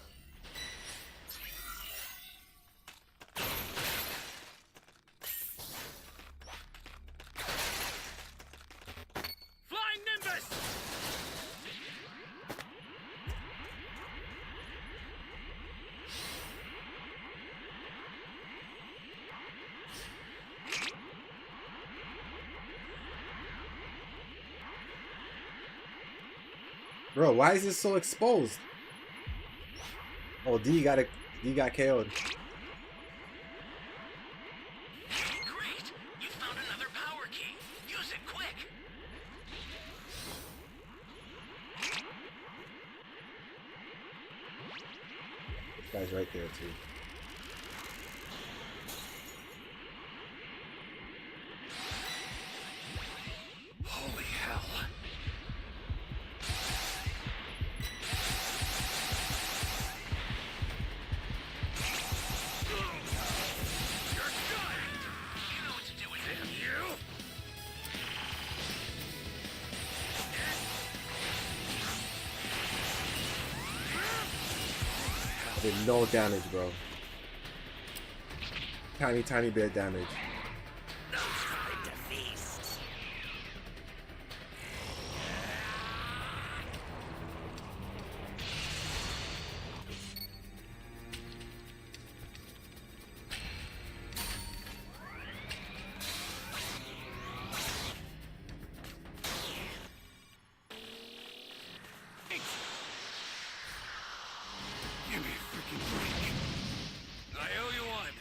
S3: Flying Nimbus!
S2: Bro, why is this so exposed? Oh, D got KO'd.
S3: Great! You found another power key. Use it quick.
S2: This guy's right there too.
S6: Holy hell.
S3: You're done! You know what to do with it. You?
S2: Did no damage, bro. Tiny bit of damage.
S1: Give me a freaking break. I owe you one.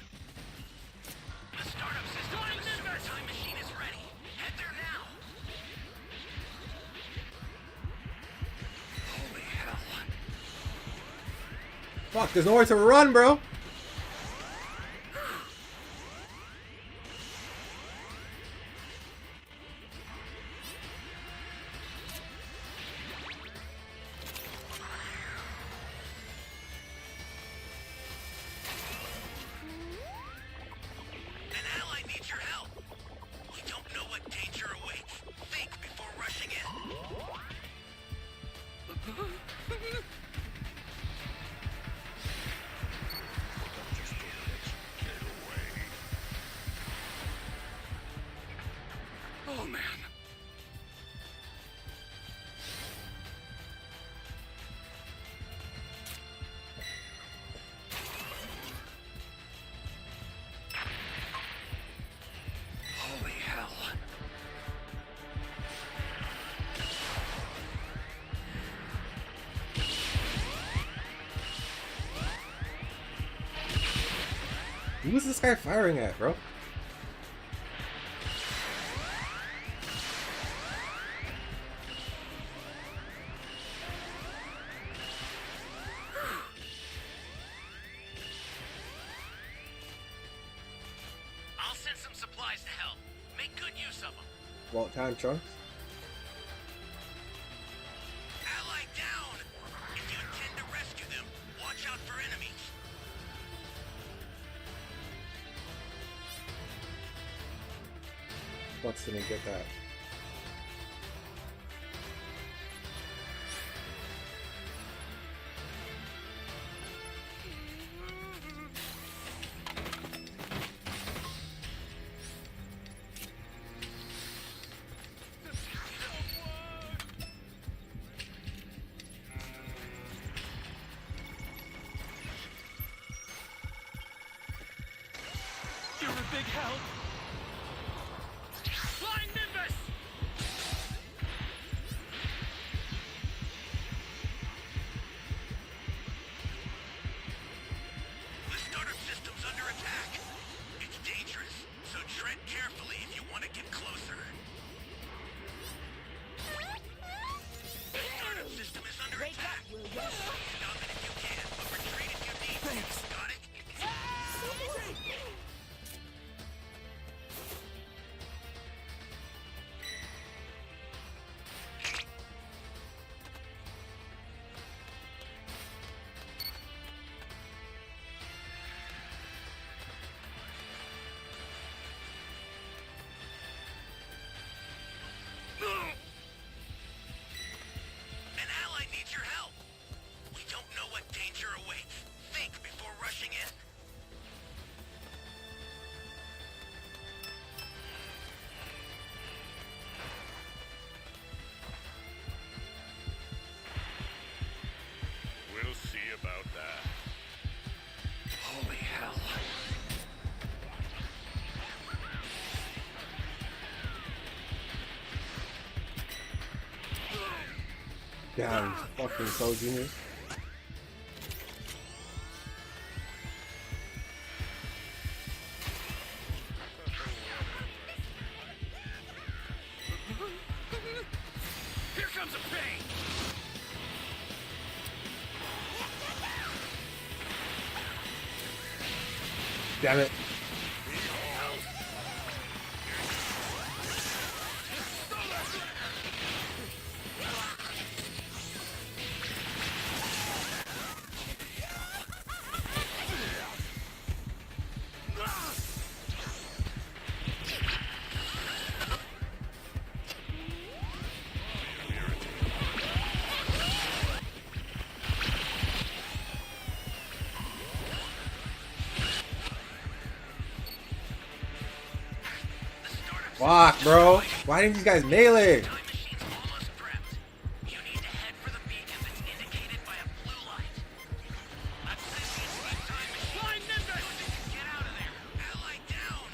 S3: The startup system for the super time machine is ready. Head there now.
S1: Holy hell.
S2: Fuck, there's nowhere to run, bro.
S3: An ally needs your help. We don't know what danger awaits. Think before rushing in.
S1: Oh man. Holy hell.
S2: Who is this guy firing at, bro?
S3: I'll send some supplies to help. Make good use of them.
S2: Well, time, Trunks.
S3: Ally down! If you intend to rescue them, watch out for enemies.
S2: Let's didn't get that.
S6: You're a big help. Flying Nimbus!
S3: The startup system's under attack. It's dangerous, so tread carefully if you want to get closer. The startup system is under attack. Stop it if you can, but retreat if you need to.
S6: Thanks.
S3: Got it? An ally needs your help. We don't know what danger awaits. Think before rushing in.
S1: We'll see about that. Holy hell.
S2: Damn, fucking so genius.
S1: Here comes a pain.
S2: Damn it. Fuck, bro. Why didn't these guys melee?
S3: Time machine's almost prepped. You need to head for the beacon that's indicated by a blue light. I've sent the escape time machine. Flying Nimbus! Get out of there. Ally down.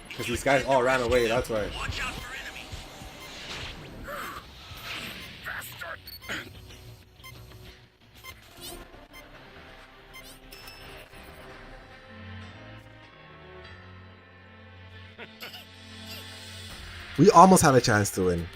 S2: Because these guys all ran away, that's why.
S3: Watch out for enemies. Bastard.
S5: We almost had a chance to win.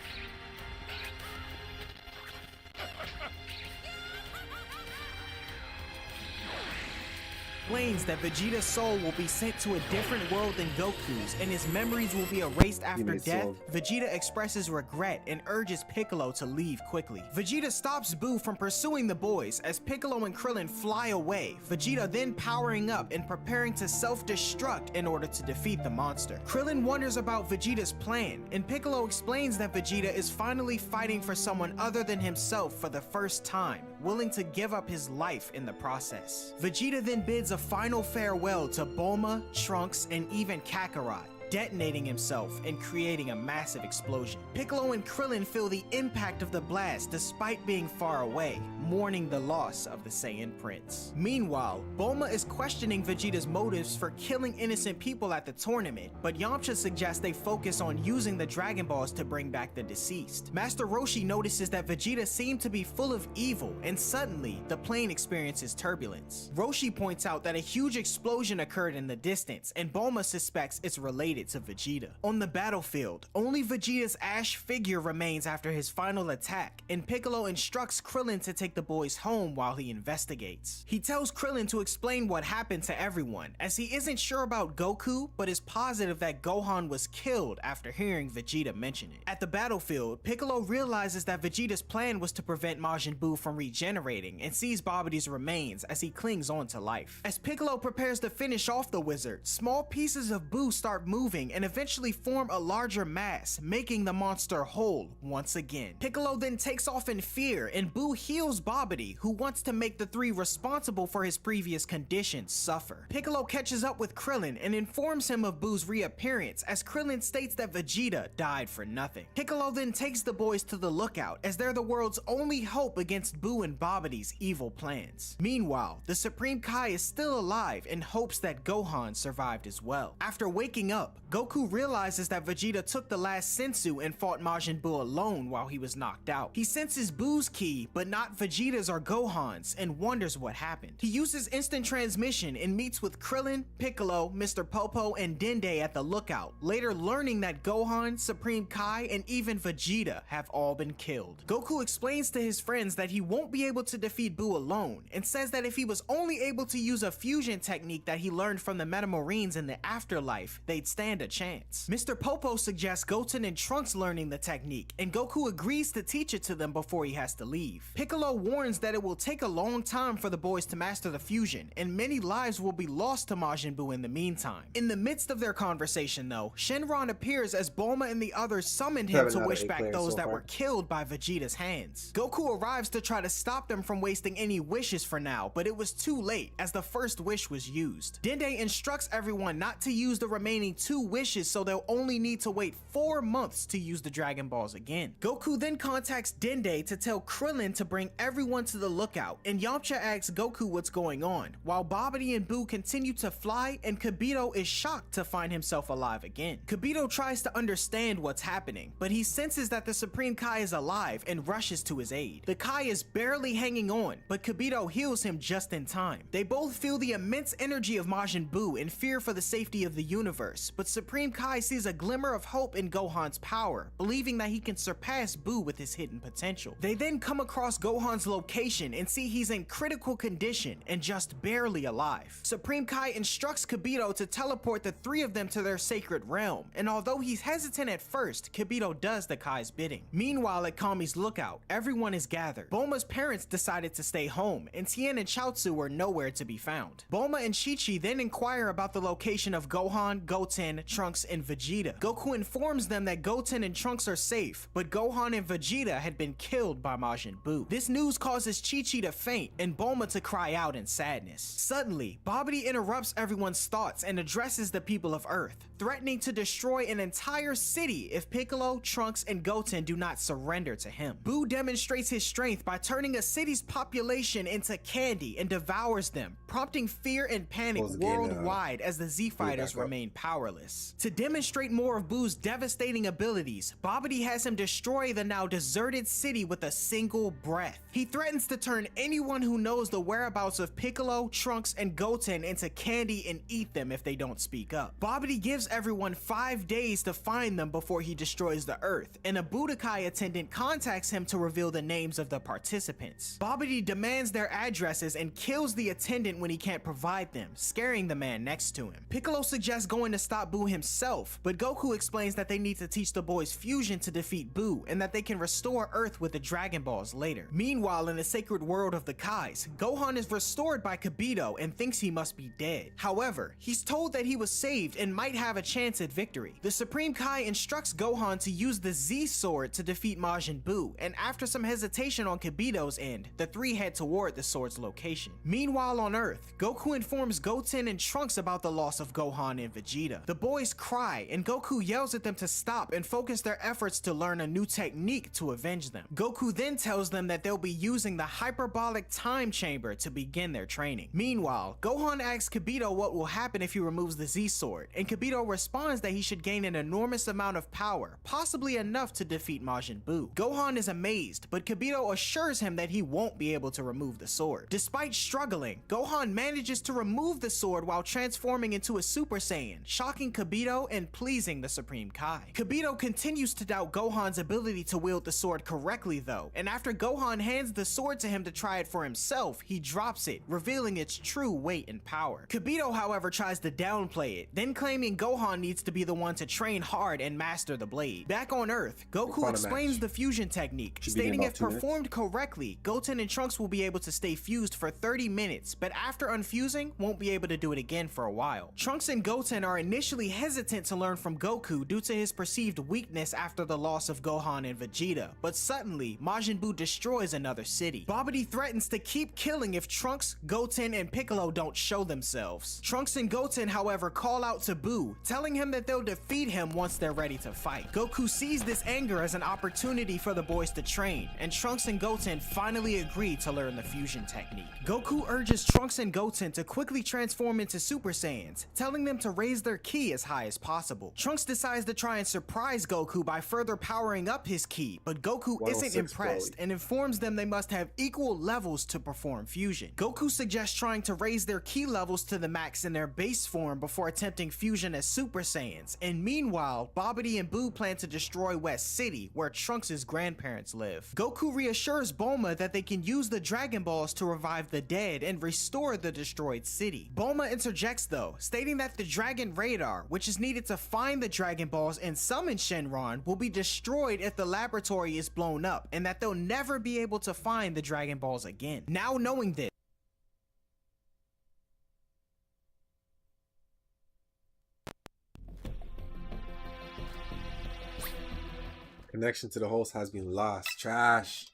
S7: Explains that Vegeta's soul will be sent to a different world than Goku's, and his memories will be erased after
S2: made
S7: death.
S2: soul.
S7: Vegeta expresses regret and urges Piccolo to leave quickly. Vegeta stops Buu from pursuing the boys as Piccolo and Krillin fly away, Vegeta then powering up and preparing to self-destruct in order to defeat the monster. Krillin wonders about Vegeta's plan, and Piccolo explains that Vegeta is finally fighting for someone other than himself for the first time, willing to give up his life in the process. Vegeta then bids a final farewell to Bulma, Trunks, and even Kakarot, detonating himself and creating a massive explosion. Piccolo and Krillin feel the impact of the blast despite being far away, mourning the loss of the Saiyan Prince. Meanwhile, Bulma is questioning Vegeta's motives for killing innocent people at the tournament, but Yamcha suggests they focus on using the Dragon Balls to bring back the deceased. Master Roshi notices that Vegeta seemed to be full of evil, and suddenly, the plane experiences turbulence. Roshi points out that a huge explosion occurred in the distance, and Bulma suspects it's related to Vegeta. On the battlefield, only Vegeta's ash figure remains after his final attack, and Piccolo instructs Krillin to take the boys home while he investigates. He tells Krillin to explain what happened to everyone, as he isn't sure about Goku, but is positive that Gohan was killed after hearing Vegeta mention it. At the battlefield, Piccolo realizes that Vegeta's plan was to prevent Majin Buu from regenerating and sees Babidi's remains as he clings on to life. As Piccolo prepares to finish off the wizard, small pieces of Buu start moving and eventually form a larger mass, making the monster whole once again. Piccolo then takes off in fear, and Buu heals Babidi, who wants to make the three responsible for his previous conditions suffer. Piccolo catches up with Krillin and informs him of Buu's reappearance, as Krillin states that Vegeta died for nothing. Piccolo then takes the boys to the lookout, as they're the world's only hope against Buu and Babidi's evil plans. Meanwhile, the Supreme Kai is still alive and hopes that Gohan survived as well. After waking up, Goku realizes that Vegeta took the last Sensu and fought Majin Buu alone while he was knocked out. He senses Buu's ki, but not Vegeta's or Gohan's, and wonders what happened. He uses instant transmission and meets with Krillin, Piccolo, Mr. Popo, and Dende at the lookout, later learning that Gohan, Supreme Kai, and even Vegeta have all been killed. Goku explains to his friends that he won't be able to defeat Buu alone, and says that if he was only able to use a fusion technique that he learned from the Metamarines in the afterlife, they'd stand a chance. Mr. Popo suggests Goten and Trunks learning the technique, and Goku agrees to teach it to them before he has to leave. Piccolo warns that it will take a long time for the boys to master the fusion, and many lives will be lost to Majin Buu in the meantime. In the midst of their conversation though, Shenron appears as Bulma and the others summoned him
S2: 7
S7: to
S2: out of
S7: wish
S2: 8
S7: back
S2: players
S7: those
S2: so
S7: that
S2: far.
S7: were killed by Vegeta's hands. Goku arrives to try to stop them from wasting any wishes for now, but it was too late as the first wish was used. Dende instructs everyone not to use the remaining 2 wishes, so they'll only need to wait 4 months to use the Dragon Balls again. Goku then contacts Dende to tell Krillin to bring everyone to the lookout, and Yamcha asks Goku what's going on, while Babidi and Buu continue to fly, and Kibito is shocked to find himself alive again. Kibito tries to understand what's happening, but he senses that the Supreme Kai is alive and rushes to his aid. The Kai is barely hanging on, but Kibito heals him just in time. They both feel the immense energy of Majin Buu and fear for the safety of the universe, but Supreme Kai sees a glimmer of hope in Gohan's power, believing that he can surpass Buu with his hidden potential. They then come across Gohan's location and see he's in critical condition and just barely alive. Supreme Kai instructs Kibito to teleport the 3 of them to their sacred realm, and although he's hesitant at first, Kibito does the Kai's bidding. Meanwhile, at Kami's lookout, everyone is gathered. Bulma's parents decided to stay home, and Tien and Chaozu were nowhere to be found. Bulma and Chi-Chi then inquire about the location of Gohan, Goten, Trunks, and Vegeta. Goku informs them that Goten and Trunks are safe, but Gohan and Vegeta had been killed by Majin Buu. This news causes Chi-Chi to faint and Bulma to cry out in sadness. Suddenly, Babidi interrupts everyone's thoughts and addresses the people of Earth. threatening to destroy an entire city if Piccolo, Trunks, and Goten do not surrender to him. Boo demonstrates his strength by turning a city's population into candy and devours them, prompting fear and panic
S2: Close the game,
S7: worldwide as the Z Fighters
S2: back up.
S7: remain powerless. To demonstrate more of Boo's devastating abilities, Babidi has him destroy the now deserted city with a single breath. He threatens to turn anyone who knows the whereabouts of Piccolo, Trunks, and Goten into candy and eat them if they don't speak up. Babidi gives everyone 5 days to find them before he destroys the Earth, and a Budokai attendant contacts him to reveal the names of the participants. Babidi demands their addresses and kills the attendant when he can't provide them, scaring the man next to him. Piccolo suggests going to stop Boo himself, but Goku explains that they need to teach the boys fusion to defeat Boo, and that they can restore Earth with the Dragon Balls later. Meanwhile, in the sacred world of the Kais, Gohan is restored by Kibito and thinks he must be dead. However, he's told that he was saved and might have a chance at victory. The Supreme Kai instructs Gohan to use the Z Sword to defeat Majin Buu, and after some hesitation on Kibito's end, the three head toward the sword's location. Meanwhile on Earth, Goku informs Goten and Trunks about the loss of Gohan and Vegeta. The boys cry, and Goku yells at them to stop and focus their efforts to learn a new technique to avenge them. Goku then tells them that they'll be using the hyperbolic time chamber to begin their training. Meanwhile, Gohan asks Kibito what will happen if he removes the Z Sword, and Kibito responds that he should gain an enormous amount of power, possibly enough to defeat Majin Buu. Gohan is amazed, but Kibito assures him that he won't be able to remove the sword. Despite struggling, Gohan manages to remove the sword while transforming into a Super Saiyan, shocking Kibito and pleasing the Supreme Kai. Kibito continues to doubt Gohan's ability to wield the sword correctly though, and after Gohan hands the sword to him to try it for himself, he drops it, revealing its true weight and power. Kibito, however, tries to downplay it, then claiming Gohan needs to be the one to train hard and master the blade. Back on Earth, Goku explains the fusion technique, stating if performed correctly, Goten and Trunks will be able to stay fused for 30 minutes, but after unfusing, won't be able to do it again for a while. Trunks and Goten are initially hesitant to learn from Goku due to his perceived weakness after the loss of Gohan and Vegeta, but suddenly, Majin Buu destroys another city. Babidi threatens to keep killing if Trunks, Goten, and Piccolo don't show themselves. Trunks and Goten, however, call out to Buu, telling him that they'll defeat him once they're ready to fight. Goku sees this anger as an opportunity for the boys to train, and Trunks and Goten finally agree to learn the fusion technique. Goku urges Trunks and Goten to quickly transform into Super Saiyans, telling them to raise their ki as high as possible. Trunks decides to try and surprise Goku by further powering up his ki, but Goku isn't impressed and informs them they must have equal levels to perform fusion. Goku suggests trying to raise their ki levels to the max in their base form before attempting fusion as Super Saiyans, and meanwhile, Babidi and Buu plan to destroy West City, where Trunks' grandparents live. Goku reassures Bulma that they can use the Dragon Balls to revive the dead and restore the destroyed city. Bulma interjects though, stating that the Dragon Radar, which is needed to find the Dragon Balls and summon Shenron, will be destroyed if the laboratory is blown up, and that they'll never be able to find the Dragon Balls again. Now knowing this,
S2: Connection to the host has been lost. Trash.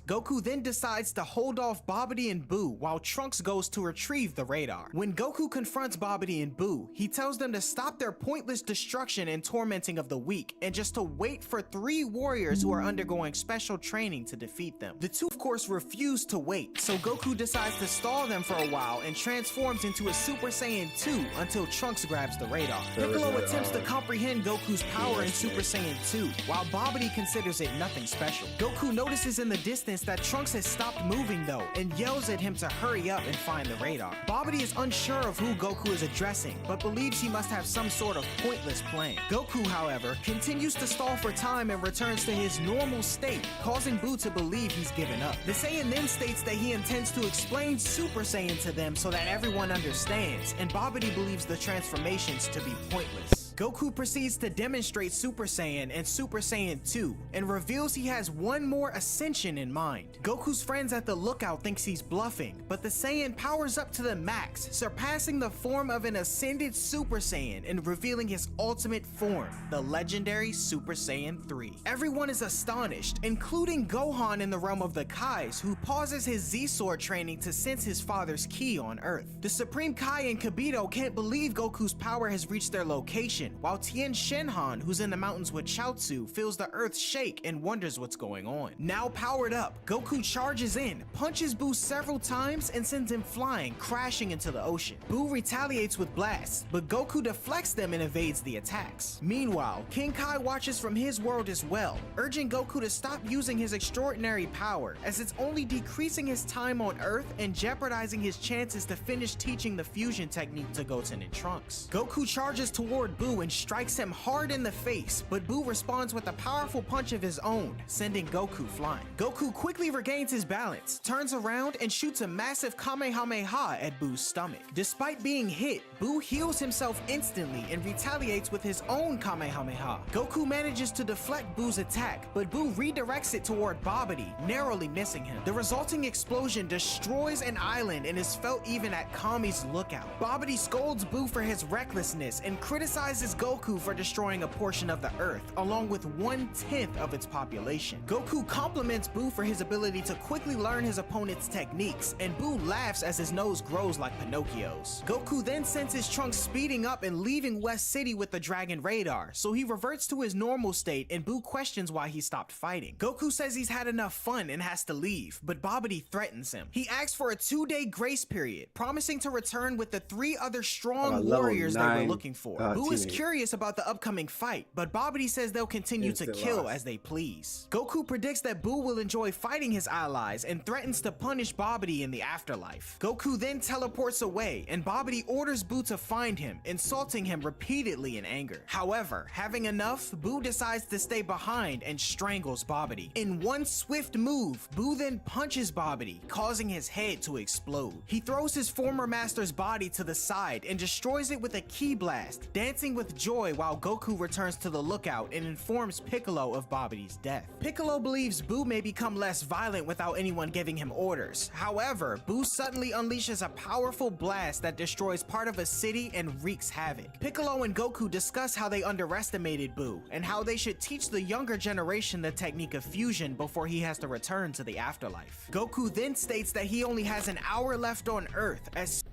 S7: Goku then decides to hold off Babidi and Buu while Trunks goes to retrieve the radar. When Goku confronts Babidi and Buu, he tells them to stop their pointless destruction and tormenting of the weak, and just to wait for 3 warriors who are undergoing special training to defeat them. The two of course refuse to wait, so Goku decides to stall them for a while and transforms into a Super Saiyan 2 until Trunks grabs the radar. Piccolo attempts to comprehend Goku's power in Super Saiyan 2, while Babidi considers it nothing special. Goku notices in the distance that Trunks has stopped moving though, and yells at him to hurry up and find the radar. Babidi is unsure of who Goku is addressing, but believes he must have some sort of pointless plan. Goku, however, continues to stall for time and returns to his normal state, causing Buu to believe he's given up. The Saiyan then states that he intends to explain Super Saiyan to them so that everyone understands, and Babidi believes the transformations to be pointless. Goku proceeds to demonstrate Super Saiyan and Super Saiyan 2 and reveals he has one more ascension in mind. Goku's friends at the lookout thinks he's bluffing, but the Saiyan powers up to the max, surpassing the form of an ascended Super Saiyan and revealing his ultimate form, the legendary Super Saiyan 3. Everyone is astonished, including Gohan in the realm of the Kais, who pauses his Z-Sword training to sense his father's ki on Earth. The Supreme Kai and Kibito can't believe Goku's power has reached their location, while Tien Shinhan, who's in the mountains with Chaozu, feels the earth shake and wonders what's going on. Now powered up, Goku charges in, punches Buu several times, and sends him flying, crashing into the ocean. Buu retaliates with blasts, but Goku deflects them and evades the attacks. Meanwhile, King Kai watches from his world as well, urging Goku to stop using his extraordinary power, as it's only decreasing his time on Earth and jeopardizing his chances to finish teaching the fusion technique to Goten and Trunks. Goku charges toward Buu and strikes him hard in the face, but Buu responds with a powerful punch of his own, sending Goku flying. Goku quickly regains his balance, turns around, and shoots a massive Kamehameha at Buu's stomach. Despite being hit, Buu heals himself instantly and retaliates with his own Kamehameha. Goku manages to deflect Buu's attack, but Buu redirects it toward Babidi, narrowly missing him. The resulting explosion destroys an island and is felt even at Kami's lookout. Babidi scolds Buu for his recklessness and criticizes Goku for destroying a portion of the Earth, along with 1/10 of its population. Goku compliments Buu for his ability to quickly learn his opponent's techniques, and Buu laughs as his nose grows like Pinocchio's. Goku then senses Trunks speeding up and leaving West City with the Dragon Radar, so he reverts to his normal state and Buu questions why he stopped fighting. Goku says he's had enough fun and has to leave, but Babidi threatens him. He asks for a 2-day grace period, promising to return with the 3 other strong warriors they were looking for. Buu is curious about the upcoming fight, but Babidi says they'll continue to kill as they please. Goku predicts that Buu will enjoy fighting his allies and threatens to punish Babidi in the afterlife. Goku then teleports away, and Babidi orders Buu to find him, insulting him repeatedly in anger. However, having enough, Buu decides to stay behind and strangles Babidi. In one swift move, Buu then punches Babidi, causing his head to explode. He throws his former master's body to the side and destroys it with a ki blast, dancing with joy while Goku returns to the lookout and informs Piccolo of Babidi's death. Piccolo believes Buu may become less violent without anyone giving him orders. However, Buu suddenly unleashes a powerful blast that destroys part of a city and wreaks havoc. Piccolo and Goku discuss how they underestimated Buu and how they should teach the younger generation the technique of fusion before he has to return to the afterlife. Goku then states that he only has an hour left on Earth as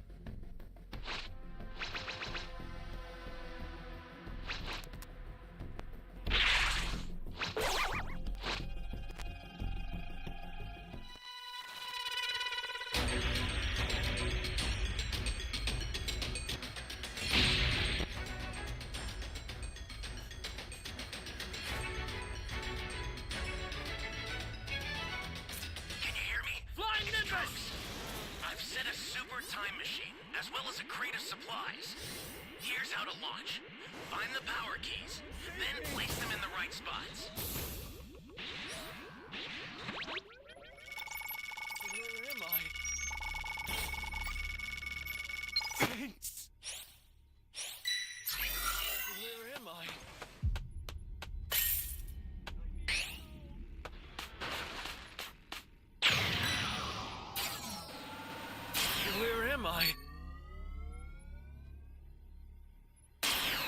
S3: I've set a super time machine, as well as a crate of supplies. Here's how to launch. Find the power keys, then place them in the right spots.
S6: Where am I? Thanks. Where am I? Where am I?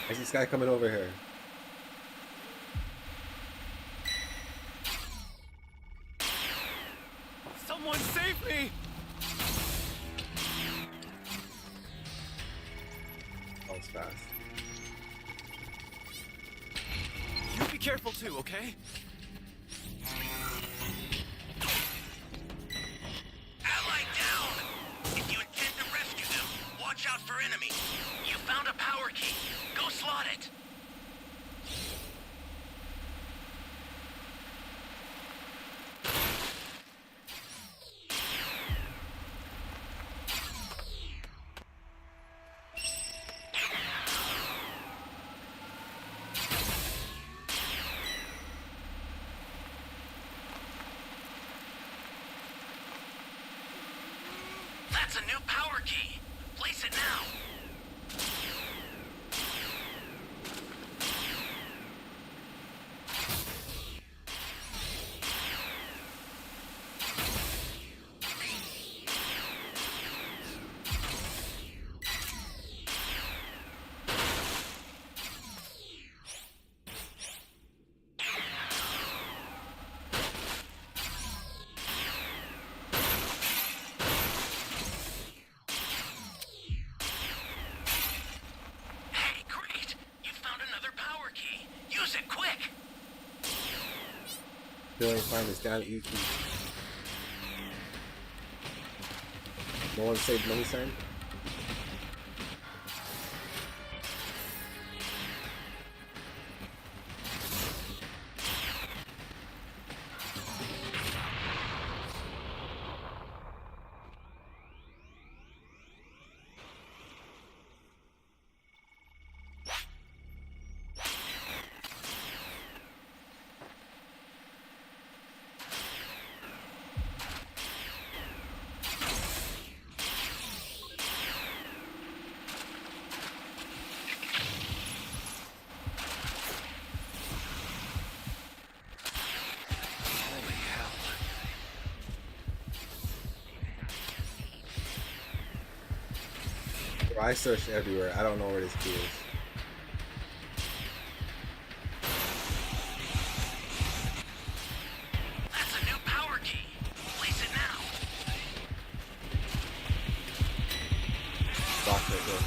S2: I see this guy coming over here.
S6: Someone save me!
S2: That was fast.
S6: You be careful too, okay?
S1: Ally down! If you intend to rescue them, watch out for enemies.
S3: You found a power key. Go slot it. That's a new power key. Place it now.
S2: still ain't find this damn EQ. No one saved money sign? Bro, I searched everywhere. I don't know where this key is.
S3: That's a new power key. Place it now.
S2: Box right there.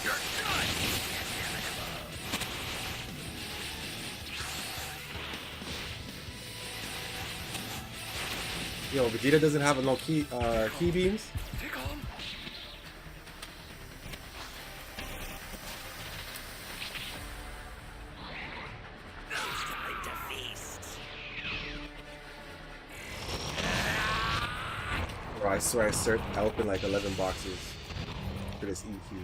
S3: You're done.
S2: Yo, Vegeta doesn't have no key beams. Bro, I swear I opened like 11 boxes for this EQ.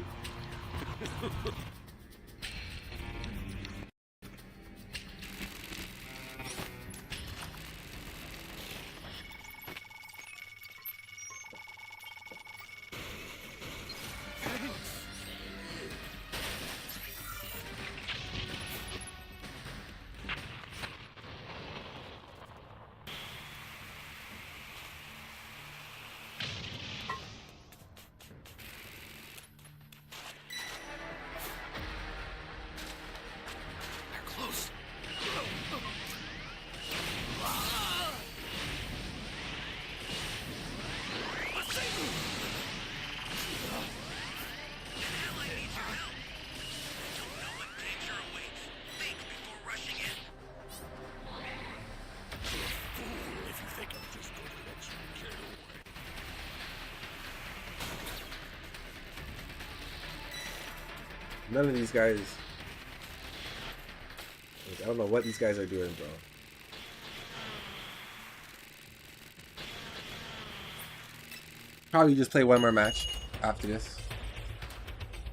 S2: None of these guys. I don't know what these guys are doing, bro. Probably just play one more match after this.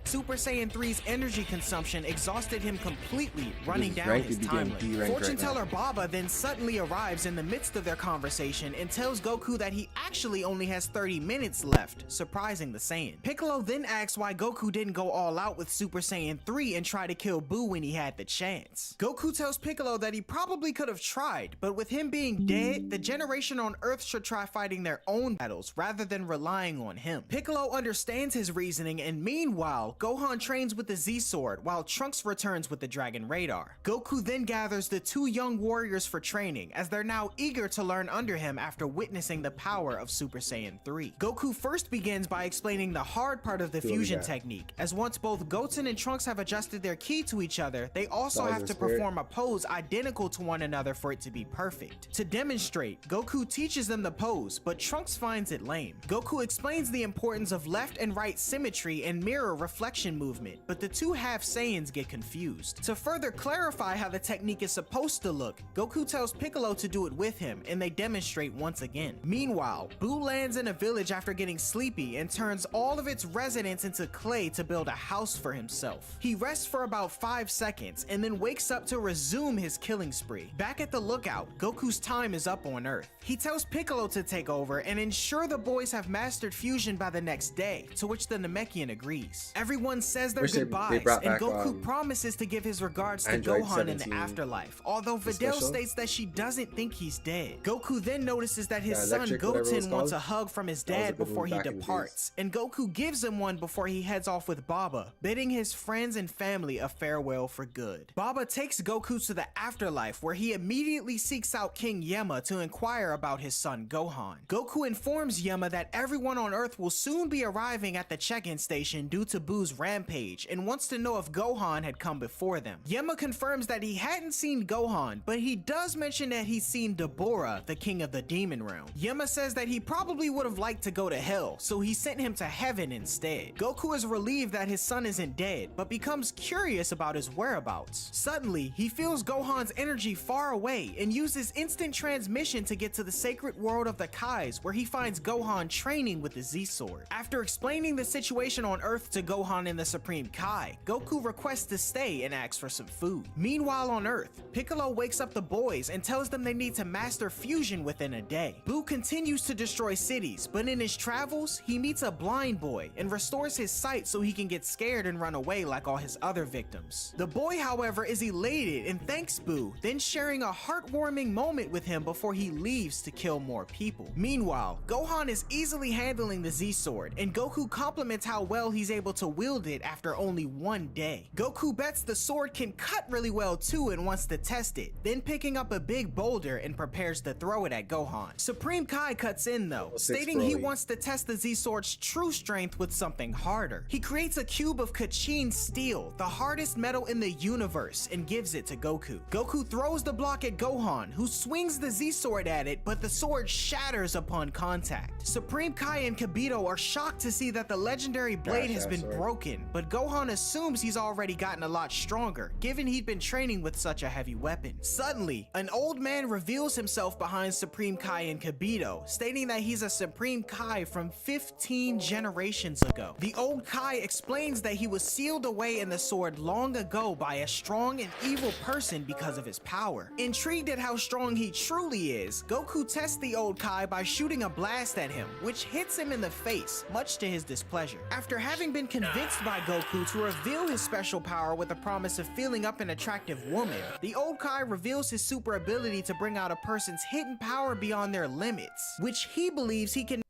S7: Super Saiyan 3's energy consumption exhausted him completely, running
S2: His
S7: down
S2: rank
S7: his
S2: would be
S7: time
S2: getting
S7: limit.
S2: D-ranked
S7: Fortune
S2: right now.
S7: teller Baba then suddenly arrives in the midst of their conversation and tells Goku that he actually only has 30 minutes left, surprising the Saiyan. Piccolo then asks why Goku didn't go all out with Super Saiyan 3 and try to kill Buu when he had the chance. Goku tells Piccolo that he probably could have tried, but with him being dead, the generation on Earth should try fighting their own battles rather than relying on him. Piccolo understands his reasoning, and meanwhile, Gohan trains with the Z-Sword while Trunks returns with the Dragon Radar. Goku then gathers the two young warriors for training, as they're now eager to learn under him after witnessing the power of Super Saiyan 3. Goku first begins by explaining the hard part of the fusion technique, as once both Goten and Trunks have adjusted their ki to each other, they also have to perform a pose identical to one another for it to be perfect. To demonstrate, Goku teaches them the pose, but Trunks finds it lame. Goku explains the importance of left and right symmetry and mirror reflection movement, but the two half Saiyans get confused. To further clarify how the technique is supposed to look, Goku tells Piccolo to do it with him, and they demonstrate once again. Meanwhile, Buu lands in a village after getting sleepy and turns all of its residents into clay to build a house for himself. He rests for about 5 seconds and then wakes up to resume his killing spree. Back at the lookout, Goku's time is up on Earth. He tells Piccolo to take over and ensure the boys have mastered fusion by the next day, to which the Namekian agrees. Everyone says their
S2: Wish they
S7: goodbyes,
S2: brought
S7: and
S2: back,
S7: Goku promises to give his regards to
S2: Android
S7: Gohan in the
S2: 17
S7: afterlife, although Videl
S2: special?
S7: states that she doesn't think he's dead. Goku then notices that his
S2: Yeah,
S7: son
S2: Electric, whatever it was
S7: Goten wants a
S2: called.
S7: hug from his
S2: That was a
S7: dad
S2: good
S7: before
S2: one
S7: he
S2: back in the days.
S7: departs, and Goku gives him one before he heads off with Baba, bidding his friends and family a farewell for good. Baba takes Goku to the afterlife, where he immediately seeks out King Yama to inquire about his son Gohan. Goku informs Yama that everyone on Earth will soon be arriving at the check-in station due to Buu's Goku's rampage and wants to know if Gohan had come before them. Yema confirms that he hadn't seen Gohan, but he does mention that he's seen Dabura, the king of the demon realm. Yema says that he probably would have liked to go to hell, so he sent him to heaven instead. Goku is relieved that his son isn't dead, but becomes curious about his whereabouts. Suddenly, he feels Gohan's energy far away and uses instant transmission to get to the sacred world of the Kais, where he finds Gohan training with the Z-Sword. After explaining the situation on Earth to Gohan and the Supreme Kai, Goku requests to stay and asks for some food. Meanwhile on Earth, Piccolo wakes up the boys and tells them they need to master fusion within a day. Buu continues to destroy cities, but in his travels, he meets a blind boy and restores his sight so he can get scared and run away like all his other victims. The boy, however, is elated and thanks Buu, then sharing a heartwarming moment with him before he leaves to kill more people. Meanwhile, Gohan is easily handling the Z-Sword, and Goku compliments how well he's able to wield it after only one day. Goku bets the sword can cut really well too and wants to test it, then picking up a big boulder and prepares to throw it at Gohan. Supreme Kai cuts in though, stating he wants to test the Z-Sword's true strength with something harder. He creates a cube of Kachin steel, the hardest metal in the universe, and gives it to Goku. Goku throws the block at Gohan, who swings the Z-Sword at it, but the sword shatters upon contact. Supreme Kai and Kibito are shocked to see that the legendary blade has been broken, but Gohan assumes he's already gotten a lot stronger, given he'd been training with such a heavy weapon. Suddenly, an old man reveals himself behind Supreme Kai and Kibito, stating that he's a Supreme Kai from 15 generations ago. The old Kai explains that he was sealed away in the sword long ago by a strong and evil person because of his power. Intrigued at how strong he truly is, Goku tests the old Kai by shooting a blast at him, which hits him in the face, much to his displeasure. After having been convinced by Goku to reveal his special power with the promise of feeling up an attractive woman, the old Kai reveals his super ability to bring out a person's hidden power beyond their limits, which he believes he can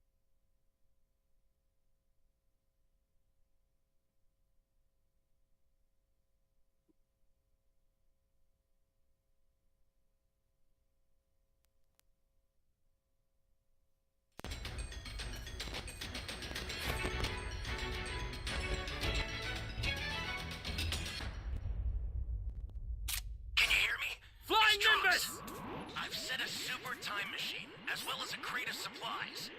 S3: I've set a super time machine, as well as a crate of supplies.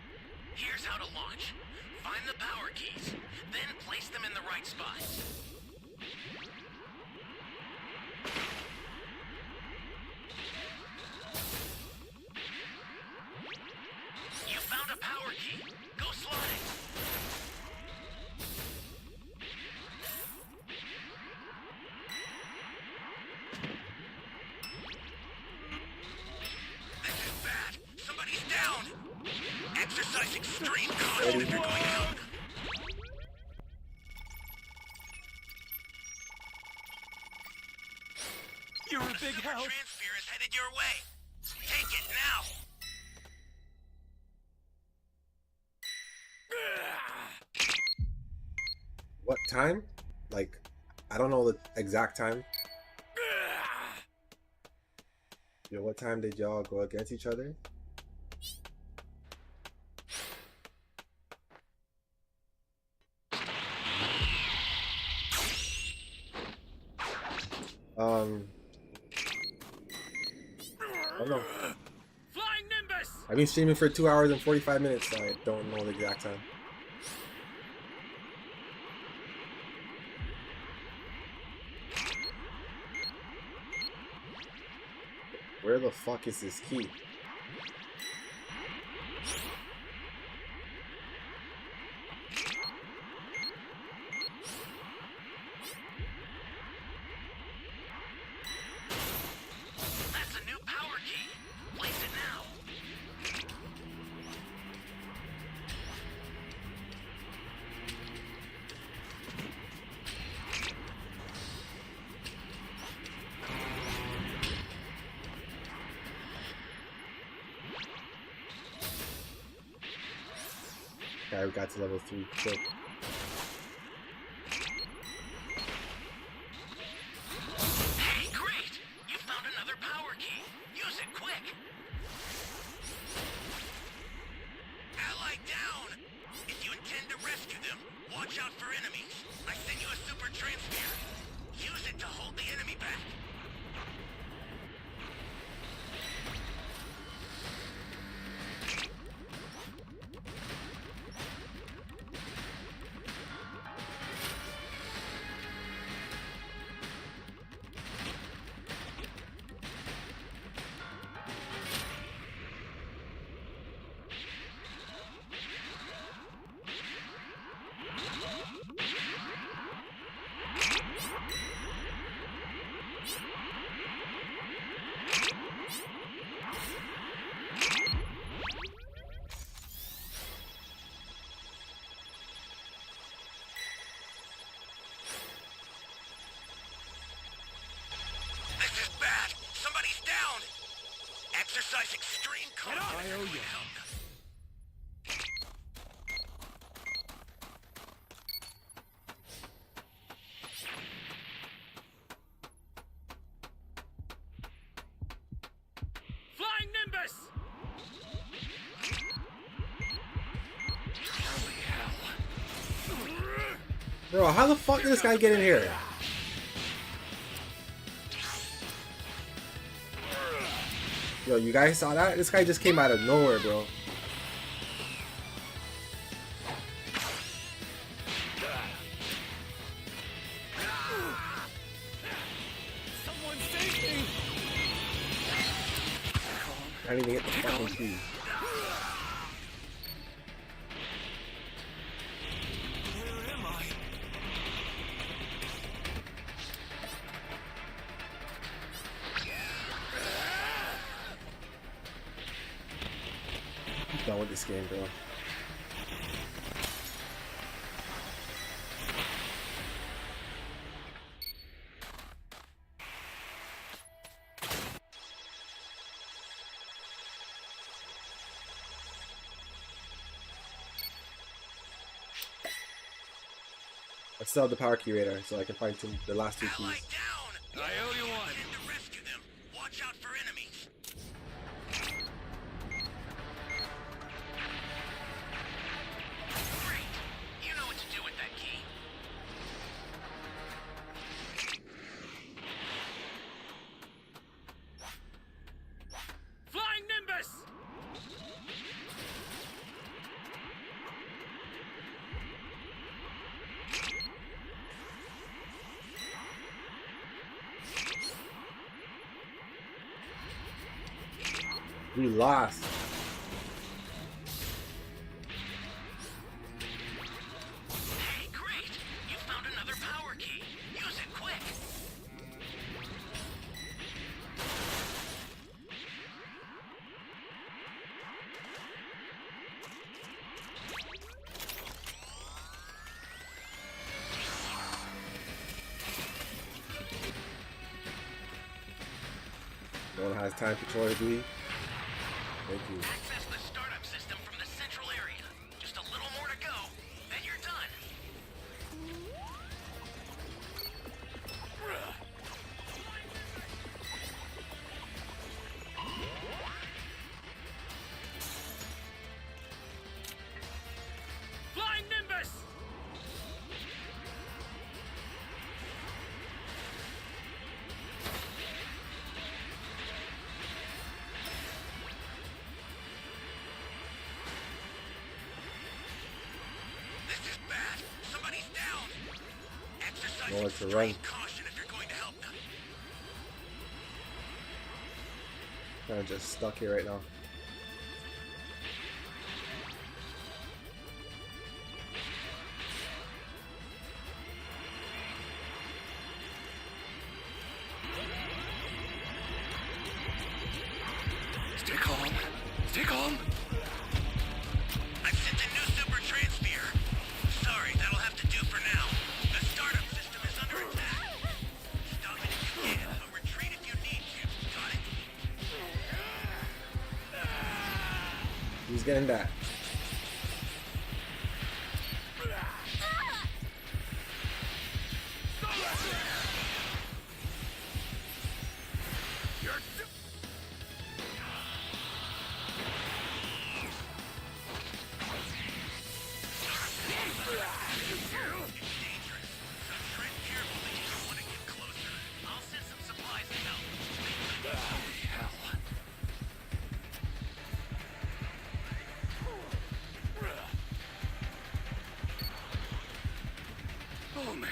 S3: Here's how to launch. Find the power keys, then place them in the right spots. You found a power key. Go slide.
S1: Exercise extreme caution if you're going to help.
S6: You're a big
S1: Super
S6: help.
S1: transfer is headed your way. Take it now.
S2: What time? Like, I don't know the exact time. Yo, what time did y'all go against each other? I don't know.
S3: Flying Nimbus!
S2: I've been streaming for 2 hours and 45 minutes, so I don't know the exact time. Where the fuck is this key?
S3: That's a new power key. Place it now.
S2: Okay, we got to level 3 quick.
S3: Hey, great! You found another power key. Use it quick.
S1: Ally down. If you intend to rescue them, watch out for enemies. I sent Exercise extreme caution if you're going to help them.
S6: Flying Nimbus!
S2: Bro, how the fuck did this guy get in here? Yo, you guys saw that? This guy just came out of nowhere, bro.
S6: Someone save me!
S2: I didn't even get the fucking key.
S6: Where am I?
S2: I'm done with this game, bro. I still have the power key radar, so I can find the last two
S1: Ally
S2: keys.
S1: down!
S6: I owe you one.
S1: Send to rescue them. Watch out for enemies.
S3: Great. You know what to do with that key.
S6: Flying Nimbus!
S2: We lost.
S3: Hey, great! You found another power key. Use it quick.
S2: No one has time controller, do we? Thank you.
S3: Access the startup system from the central area. Just a little more to go, then you're done.
S6: Flying Nimbus!
S1: This is bad. Somebody's down. Exercise
S2: Nowhere to
S1: extreme
S2: run.
S1: caution if you're going to help them.
S2: Kind of just stuck here right now.
S6: Stay calm. Stay calm.
S1: I've sent a new super transfer. Sorry, that'll have to do for now. The startup system is under attack. Stop it if you can, but retreat if you need to. Got it?
S2: Who's getting that?
S3: I'll send some supplies to help.
S6: Oh man.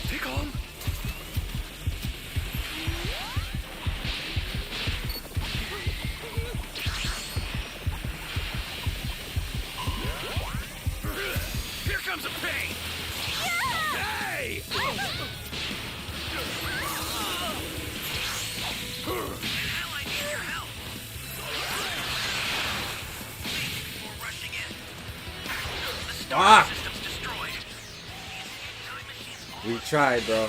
S6: Stay calm. Here comes a pain. Hey!
S1: Hell, I need your help. Before rushing in. The startup system's destroyed. The escape time machine's on.
S2: We tried, bro.
S1: You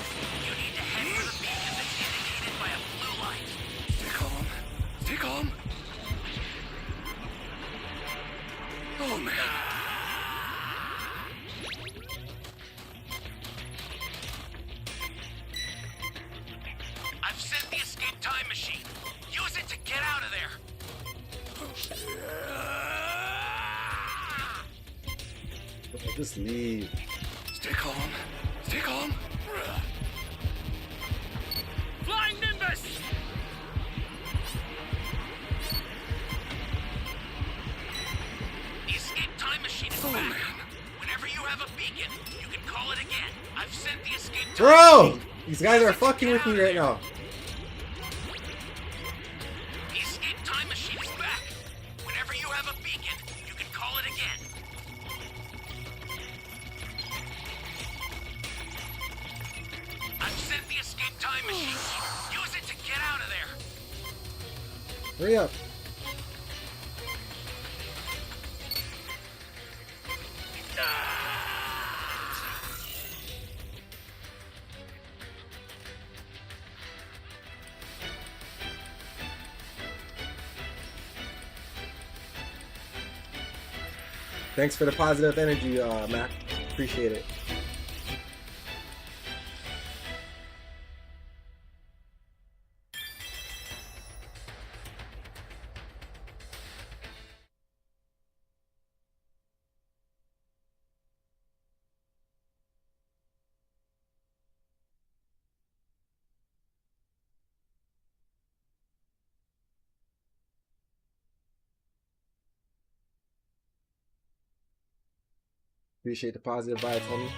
S1: need to head for the beacon that's indicated by a blue light.
S6: Stay calm. Stay calm. Oh, man.
S3: I've sent the escape time machine. Use it to get out of there.
S2: Just leave.
S6: Stay calm. Stay calm.
S3: Flying Nimbus! The escape time machine is back.
S6: man.
S3: Whenever you have a beacon, you can call it again. I've sent the escape time
S2: Bro! These guys are fucking with me right now.
S3: The escape time machine is back. Whenever you have a beacon, you can call it again. I've sent the escape time machine. Use it to get out of there.
S2: Hurry up. Thanks for the positive energy, Mac. Appreciate it. Appreciate the positive vibes, homie.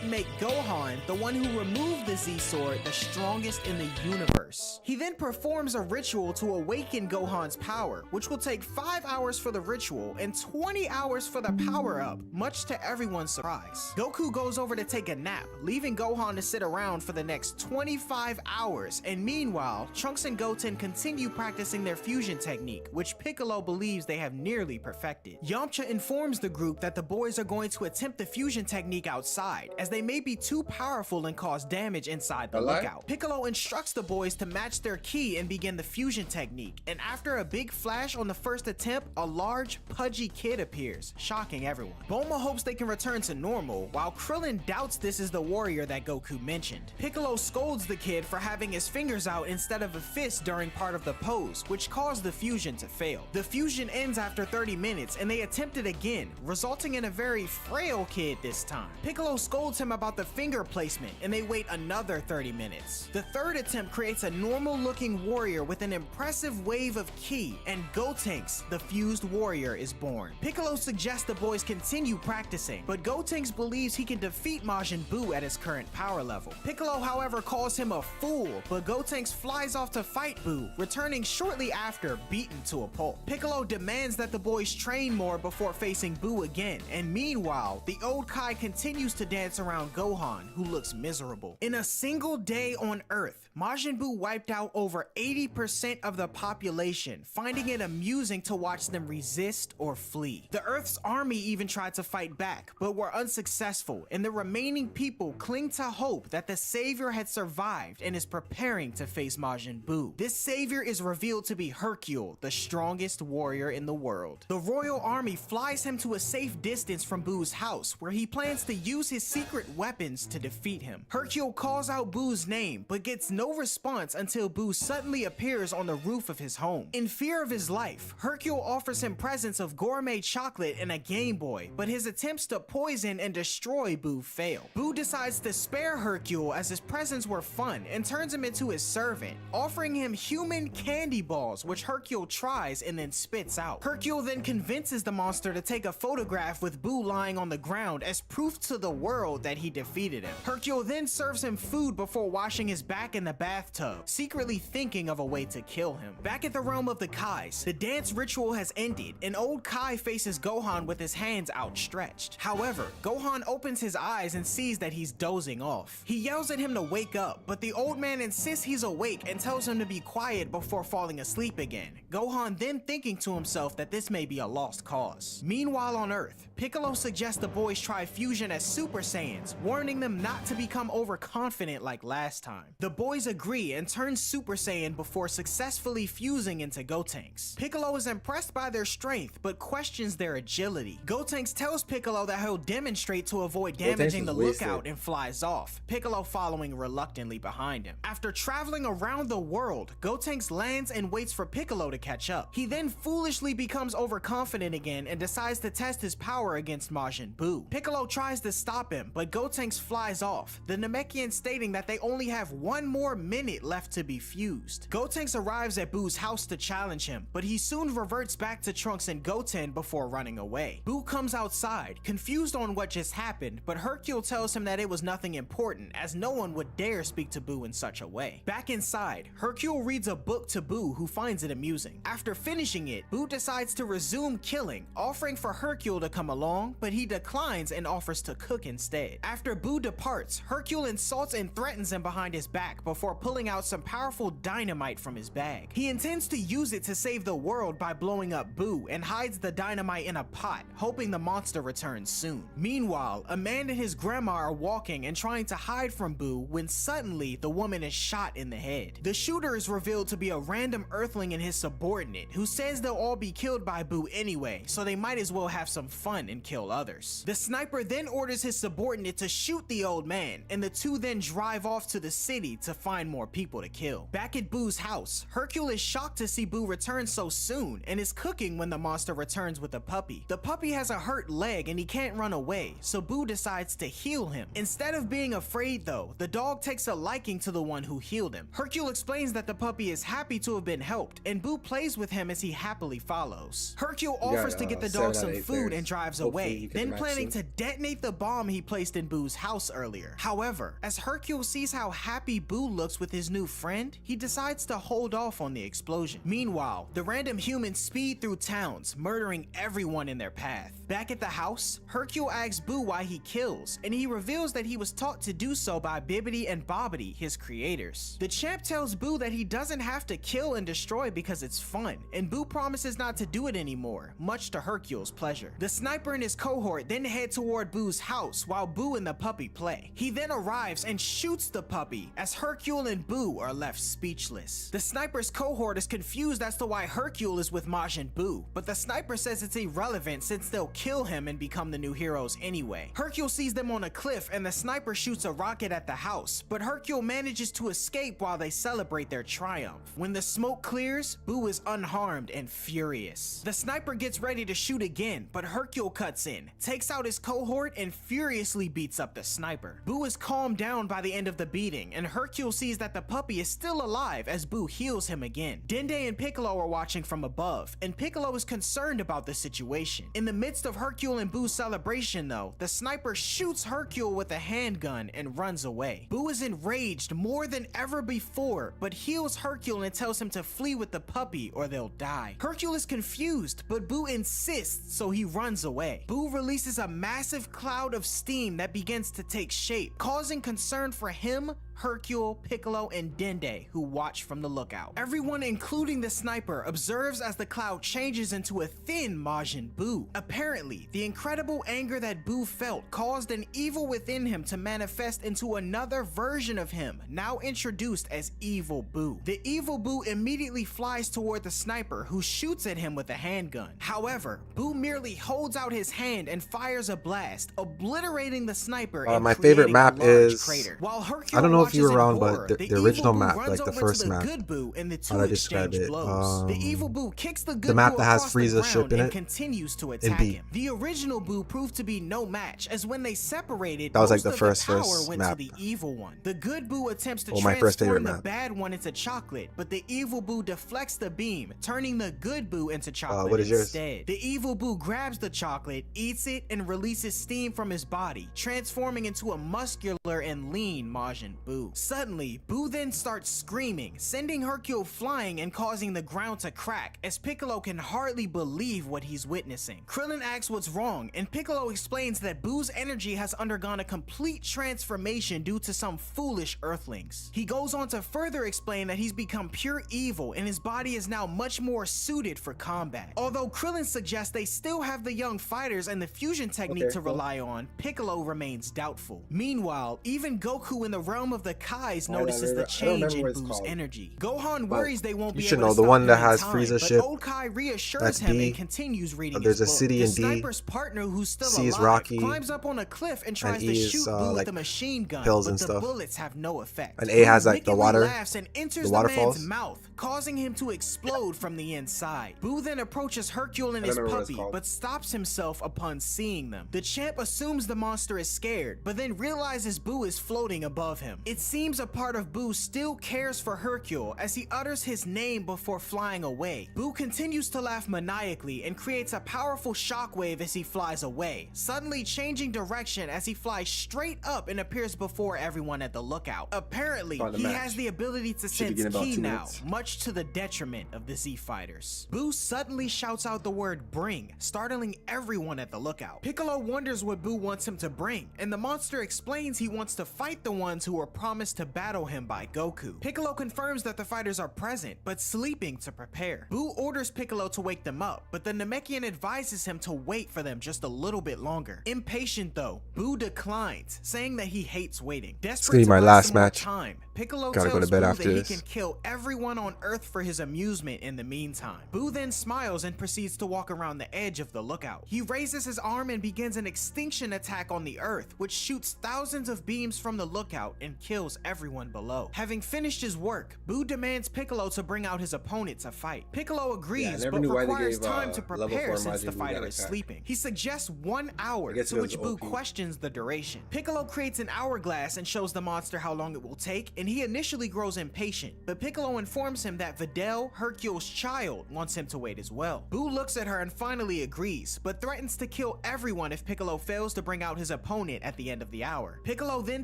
S7: Make Gohan, the one who removed the Z-Sword, the strongest in the universe. He then performs a ritual to awaken Gohan's power, which will take 5 hours for the ritual and 20 hours for the power-up, much to everyone's surprise. Goku goes over to take a nap, leaving Gohan to sit around for the next 25 hours, and meanwhile, Trunks and Goten continue practicing their fusion technique, which Piccolo believes they have nearly perfected. Yamcha informs the group that the boys are going to attempt the fusion technique outside, as they may be too powerful and cause damage inside the lookout. Piccolo instructs the boys to match their ki and begin the fusion technique, and after a big flash on the first attempt, a large, pudgy kid appears, shocking everyone. Bulma hopes they can return to normal, while Krillin doubts this is the warrior that Goku mentioned. Piccolo scolds the kid for having his fingers out instead of a fist during part of the pose, which caused the fusion to fail. The fusion ends after 30 minutes, and they attempt it again, resulting in a very frail kid this time. Piccolo scolds him about the finger placement, and they wait another 30 minutes. The third attempt creates a normal looking warrior with an impressive wave of ki, and Gotenks, the fused warrior, is born. Piccolo suggests the boys continue practicing, but Gotenks believes he can defeat Majin Buu at his current power level. Piccolo, however, calls him a fool, but Gotenks flies off to fight Buu, returning shortly after, beaten to a pulp. Piccolo demands that the boys train more before facing Buu again, and meanwhile, the old Kai continues to dance around Gohan, who looks miserable. In a single day on Earth, Majin Buu wiped out over 80% of the population, finding it amusing to watch them resist or flee. The Earth's army even tried to fight back, but were unsuccessful, and the remaining people cling to hope that the savior had survived and is preparing to face Majin Buu. This savior is revealed to be Hercule, the strongest warrior in the world. The royal army flies him to a safe distance from Buu's house, where he plans to use his secret weapons to defeat him. Hercule calls out Buu's name, but gets no no response until Boo suddenly appears on the roof of his home. In fear of his life, Hercule offers him presents of gourmet chocolate and a Game Boy, but his attempts to poison and destroy Boo fail. Boo decides to spare Hercule as his presents were fun and turns him into his servant, offering him human candy balls, which Hercule tries and then spits out. Hercule then convinces the monster to take a photograph with Boo lying on the ground as proof to the world that he defeated him. Hercule then serves him food before washing his back in the bathtub, secretly thinking of a way to kill him. Back at the realm of the Kais, the dance ritual has ended and old Kai faces Gohan with his hands outstretched. However, Gohan opens his eyes and sees that he's dozing off. He yells at him to wake up, but the old man insists he's awake and tells him to be quiet before falling asleep again. Gohan then thinking to himself that this may be a lost cause. Meanwhile on Earth, Piccolo suggests the boys try fusion as Super Saiyans, warning them not to become overconfident like last time. The boys agree and turn Super Saiyan before successfully fusing into Gotenks. Piccolo is impressed by their strength, but questions their agility. Gotenks tells Piccolo that he'll demonstrate to avoid damaging the lookout and flies off, Piccolo following reluctantly behind him. After traveling around the world, Gotenks lands and waits for Piccolo to catch up. He then foolishly becomes overconfident again and decides to test his power against Majin Buu. Piccolo tries to stop him, but Gotenks flies off, the Namekian stating that they only have one more minute left to be fused. Gotenks arrives at Buu's house to challenge him, but he soon reverts back to Trunks and Goten before running away. Buu comes outside, confused on what just happened, but Hercule tells him that it was nothing important, as no one would dare speak to Buu in such a way. Back inside, Hercule reads a book to Buu, who finds it amusing. After finishing it, Buu decides to resume killing, offering for Hercule to come along, but he declines and offers to cook instead. After Buu departs, Hercule insults and threatens him behind his back before pulling out some powerful dynamite from his bag. He intends to use it to save the world by blowing up Buu and hides the dynamite in a pot, hoping the monster returns soon. Meanwhile, a man and his grandma are walking and trying to hide from Buu when suddenly the woman is shot in the head. The shooter is revealed to be a random earthling and his subordinate, who says they'll all be killed by Buu anyway, so they might as well have some fun and kill others. The sniper then orders his subordinate to shoot the old man, and the two then drive off to the city to find more people to kill. Back at Buu's house, Hercule is shocked to see Buu return so soon and is cooking when the monster returns with a puppy. The puppy has a hurt leg and he can't run away, so Buu decides to heal him. Instead of being afraid though, the dog takes a liking to the one who healed him. Hercule explains that the puppy is happy to have been helped, and Buu plays with him as he happily follows. Hercule offers to get the dog some food and drives away, then planning to detonate the bomb he placed in Buu's house earlier. However, as Hercule sees how happy Buu looks with his new friend, he decides to hold off on the explosion. Meanwhile, the random humans speed through towns, murdering everyone in their path. Back at the house, Hercule asks Buu why he kills, and he reveals that he was taught to do so by Bibbidi and Bobbidi, his creators. The champ tells Buu that he doesn't have to kill and destroy because it's fun, and Buu promises not to do it anymore, much to Hercule's pleasure. The sniper and his cohort then head toward Buu's house while Buu and the puppy play. He then arrives and shoots the puppy as Hercule and Buu are left speechless. The sniper's cohort is confused as to why Hercule is with Majin Buu, but the sniper says it's irrelevant since they'll kill him and become the new heroes anyway. Hercule sees them on a cliff and the sniper shoots a rocket at the house, but Hercule manages to escape while they celebrate their triumph. When the smoke clears, Buu is unharmed and furious. The sniper gets ready to shoot again, but Hercule cuts in, takes out his cohort, and furiously beats up the sniper. Buu is calmed down by the end of the beating, and Hercule sees that the puppy is still alive as Buu heals him again. Dende and Piccolo are watching from above, and Piccolo is concerned about the situation. In the midst of Hercule and Buu's celebration though, the sniper shoots Hercule with a handgun and runs away. Buu is enraged more than ever before, but heals Hercule and tells him to flee with the puppy or they'll die. Hercule is confused, but Buu insists, so he runs away. Buu releases a massive cloud of steam that begins to take shape, causing concern for him, Hercule, Piccolo, and Dende, who watch from the lookout. Everyone, including the sniper, observes as the cloud changes into a thin Majin Buu. Apparently, the incredible anger that Buu felt caused an evil within him to manifest into another version of him, now introduced as Evil Buu. The Evil Buu immediately flies toward the sniper, who shoots at him with a handgun. However, Buu merely holds out his hand and fires a blast, obliterating the sniper and
S5: my favorite
S7: creating
S5: map
S7: a large
S5: is
S7: crater. While Hercule
S5: I don't know if if you were
S7: watches in
S5: wrong,
S7: horror.
S5: but the
S7: evil
S5: original
S7: Boo
S5: map,
S7: runs
S5: like the
S7: over
S5: first
S7: to
S5: map,
S7: good Boo, and the two
S5: how do I describe
S7: exchange
S5: it?
S7: blows. The evil Boo kicks the good
S5: map
S7: Boo
S5: that has
S7: across the
S5: Frieza's ship
S7: ground
S5: in
S7: and
S5: it
S7: continues to
S5: in
S7: attack
S5: B.
S7: him. The original Boo proved to be no match, as when they separated,
S5: That was like
S7: most
S5: the
S7: of
S5: first
S7: the power went
S5: map.
S7: to the evil one. The good Boo attempts to
S5: Well, my first favorite
S7: transform the
S5: map.
S7: bad one into chocolate, but the evil Boo deflects the beam, turning the good Boo into chocolate
S5: what is yours?
S7: instead. The evil Boo grabs the chocolate, eats it, and releases steam from his body, transforming into a muscular and lean Majin Buu. Suddenly, Buu then starts screaming, sending Hercule flying and causing the ground to crack, as Piccolo can hardly believe what he's witnessing. Krillin asks what's wrong, and Piccolo explains that Buu's energy has undergone a complete transformation due to some foolish Earthlings. He goes on to further explain that he's become pure evil and his body is now much more suited for combat. Although Krillin suggests they still have the young fighters and the fusion technique to rely on, Piccolo remains doubtful. Meanwhile, even Goku in the realm of the Kais notices the change in Buu's energy. Gohan worries they won't be
S5: should
S7: able
S5: know
S7: to
S5: the
S7: stop
S5: one
S7: him
S5: that
S7: in
S5: has
S7: time,
S5: Frieza's
S7: but
S5: ship.
S7: Old Kai reassures
S5: That's
S7: him
S5: B.
S7: and continues reading
S5: There's
S7: his
S5: a
S7: book.
S5: city
S7: The
S5: in D.
S7: sniper's partner, who's still
S5: C is
S7: alive,
S5: Rocky,
S7: climbs up on a cliff and tries
S5: and
S7: to
S5: E is,
S7: shoot Buu with
S5: like,
S7: a machine gun,
S5: pills
S7: but
S5: and
S7: the
S5: stuff.
S7: bullets have no effect.
S5: And A has, like, the
S7: Buu
S5: water-
S7: laughs and enters
S5: the
S7: the
S5: waterfalls.
S7: man's mouth, causing him to explode from the inside. Buu then approaches Hercule and
S2: I
S7: his
S2: don't remember what it's
S7: puppy,
S2: called.
S7: but stops himself upon seeing them. The champ assumes the monster is scared, but then realizes Buu is floating above him. It seems a part of Buu still cares for Hercule as he utters his name before flying away. Buu continues to laugh maniacally and creates a powerful shockwave as he flies away, suddenly changing direction as he flies straight up and appears before everyone at the lookout. Apparently,
S2: Start the
S7: he
S2: match.
S7: has the ability to
S2: Should
S7: sense
S2: begin in about
S7: ki
S2: 2
S7: now,
S2: minutes.
S7: much to the detriment of the Z fighters. Buu suddenly shouts out the word bring, startling everyone at the lookout. Piccolo wonders what Buu wants him to bring, and the monster explains he wants to fight the ones who were promised to battle him by Goku. Piccolo confirms that the fighters are present, but sleeping to prepare. Buu orders Piccolo to wake them up, but the Namekian advises him to wait for them just a little bit longer. Impatient though, Buu declines, saying that he hates waiting. Desperate
S5: gonna be
S7: to
S5: my
S7: buy
S5: last
S7: some more
S5: match.
S7: time, Piccolo
S5: Gotta
S7: tells
S5: go to bed
S7: Buu
S5: after
S7: that
S5: this.
S7: he can kill everyone on Earth for his amusement in the meantime. Buu then smiles and proceeds to walk around the edge of the lookout. He raises his arm and begins an extinction attack on the Earth, which shoots thousands of beams from the lookout and kills everyone below. Having finished his work, Buu demands Piccolo to bring out his opponent to fight. Piccolo agrees,
S2: Yeah, I never
S7: but
S2: knew why they
S7: requires
S2: gave,
S7: time to
S2: level
S7: prepare
S2: 4
S7: since the
S2: Majin Buu
S7: fighter
S2: that
S7: is
S2: attack.
S7: sleeping. He suggests 1 hour,
S2: I guess
S7: to
S2: it
S7: which
S2: was
S7: Buu
S2: OP.
S7: questions the duration. Piccolo creates an hourglass and shows the monster how long it will take, and he initially grows impatient, but Piccolo informs him that Videl, Hercule's child, wants him to wait as well. Buu looks at her and finally agrees, but threatens to kill everyone if Piccolo fails to bring out his opponent at the end of the hour. Piccolo then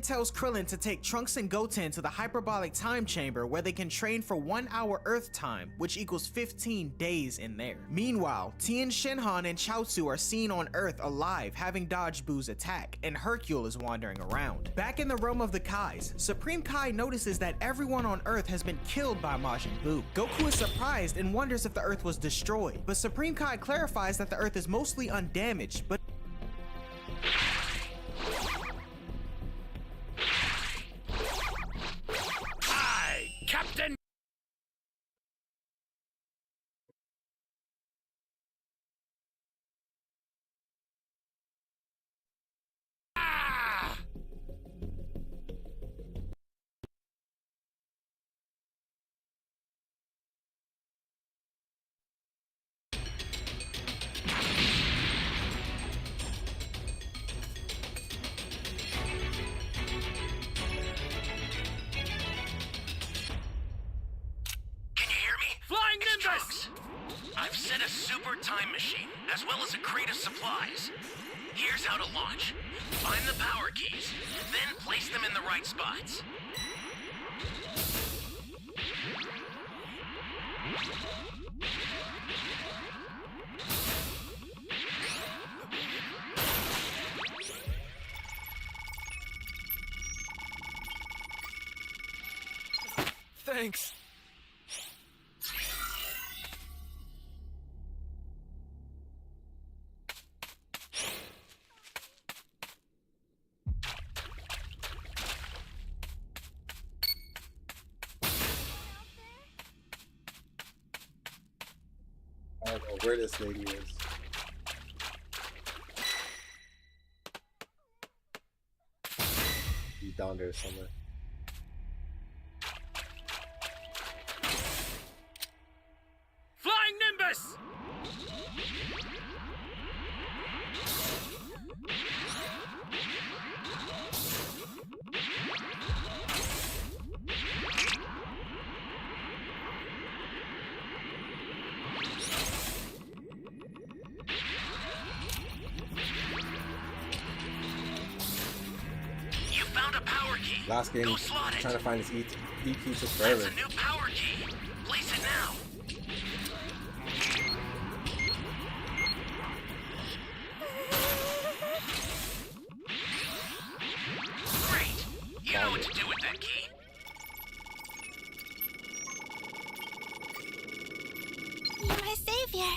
S7: tells Krillin to take Trunks and Goten to the hyperbolic time chamber where they can train for 1 hour Earth time, which equals 15 days in there. Meanwhile, Tien Shinhan and Chaozu are seen on Earth alive, having dodged Buu's attack, and Hercule is wandering around. Back in the realm of the Kais, Supreme Kai notices that everyone on Earth has been killed by Majin Buu. Goku is surprised and wonders if the Earth was destroyed, but Supreme Kai clarifies that the Earth is mostly undamaged, but
S3: Hi, Captain. Can you hear me?
S6: Flying
S3: It's
S6: Nimbus!
S3: Trunks. I've set a super time machine, as well as a crate of supplies. Here's how to launch. Find the power keys, then place them in the right spots.
S6: Thanks.
S2: I don't know where this lady is. She's down there somewhere.
S6: Nimbus!
S3: You found a power key.
S2: Last game,
S3: Go slot it.
S2: trying to find this EP took
S3: That's
S2: forever.
S3: a new power key. Place it now. Great. You know what to do with that key.
S4: You're my savior.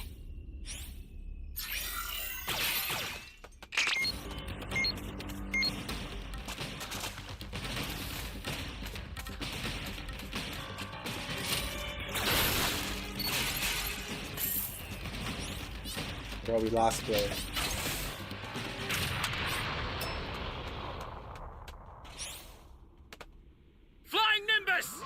S2: Bro, we lost player.
S6: Flying Nimbus!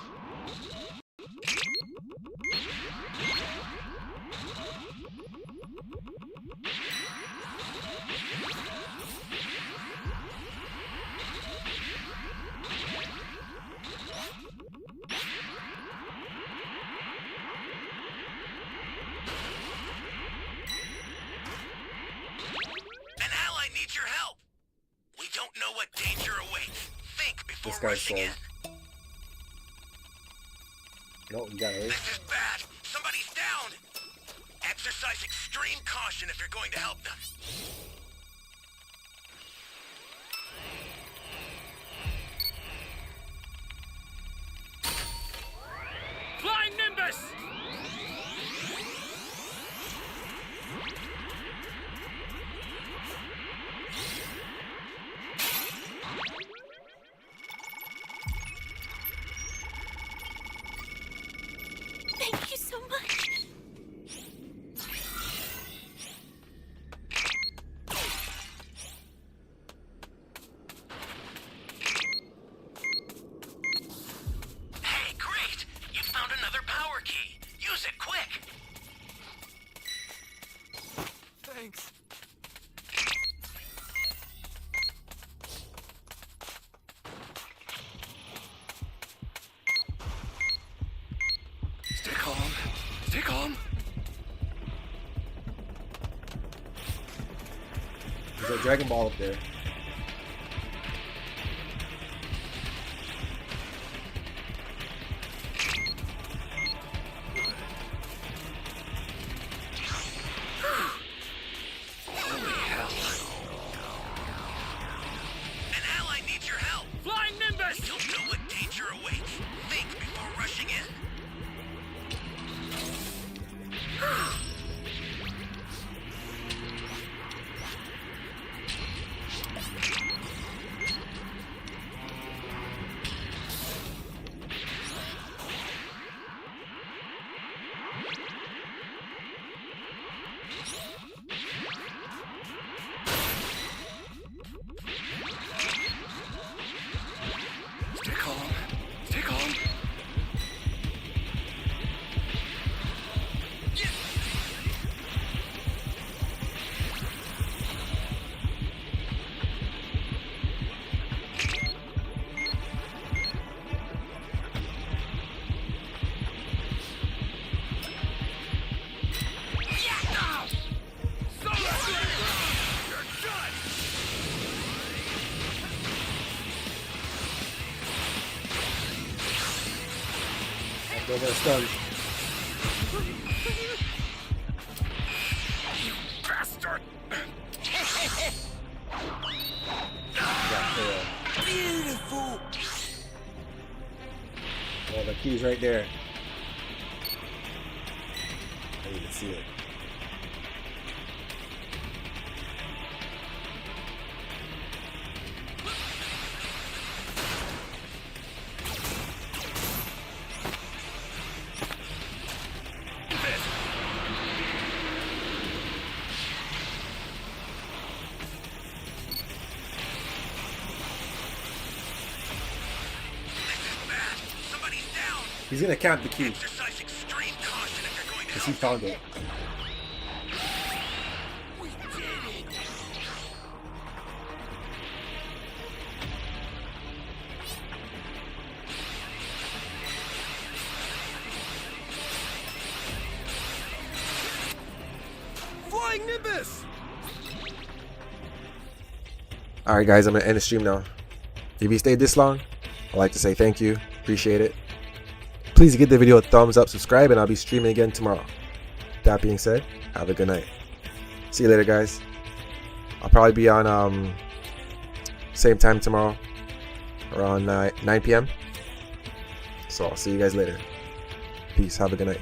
S3: An ally needs your help. We don't know what danger awaits. Think before
S2: This guy's
S3: rushing
S2: slow.
S3: in.
S2: No, you got it.
S3: This is bad. Somebody's down. Exercise extreme caution if you're going to help them.
S6: Flying Nimbus!
S4: Thank you so much.
S3: Hey, great! You found another power key. Use it quick.
S6: Thanks. Stay calm. Stay calm.
S2: There's a Dragon Ball up there.
S3: An ally needs your help.
S6: Flying Nimbus!
S3: We don't know what danger awaits. Think before rushing in.
S6: Stay calm. Stay calm.
S2: Go for the stun.
S6: Bastard!
S2: Beautiful. Oh, the key's right there. I need to see it.
S3: This is bad. Somebody's down.
S2: He's gonna count the key.
S3: Exercise extreme caution if you're going to
S2: His he found it.
S6: Flying Nimbus!
S5: Alright guys, I'm gonna end the stream now. If you stayed this long, I'd like to say thank you. Appreciate it. Please give the video a thumbs up, subscribe, and I'll be streaming again tomorrow. That being said, have a good night. See you later, guys. I'll probably be on same time tomorrow, around 9 p.m. So I'll see you guys later. Peace. Have a good night.